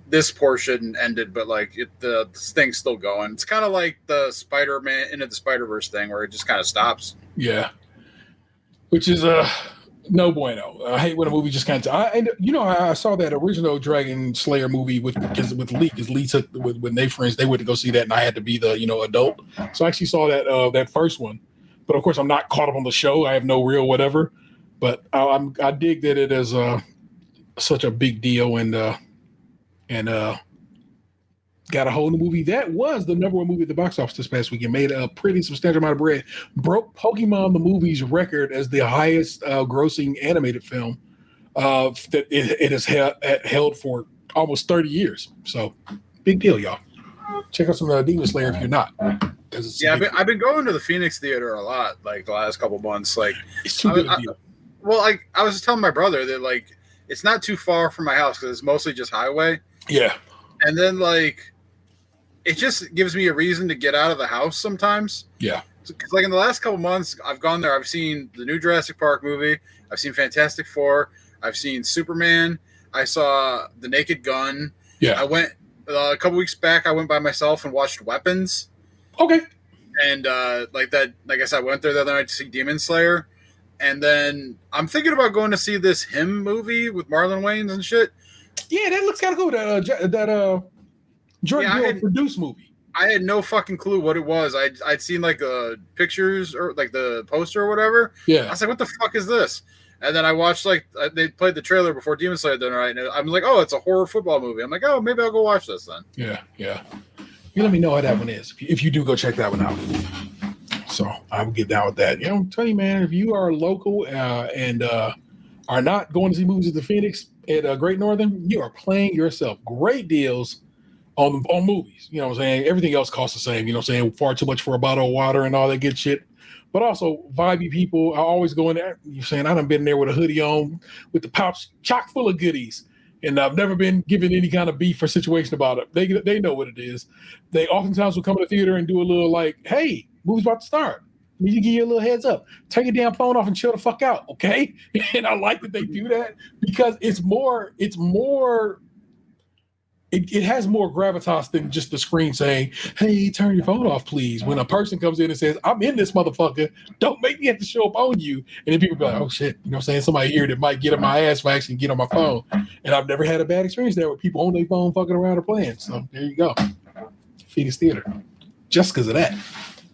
this portion ended, but like the thing's still going. It's kind of like the Spider-Man Into the Spider-Verse thing, where it just kind of stops. Yeah, which is no bueno. I hate when a movie just kind of. I saw that original Dragon Slayer movie with Lee, because Lee took with their friends. They went to go see that, and I had to be the adult. So I actually saw that first one, but of course I'm not caught up on the show. I have no real whatever, but I dig that it is such a big deal and got a whole new movie. That was the number one movie at the box office this past weekend. Made a pretty substantial amount of bread. Broke Pokemon the movie's record as the highest grossing animated film that it has held for almost 30 years. So big deal, y'all. Check out some Demon Slayer if you're not. Yeah, I've been going to the Phoenix Theater a lot, like the last couple months. Like it's too good a deal. I was just telling my brother that like it's not too far from my house because it's mostly just highway. Yeah. And then like it just gives me a reason to get out of the house sometimes. Yeah. Because like in the last couple months, I've gone there. I've seen the new Jurassic Park movie. I've seen Fantastic Four. I've seen Superman. I saw The Naked Gun. Yeah. I went a couple weeks back. I went by myself and watched Weapons. Okay. And like I said, I went there the other night to see Demon Slayer. And then I'm thinking about going to see this Him movie with Marlon Wayans and shit. Yeah, that looks kind of cool. That Jordan Peele produced movie. I had no fucking clue what it was. I'd seen like the pictures or like the poster or whatever. Yeah. I was like, what the fuck is this? And then I watched like they played the trailer before Demon Slayer the other night, and I'm like, oh, it's a horror football movie. I'm like, oh, maybe I'll go watch this then. Yeah. You let me know how that one is if you do go check that one out. So I will get down with that. I'm telling you, man, if you are local and are not going to see movies at the Phoenix at Great Northern, you are playing yourself. Great deals on movies. You know what I'm saying? Everything else costs the same. You know what I'm saying? Far too much for a bottle of water and all that good shit. But also, vibey people, I always go in there. You're saying, I done been there with a hoodie on with the pouch chock full of goodies. And I've never been given any kind of beef or situation about it. They know what it is. They oftentimes will come to the theater and do a little like, hey, movie's about to start. Need to give you a little heads up. Take your damn phone off and chill the fuck out, okay? And I like that they do that because it has more gravitas than just the screen saying, hey, turn your phone off, please. When a person comes in and says, I'm in this motherfucker, don't make me have to show up on you. And then people be like, oh shit, you know what I'm saying? Somebody here that might get on my ass for actually get on my phone. And I've never had a bad experience there with people on their phone fucking around or playing. So there you go. Phoenix Theater. Just because of that.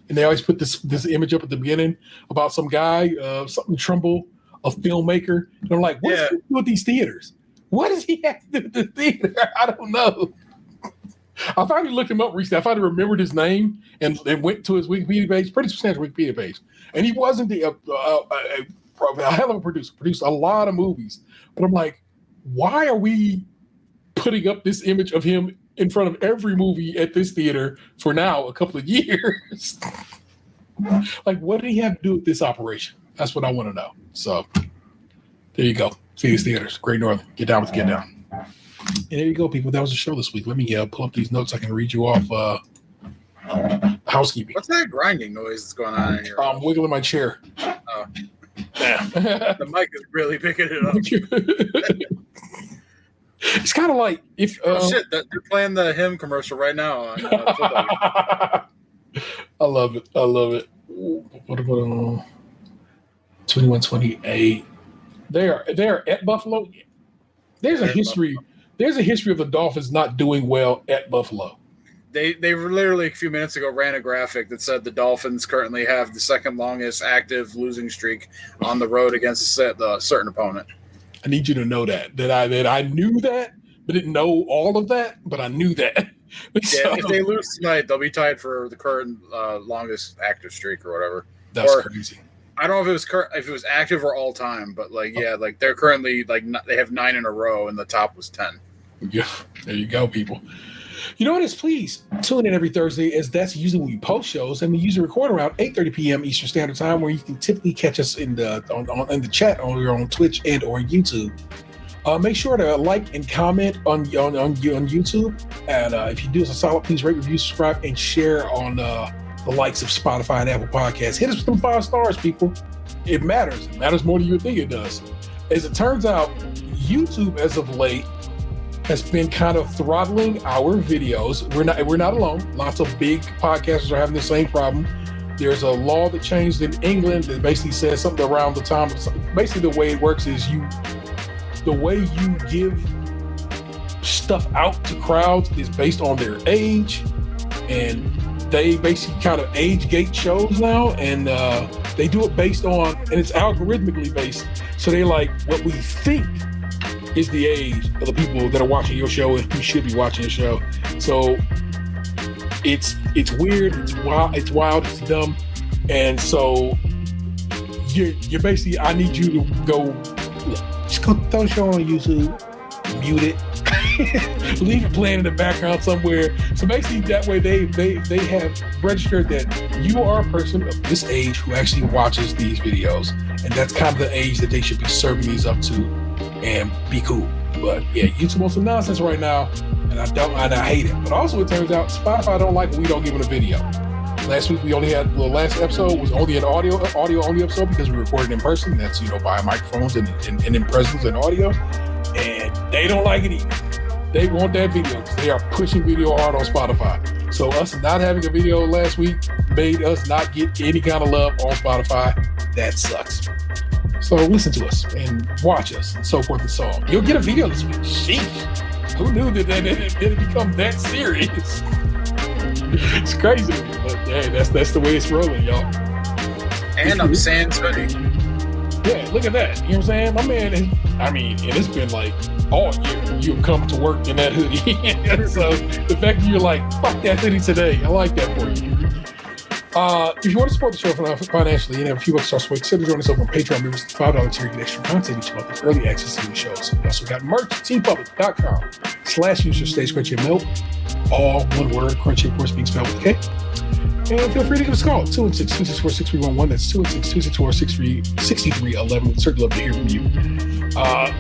And they always put this image up at the beginning about some guy, something Trumbull, a filmmaker. And I'm like, what does he do with these theaters? What does he have to do with the theater? I don't know. I finally looked him up recently. I finally remembered his name and went to his Wikipedia page, pretty substantial Wikipedia page. And he wasn't a hell of a producer, produced a lot of movies. But I'm like, why are we putting up this image of him in front of every movie at this theater for now a couple of years? Like, what did he have to do with this operation? That's what I want to know. So there you go. Phoenix Theaters, Great Northern. Get down with the get down. And there you go, people. That was the show this week. Let me pull up these notes. I can read you off housekeeping. What's that grinding noise that's going on in here? I'm wiggling my chair. Damn. The mic is really picking it up. It's kind of like if Shit, they're playing the hymn commercial right now on football. I love it. What about 21-28? They are at Buffalo. There's a history of the Dolphins not doing well at Buffalo. They literally a few minutes ago ran a graphic that said the Dolphins currently have the second longest active losing streak on the road against a certain opponent. I need you to know that I knew that, but didn't know all of that, but I knew that. Yeah, if they lose tonight, they'll be tied for the current longest active streak or whatever. That's crazy. I don't know if it was active or all time, but they're currently they have 9 in a row, and the top was 10. Yeah, there you go, people. You know what is? Please tune in every Thursday, as that's usually when we post shows, and we usually record around 8:30 p.m. Eastern Standard Time, where you can typically catch us in the chat on Twitch and or YouTube. Make sure to like and comment on YouTube, and if you do us a solid, please rate, review, subscribe, and share on the likes of Spotify and Apple Podcasts. Hit us with some 5 stars, people. It matters. It matters more than you think it does. As it turns out, YouTube as of late has been kind of throttling our videos. We're not alone. Lots of big podcasters are having the same problem. There's a law that changed in England that basically says something around the time. Basically, the way it works is the way you give stuff out to crowds is based on their age, and they basically kind of age gate shows now, and they do it based on, and it's algorithmically based. So they like what we think is the age of the people that are watching your show and who should be watching the show. So it's weird, it's wild, it's dumb, and so you're basically, I need you to go, just go throw the show on YouTube, mute it, leave it playing in the background somewhere. So basically that way they have registered that you are a person of this age who actually watches these videos, and that's kind of the age that they should be serving these up to and be cool. But yeah, YouTube on some nonsense right now, and I hate it. But also it turns out Spotify don't like when we don't give it a video. Last week we only had, the last episode was only an audio only episode because we recorded in person. That's, by microphones and in presence and audio. And they don't like it either. They want that video because they are pushing video hard on Spotify. So us not having a video last week made us not get any kind of love on Spotify. That sucks. So listen to us and watch us and so forth and so on. You'll get a video this week. Sheesh. Who knew that it'd become that serious? It's crazy, but hey, that's the way it's rolling, y'all. And I'm Sans hoodie. Yeah, look at that. You know what I'm saying? My man, and it's been like all year you've come to work in that hoodie. So the fact that you're like, fuck that hoodie today, I like that for you. If you want to support the show financially and have a few bucks to support, consider joining us over on Patreon. Members, $5 tier, get extra content each month and early access to the shows. We also got merch, teampublic.com/user stays Krunchy and milk. All one word, Krunchy, of course, being spelled with a K. And feel free to give us a call, 216-264-6311. That's 216-264-6311. We'd certainly love to hear from you.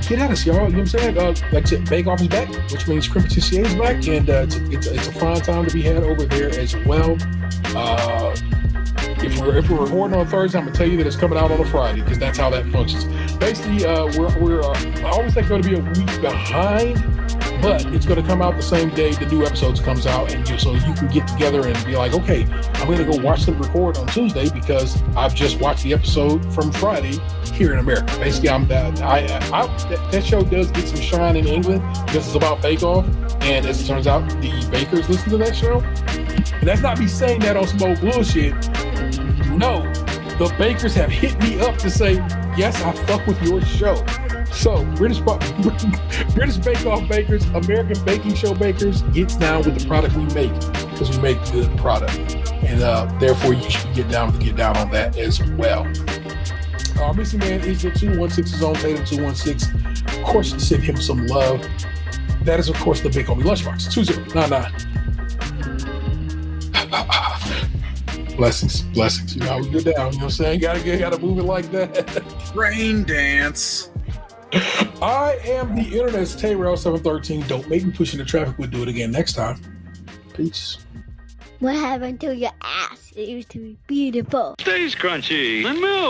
Get at us, y'all. You know what I'm saying? Like I said, Bake Off is back, which means Krunchy is back, and it's a fun time to be had over there as well. If we're recording on Thursday, I'm gonna tell you that it's coming out on a Friday because that's how that functions. Basically, we're I always think going to be a week behind, but it's going to come out the same day the new episodes comes out, and so you can get together and be like, okay, I'm going to go watch them record on Tuesday because I've just watched the episode from Friday here in America. Basically, that show does get some shine in England because it's about Bake Off, and as it turns out, the bakers listen to that show. And that's not me saying that on some old bullshit. No, the bakers have hit me up to say, yes, I fuck with your show. So, British Bake Off bakers, American baking show bakers, gets down with the product we make because we make good product. And therefore, you should get down on that as well. Our missing man is the 216's own Tatum 216. Of course, send him some love. That is, of course, the Big Homie Lunchbox, 2099. Blessings. You know how we get down. You know what I'm saying? Gotta move it like that. Rain dance. I am the internet's Tayrell713. Don't make me push into traffic. We'll do it again next time. Peace. What happened to your ass? It used to be beautiful. Stays crunchy and milk.